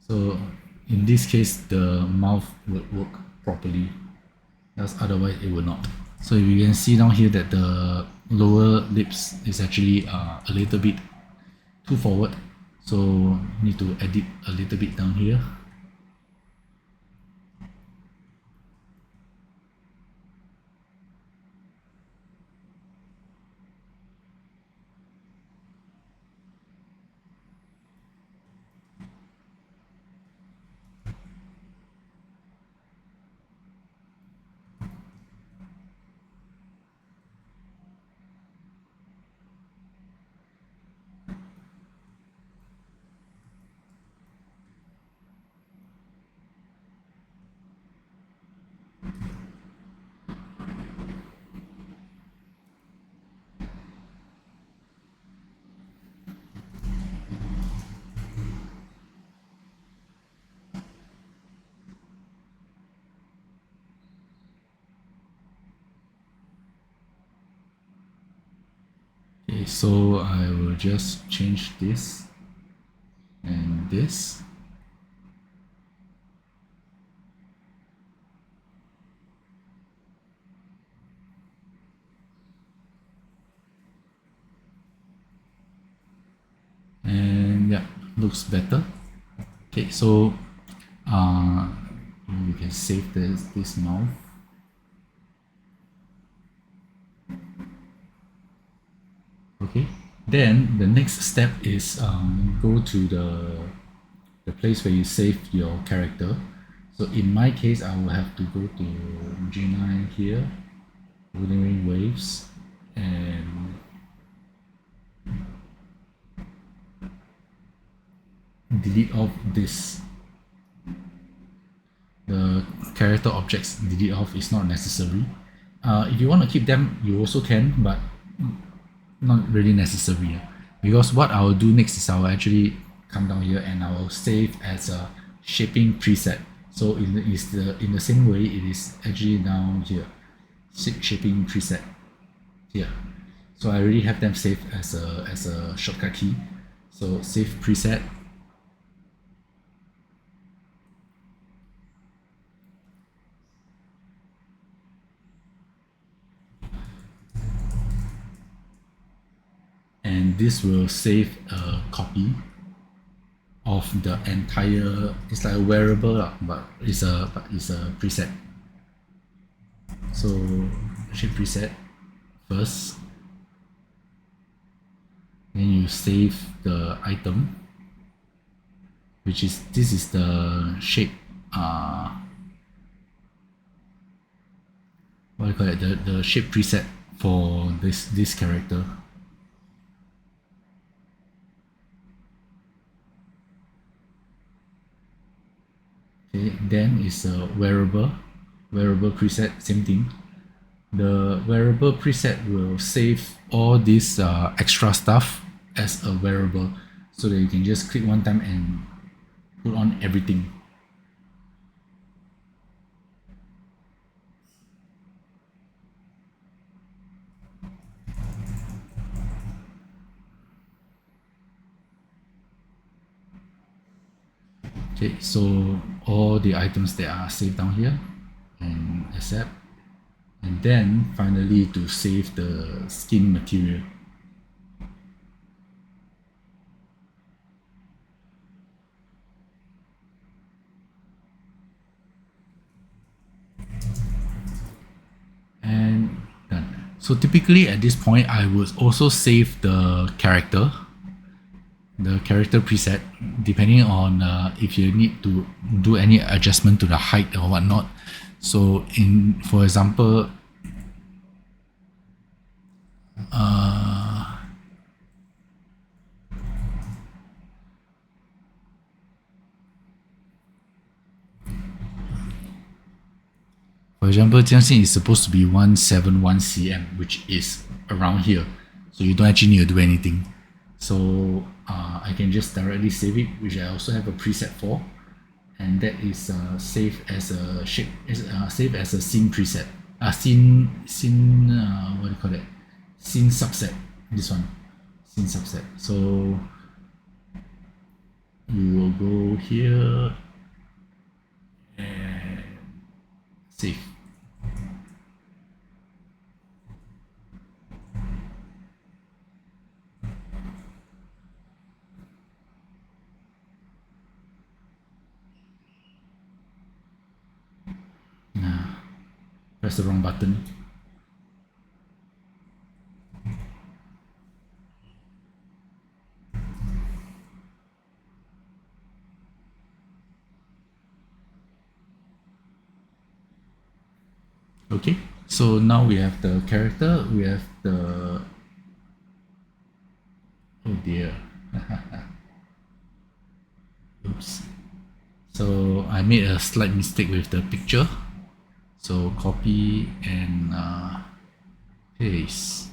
So in this case, the mouth would work properly, else otherwise it will not. So you can see down here that the lower lips is actually a little bit too forward. So need to edit a little bit down here. Okay, so I will just change this and this. And yeah, looks better. Okay, so you can save this mouth. Okay, then the next step is go to the place where you save your character. So in my case, I will have to go to G9 here, Wuthering Waves, and delete off this. The character objects, delete off, is not necessary. If you want to keep them, you also can, but not really necessary. Because what I will do next is I will actually come down here and I will save as a shaping preset. So in the same way, it is actually down here, shaping preset here. So I already have them saved as a shortcut key. So save preset. And this will save a copy of the entire. It's like a wearable, but it's a preset. So shape preset first, then you save the item, which is this is the shape. What do you call it? The shape preset for this character. Okay, then is a wearable preset, same thing. The wearable preset will save all this extra stuff as a wearable, so that you can just click one time and put on everything. Okay, so all the items that are saved down here and accept, and then finally to save the skin material. And done. So typically at this point, I would also save the character preset, depending on if you need to do any adjustment to the height or whatnot. So for example, Jiangxin is supposed to be 171 cm, which is around here. So you don't actually need to do anything. So I can just directly save it, which I also have a preset for, and that is saved as a shape, saved as a scene preset. Scene what do you call it? Scene subset. This one, scene subset. So you will go here and save. Press the wrong button. Okay, so now we have the character, we have the, oh dear. Oops. So I made a slight mistake with the picture. So copy and paste.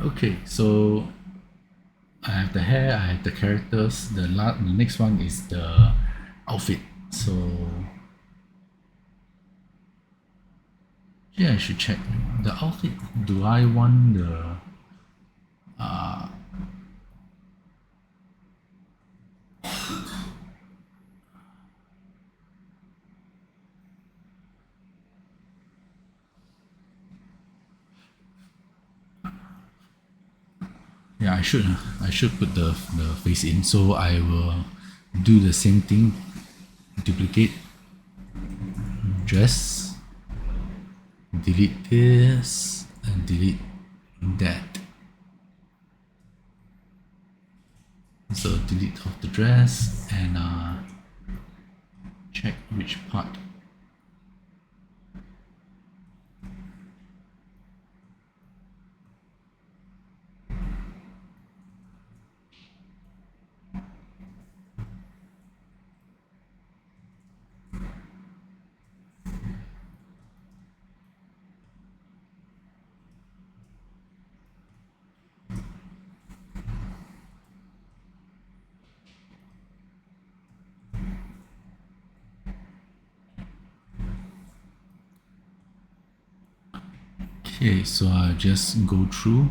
Okay, so I have the hair, I have the characters. The next one is the outfit. So yeah, I should check the outfit. Do I want the yeah, I should put the face in. So I will do the same thing. Duplicate dress, delete this and delete that. So delete off the dress and check which part. Okay, so I'll just go through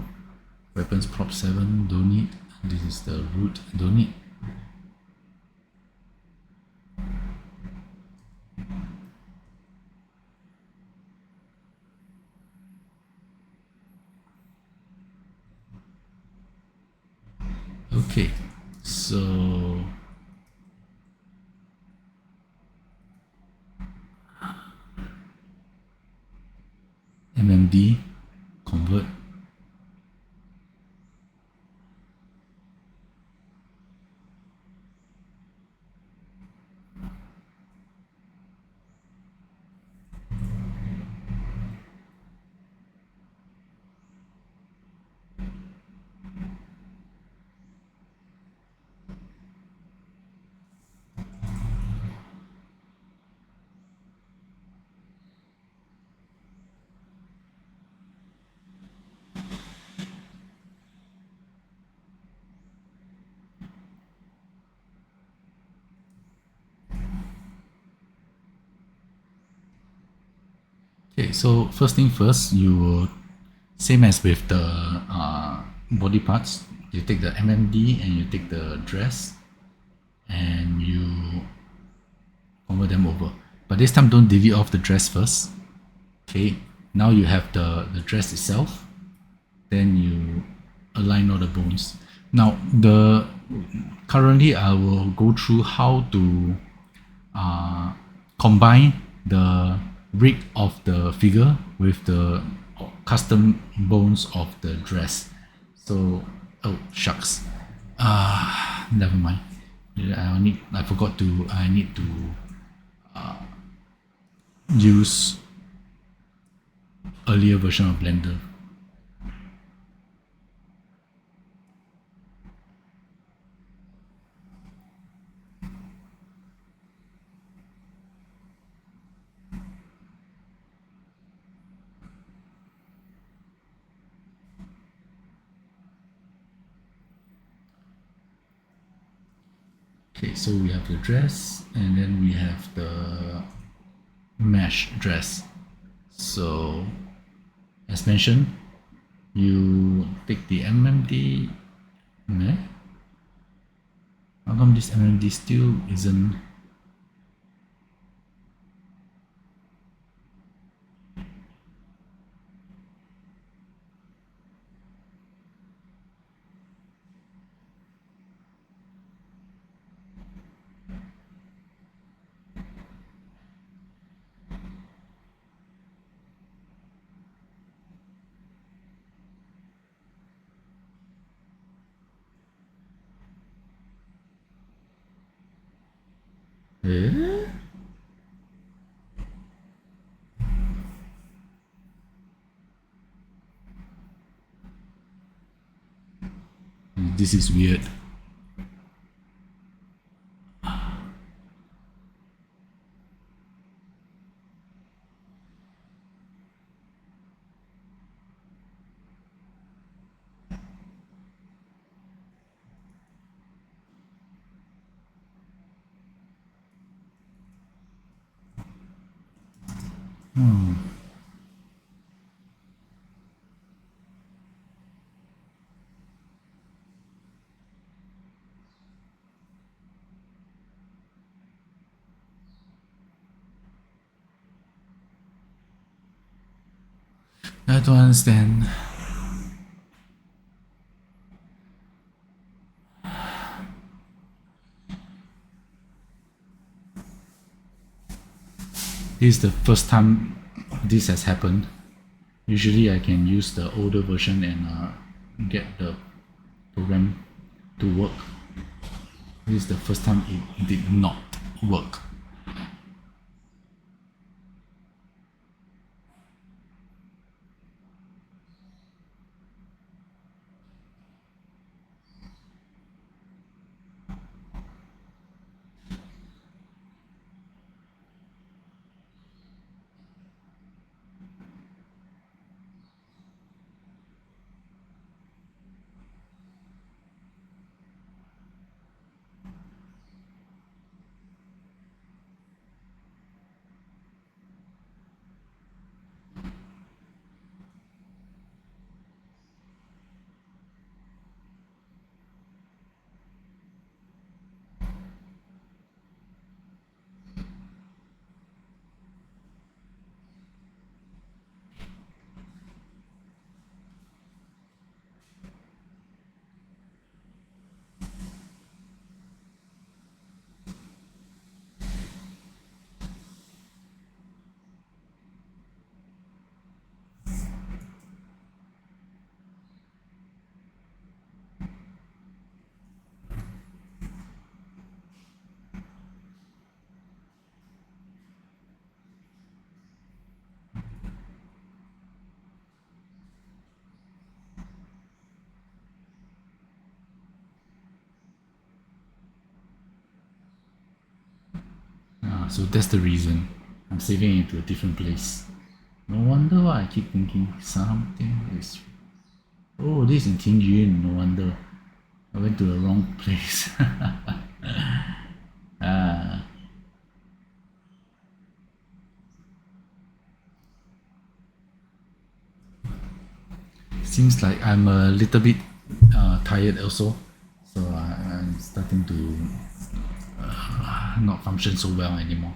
weapons prop 7, don't need. This is the root, don't need. Okay, so MMD, convert. Okay, so first thing first, you will, same as with the body parts, you take the MMD and you take the dress and you convert them over. But this time don't delete off the dress first. Okay, now you have the dress itself, then you align all the bones. Now the currently I will go through how to combine the rig of the figure with the custom bones of the dress. So, oh shucks, never mind. I forgot to. I need to use earlier version of Blender. Okay, so we have the dress and then we have the mesh dress. So as mentioned, you take the MMD. How come this MMD still isn't? Eh? This is weird. I don't understand. This is the first time this has happened. Usually I can use the older version and get the program to work. This is the first time it did not work. So that's the reason. I'm saving it to a different place. No wonder why I keep thinking something is. Oh, this is in Tianjin. No wonder I went to the wrong place. Seems like I'm a little bit tired also, so I'm starting to not function so well anymore.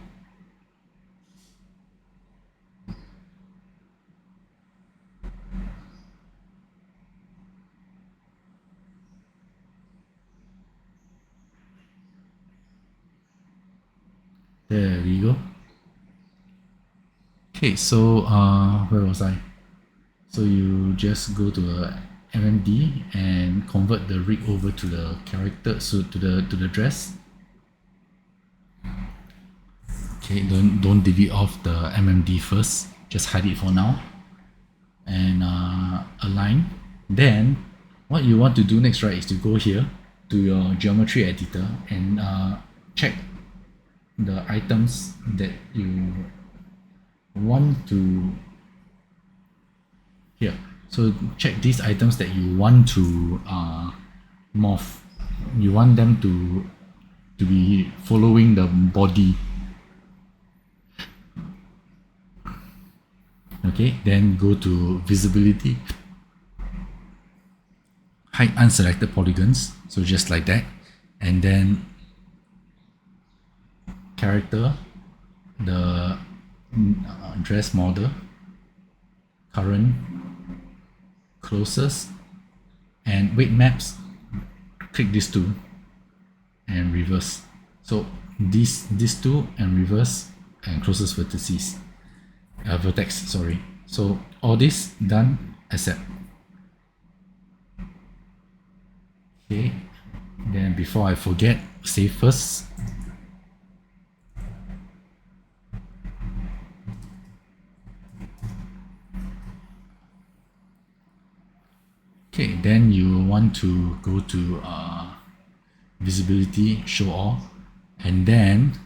There we go. Okay, so where was I? So you just go to a MMD and convert the rig over to the character, so to the dress. Okay, don't delete off the MMD first. Just hide it for now. And align. Then what you want to do next, right, is to go here to your geometry editor and check the items that you want to here. So check these items that you want to morph. You want them to be following the body. Okay, then go to visibility, hide unselected polygons, so just like that, and then character, the dress model, current, closest, and weight maps. Click these two and reverse. So these two and reverse and closest vertices. Vertex, sorry. So all this done, accept. Okay, then before I forget, save first. Okay, then you want to go to visibility, show all, and then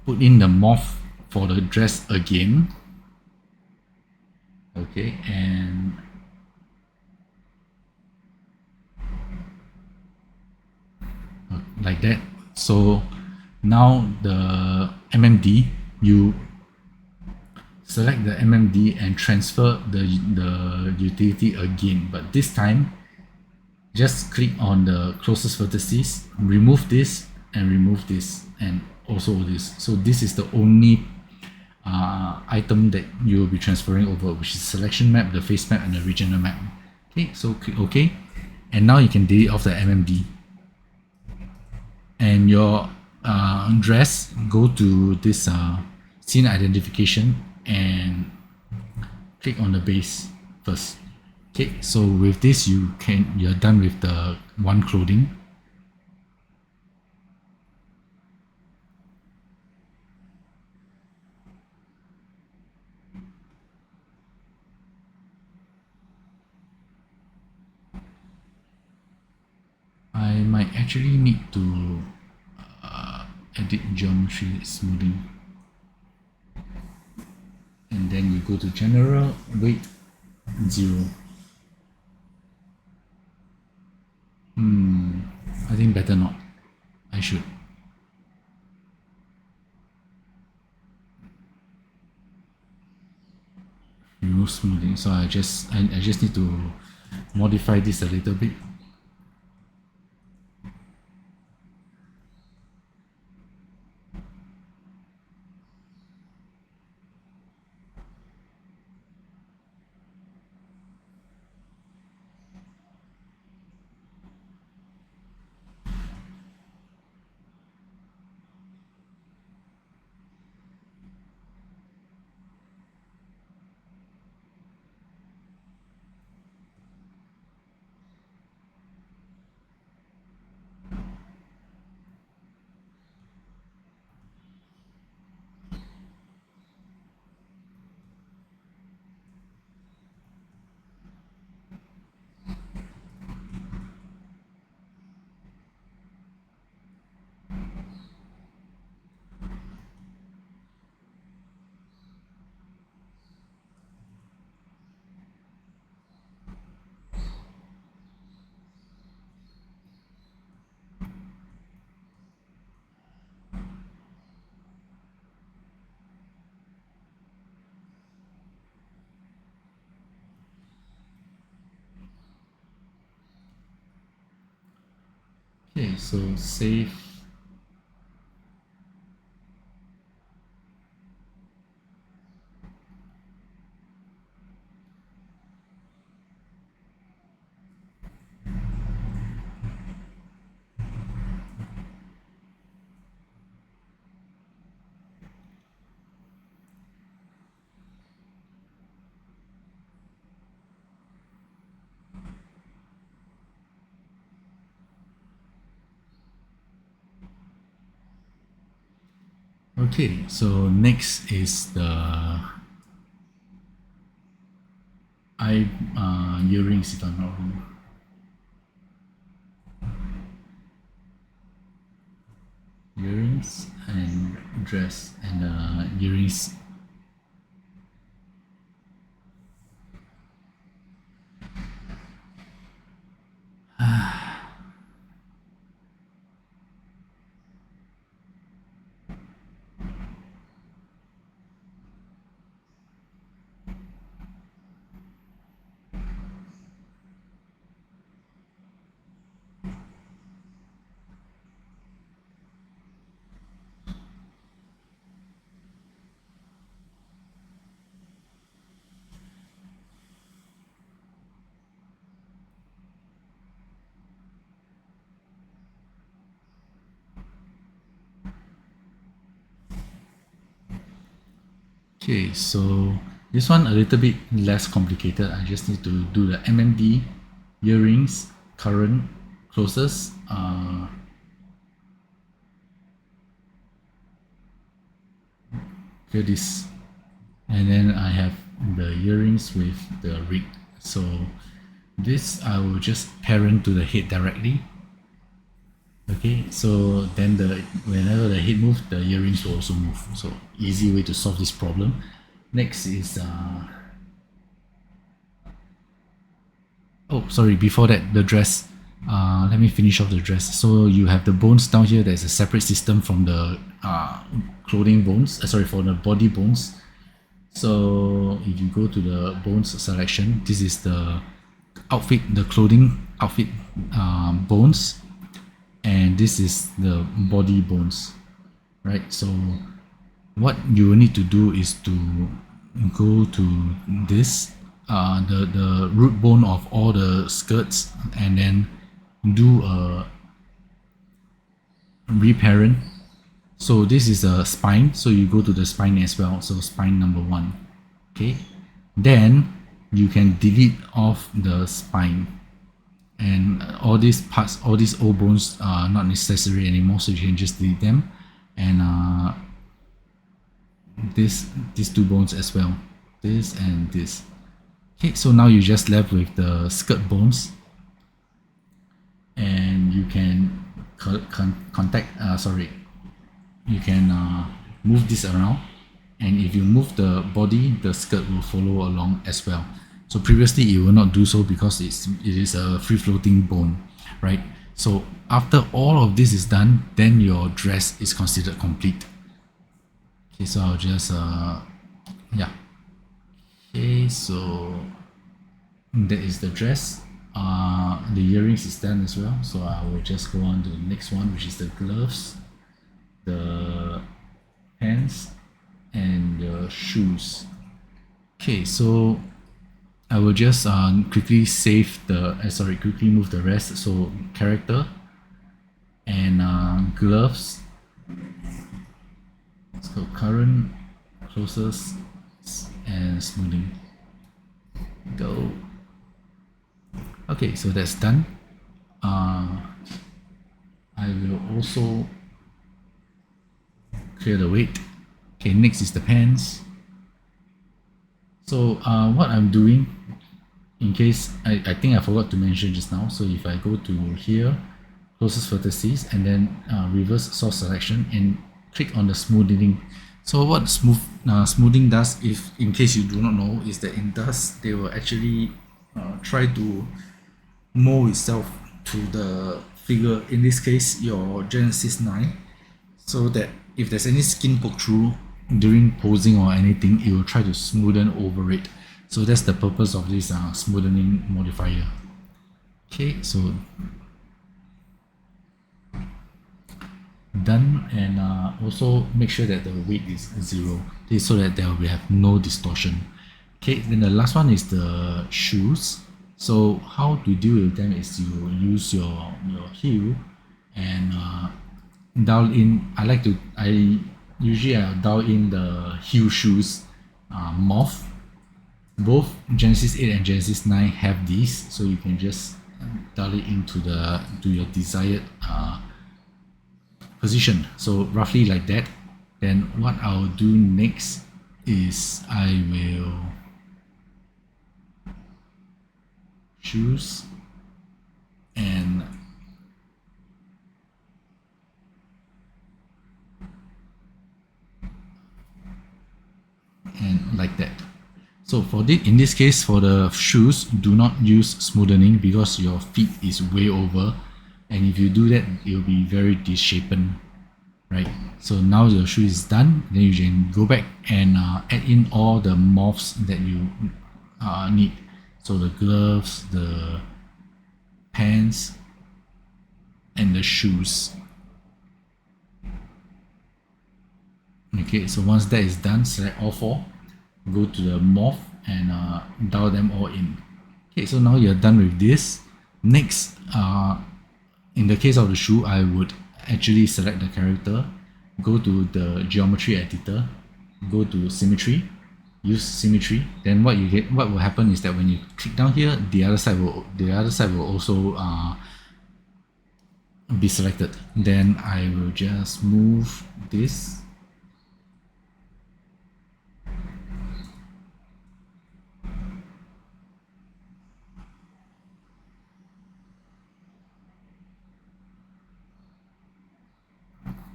put in the morph for the dress again. Okay, and like that. So Now the MMD, you select the MMD and transfer the utility again, but this time just click on the closest vertices, remove this and remove this and also this. So this is the only item that you will be transferring over, which is selection map, the face map and the regional map. Okay, so click OK, and now you can delete off the MMD. And your address, go to this scene identification and click on the base first. Okay, so with this you're done with the one clothing. I might actually need to edit geometry smoothing, and then you go to general, weight 0. I think better not. I should. Remove smoothing. So I just need to modify this a little bit. Okay, so save. Okay, so next is the earrings, if I'm not wrong. Earrings and dress and earrings. Okay, so this one a little bit less complicated. I just need to do the MMD, earrings, current, closest, here this, and then I have the earrings with the rig. So this I will just parent to the head directly. Okay, so then whenever the head moves, the earrings will also move. So easy way to solve this problem. Next is oh sorry, before that, the dress. let me finish off the dress. So you have the bones down here. There's a separate system from the clothing bones. Sorry, for the body bones. So if you go to the bones selection, this is the outfit, the clothing outfit bones, and this is the body bones, right? So what you will need to do is to go to this the root bone of all the skirts, and then do a reparent. So this is a spine, so you go to the spine as well, so spine number 1. Okay, then you can delete off the spine, and all these parts, all these old bones are not necessary anymore, so you can just delete them. And these 2 bones as well, this and this. Okay, so now you're just left with the skirt bones, and you can you can move this around, and if you move the body, the skirt will follow along as well. So previously it will not do so because it is a free floating bone, right? So after all of this is done, then your dress is considered complete. Okay, so I'll just yeah. Okay, so that is the dress. The earrings is done as well, so I will just go on to the next one, which is the gloves, the pants, and the shoes. Okay, so I will just quickly save the quickly move the rest. So character and gloves. Let's go current, closest, and smoothing. Go. Okay, so that's done. I will also clear the weight. Okay, next is the pants. So what I'm doing, in case I think I forgot to mention just now, so if I go to here, closest vertices, and then reverse source selection and click on the smoothing. So what smoothing does, if in case you do not know, is that in Daz, they will actually try to mold itself to the figure, in this case your Genesis 9, so that if there's any skin poke through during posing or anything, it will try to smoothen over it. So that's the purpose of this smoothing modifier. Okay, so done. And also make sure that the weight is 0, okay, so that there will have no distortion. Okay, then the last one is the shoes. So how to deal with them is you use your heel and dial in. I usually dial in the heel shoes morph. Both Genesis 8 and Genesis 9 have these, so you can just dial it into your desired position. So roughly like that. Then what I'll do next is I will choose and like that. So in this case, for the shoes, do not use smoothing because your feet is way over, and if you do that, it will be very disshapen, right? So now your shoe is done, then you can go back and add in all the morphs that you need. So the gloves, the pants, and the shoes. Okay, so once that is done, select all 4, go to the morph and dial them all in. Okay, so now you're done with this. Next, in the case of the shoe, I would actually select the character, go to the geometry editor, go to symmetry, use symmetry. Then what will happen is that when you click down here, the other side will also be selected. Then I will just move this.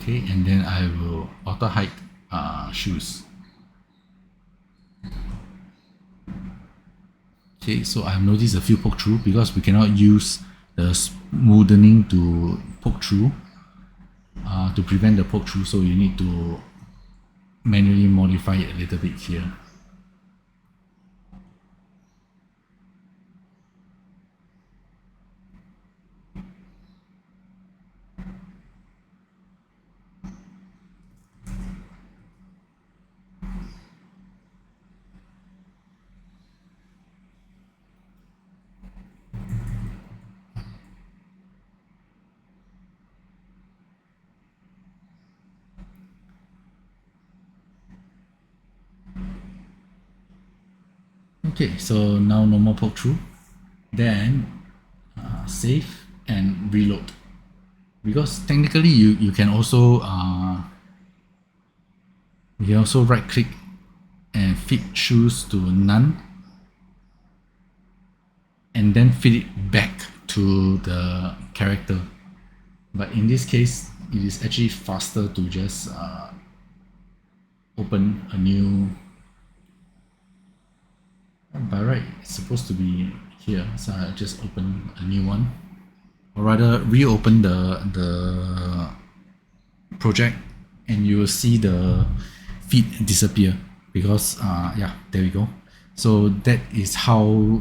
Okay, and then I will auto hide shoes. Okay, so I've noticed a few poke through because we cannot use the smoothing to poke through, to prevent the poke through, so you need to manually modify it a little bit here. Okay, so now no more poke through. Then save and reload. Because technically you can also right click and fit shoes to none, and then fit it back to the character. But in this case, it is actually faster to just open a new. By right, it's supposed to be here, so I just open a new one, or rather reopen the project, and you will see the feed disappear because yeah, there we go. So that is how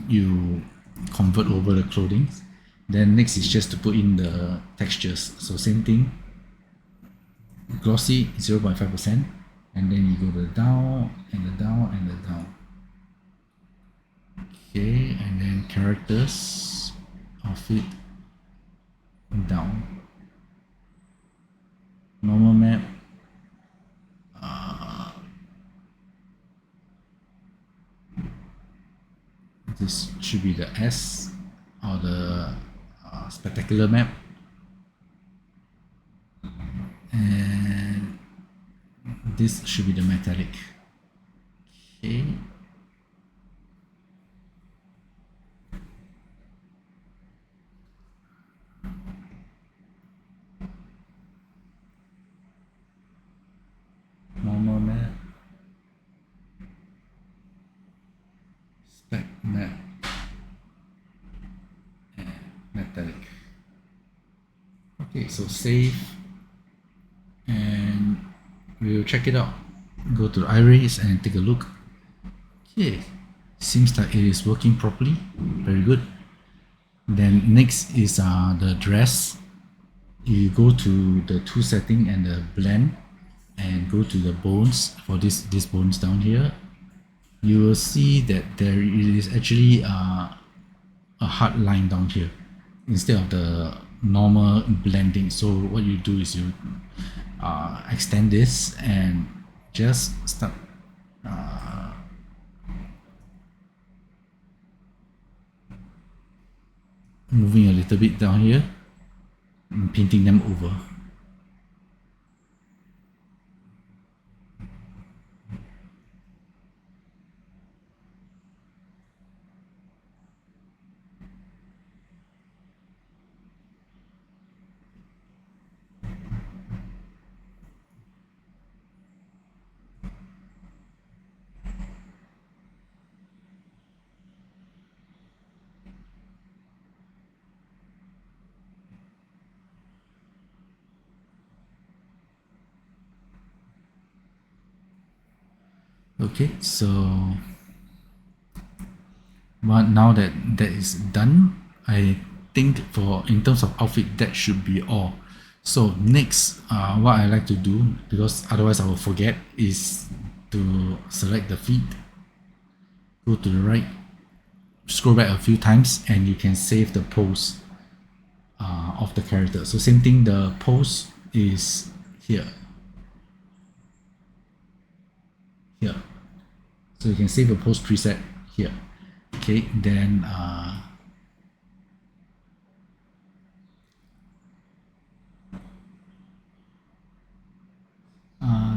you convert over the clothing. Then next is just to put in the textures. So same thing, glossy 0.5%, and then you go to the down and the down and the down. Okay, and then characters, outfit, down. Normal map. This should be the S or the spectacular map. And this should be the metallic. Okay. Normal map, spec map, and metallic. Okay, so save, and we'll check it out. Go to the iRays and take a look. Okay, seems like it is working properly. Very good. Then next is the dress. You go to the tool setting and the blend, and go to the bones for this bones down here. You will see that there is actually a hard line down here instead of the normal blending. So what you do is you extend this and just start moving a little bit down here and painting them over. Okay, so now that is done, I think in terms of outfit, that should be all. So next, what I like to do, because otherwise I will forget, is to select the feed, go to the right, scroll back a few times, and you can save the pose of the character. So same thing, the pose is here. So you can save a pose preset here. Okay, then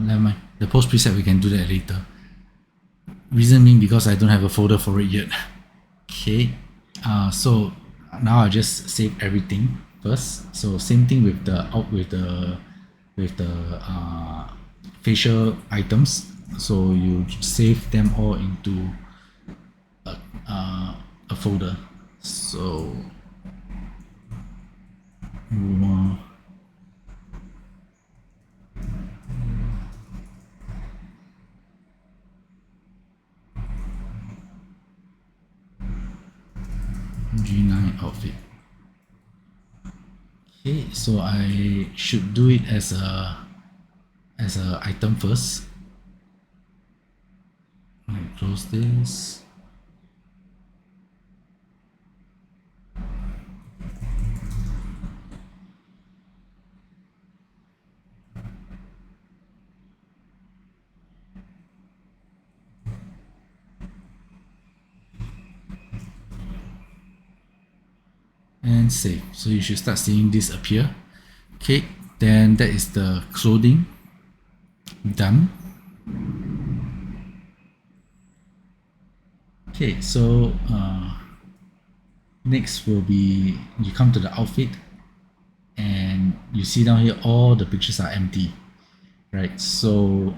never mind. The pose preset, we can do that later. Reason being because I don't have a folder for it yet. Okay, so now I just save everything first. So same thing with the facial items. So you save them all into a folder. So G9 outfit. Okay, so I should do it as a item first. I close this. And save. So you should start seeing this appear. Okay, then that is the clothing done. Okay, so next will be you come to the outfit and you see down here all the pictures are empty, right? So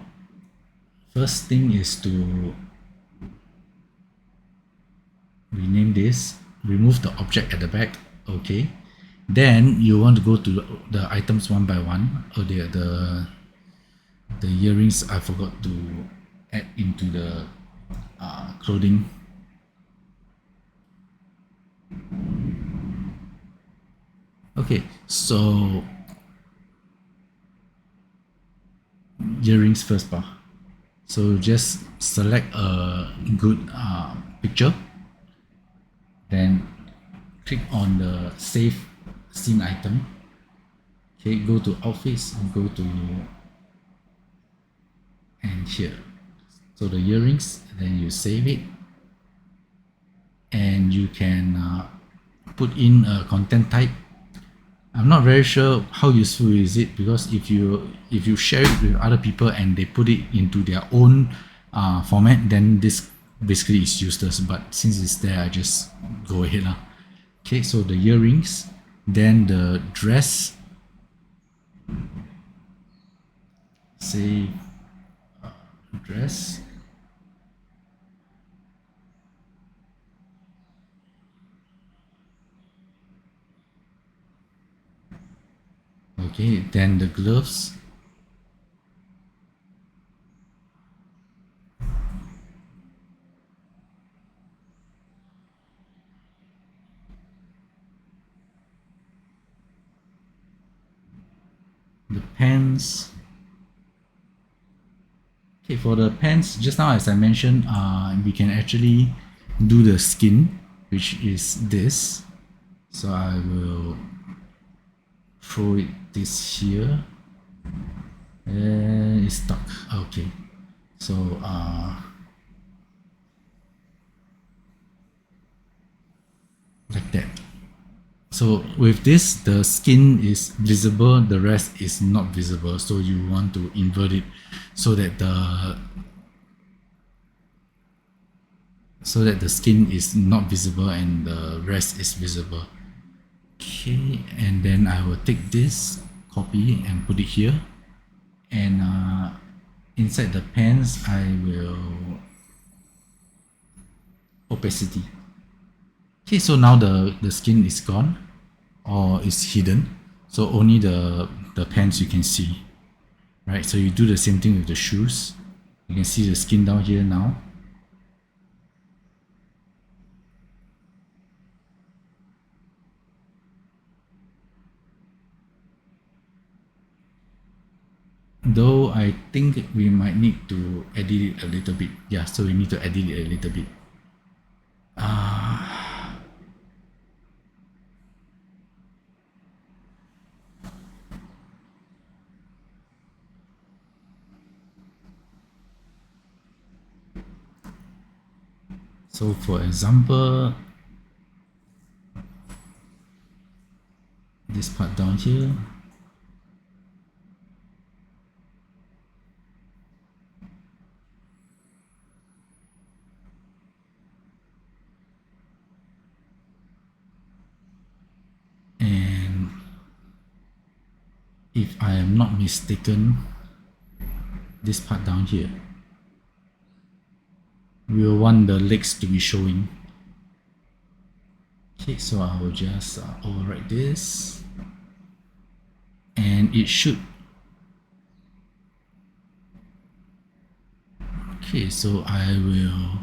first thing is to rename this, remove the object at the back. Okay, then you want to go to the items one by one. Oh, the earrings I forgot to add into the clothing. Okay, so earrings first bar. So just select a good picture, then click on the save scene item. Okay, go to outfits and go to and here. So the earrings, then you save it, and you can put in a content type. I'm not very sure how useful is it, because if you share it with other people and they put it into their own format, then this basically is useless. But since it's there, I just go ahead lah. Okay, so the earrings, then the dress, say dress, okay, then the gloves, the pants. Okay, for the pants, just now as I mentioned, we can actually do the skin, which is this. So I will throw it this here, and it's stuck. Okay, so like that. So with this, the skin is visible, the rest is not visible. So you want to invert it so that the skin is not visible and the rest is visible. Okay, and then I will take this, copy and put it here, and inside the pants I will opacity. Okay, so now the skin is gone or is hidden, so only the pants you can see, right? So you do the same thing with the shoes. You can see the skin down here now. Though I think we might need to edit it a little bit. Yeah, so we need to edit it a little bit. So for example, this part down here, and if I am not mistaken, this part down here, we will want the legs to be showing. Okay, so I will just overwrite this. and it should. Okay, so I will.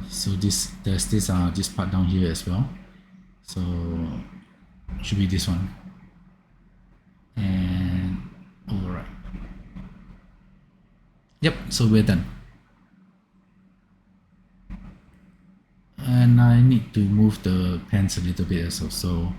So there's this part down here as well. So should be this one. And alright. Yep, so we're done. And I need to move the pants a little bit as well. So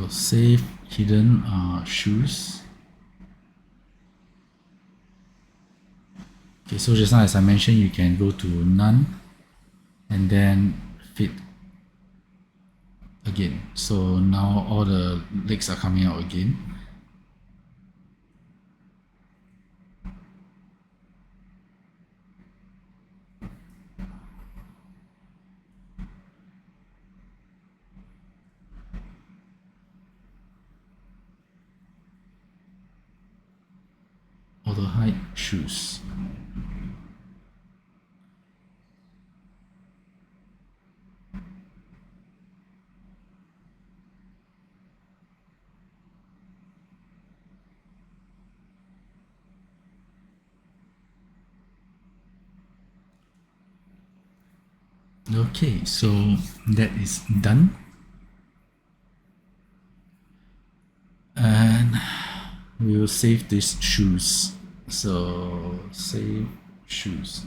save hidden shoes. Okay, so just now as I mentioned, you can go to none and then fit again. So now all the legs are coming out again. Auto hide shoes. Okay, so that is done. And we will save these shoes. So save shoes.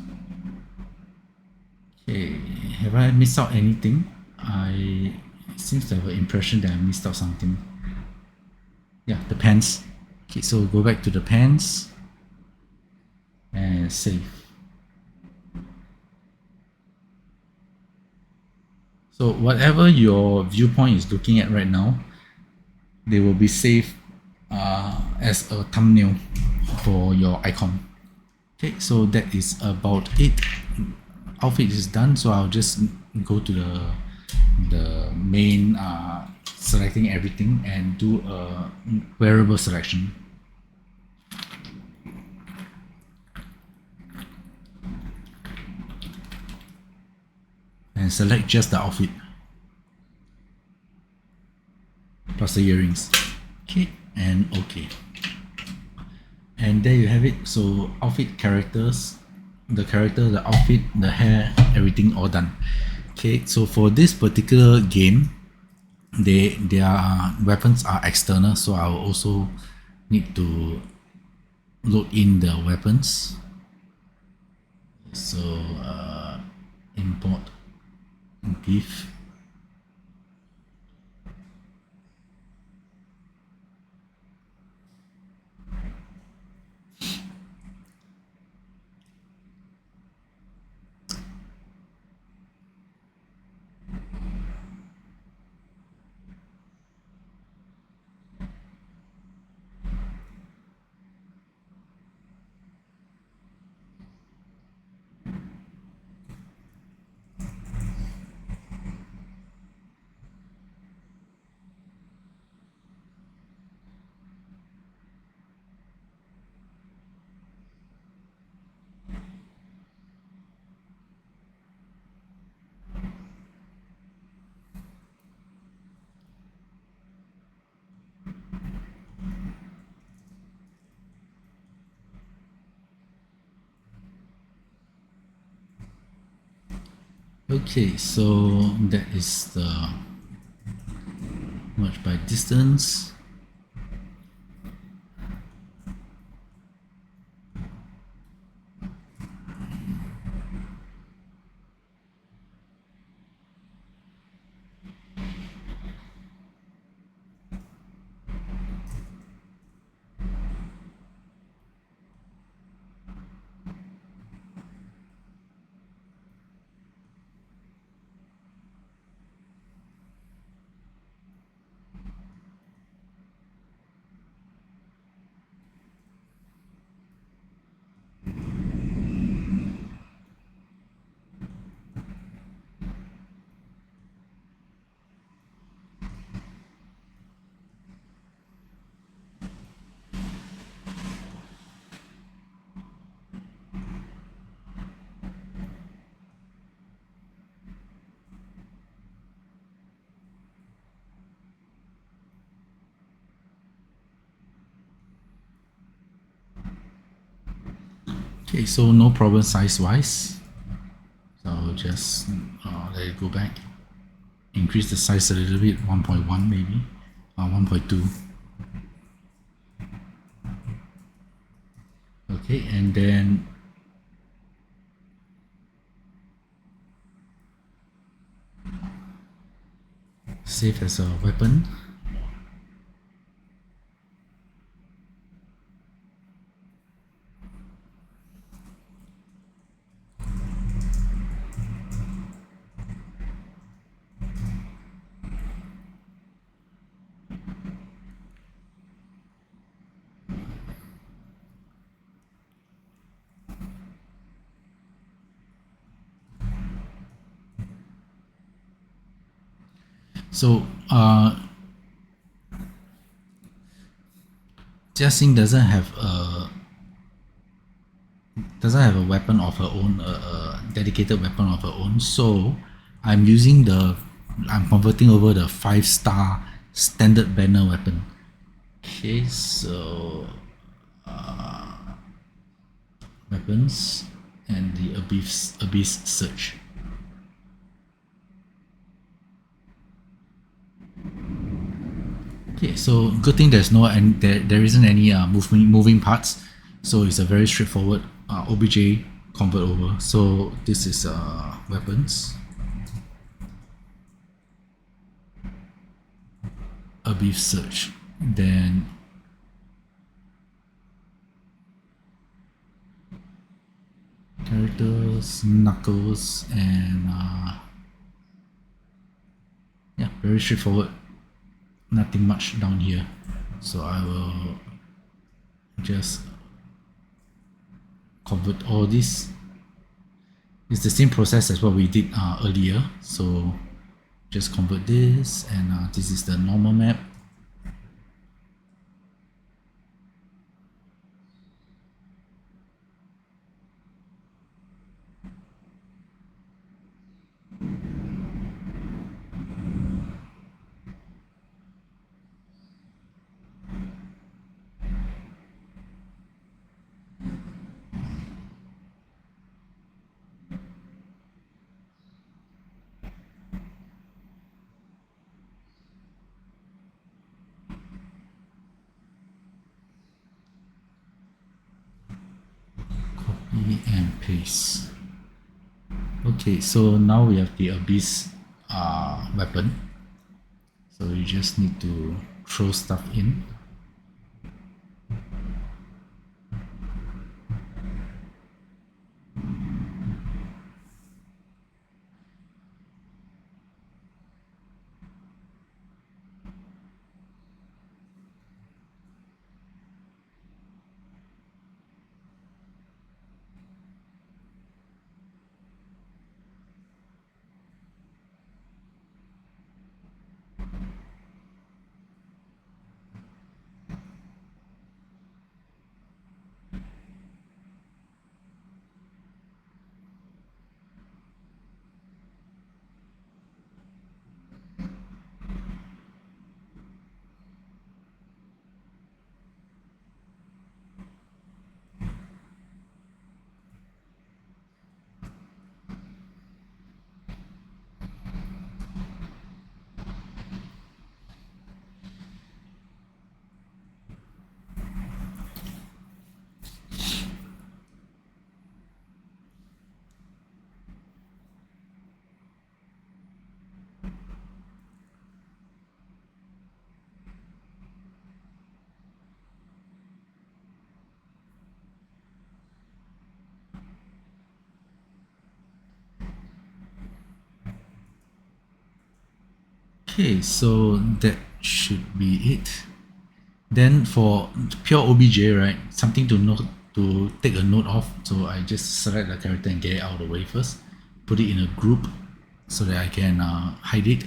Okay, have I missed out anything? It seems to have an impression that I missed out something. Yeah, the pants. Okay, so go back to the pants and save. So whatever your viewpoint is looking at right now, they will be saved as a thumbnail for your icon. Okay, so that is about it. Outfit is done, so I'll just go to the main selecting everything and do a wearable selection. And select just the outfit plus the earrings. Okay, and okay. And there you have it. So outfit, characters, the character, the outfit, the hair, everything all done. Okay, so for this particular game, their weapons are external, so I will also need to load in the weapons. So import div. Okay, so that is the merge by distance. Okay, so no problem size wise. So I'll just let it go back. Increase the size a little bit, 1.1 maybe, 1.2. Okay, and then save as a weapon. So Daz3d doesn't have a weapon of her own, a dedicated weapon of her own. So I'm using I'm converting over the 5-star standard banner weapon. Okay, so weapons and the abyss search. Okay, so good thing there's no and there isn't any moving parts, so it's a very straightforward OBJ convert over. So this is weapons, abyss search, then characters, knuckles, and yeah, very straightforward. Nothing much down here, so I will just convert all this. It's the same process as what we did earlier, so just convert this, and this is the normal map. Copy and paste. Okay, so now we have the abyss weapon. So you just need to throw stuff in. Okay, so that should be it. Then for pure OBJ, right, something to take a note of. So I just select the character and get it out of the way first. Put it in a group so that I can hide it.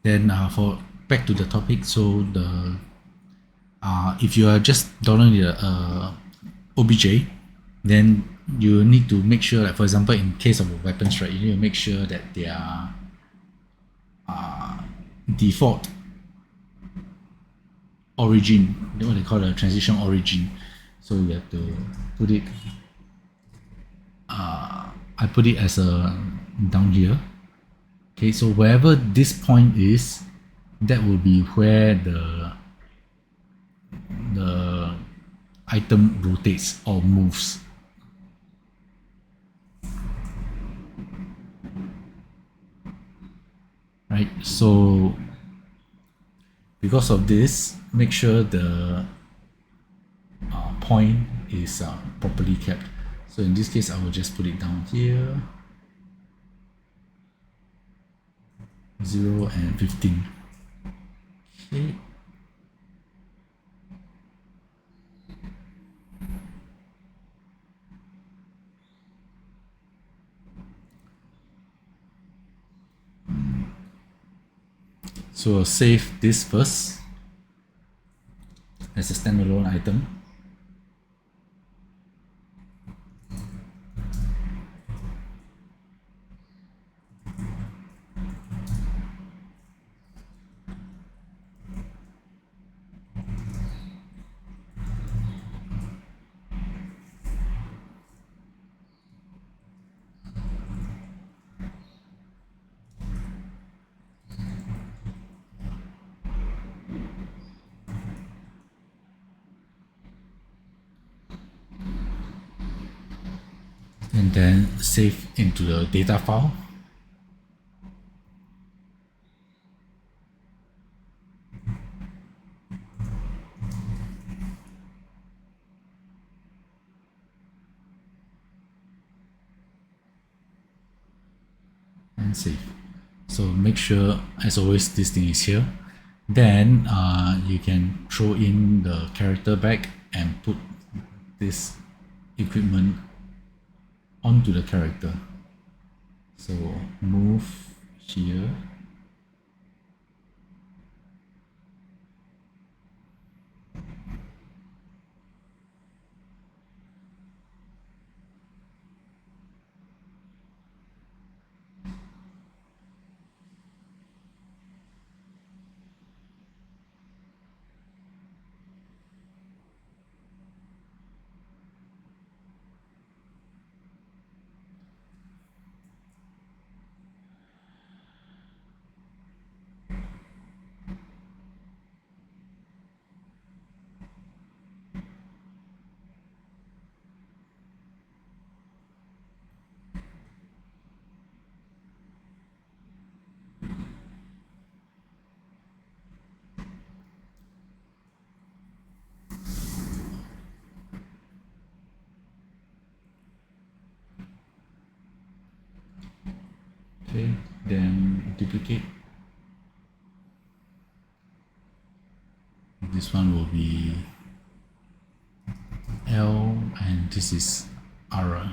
Then for back to the topic, so the if you are just downloading the OBJ, then you need to make sure, like for example, in case of weapons, right, you need to make sure that they are default origin, what they call the transition origin. So you have to put it I put it as a down here. Okay, so wherever this point is, that will be where the item rotates or moves. Right, so because of this, make sure the point is properly kept. So in this case, I will just put it down here, 0 and 15. Okay. So I'll save this first as a standalone item. And then save into the data file. And save. So make sure, as always, this thing is here. Then you can throw in the character back and put this equipment onto the character. So move here. Okay, then duplicate. This one will be L and this is R.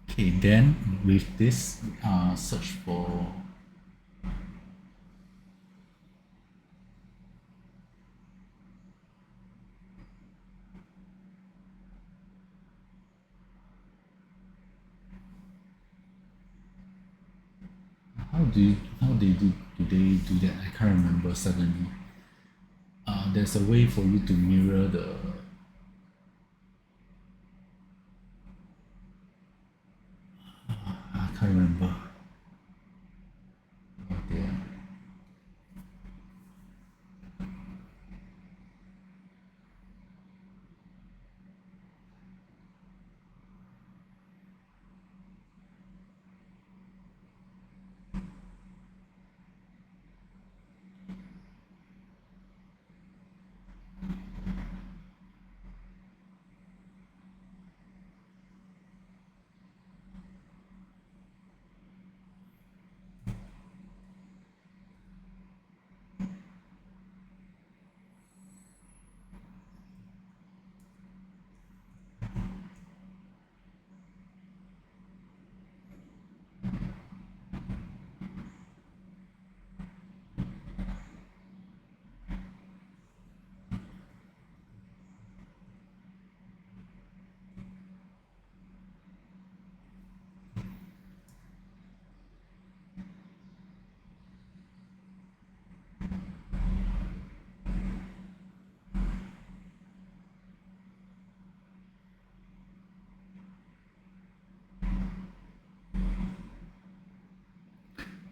Okay, then with this, search for how they do that? I can't remember suddenly. There's a way for you to mirror the I can't remember. Oh dear.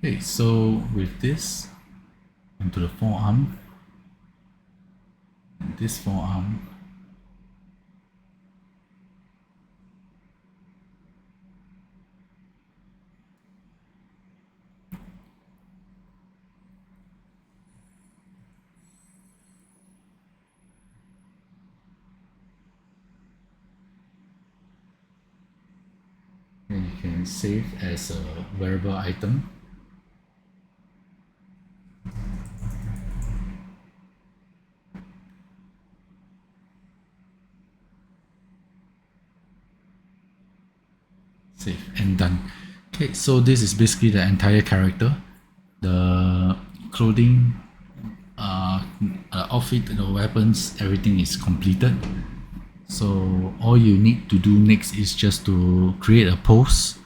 Okay, so with this, onto the forearm, and this forearm, and you can save as a wearable item. Save and done. Okay, so this is basically the entire character. The clothing, outfit, the weapons, everything is completed. So all you need to do next is just to create a pose,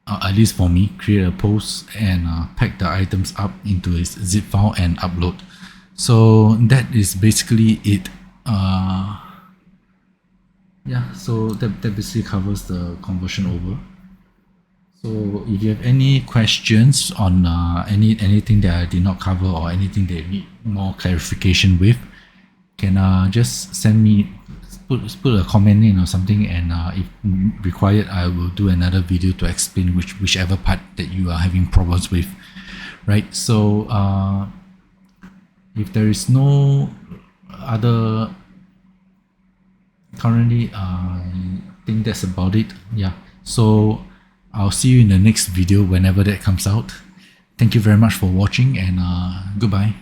at least for me, create a pose and pack the items up into a zip file and upload. So that is basically it. Yeah, so that basically covers the conversion over. So if you have any questions on anything that I did not cover or anything that you need more clarification with, can just send me, put a comment in or something, and if required, I will do another video to explain whichever part that you are having problems with, right? So if there is no other currently, I think that's about it. Yeah, so I'll see you in the next video whenever that comes out. Thank you very much for watching, and goodbye.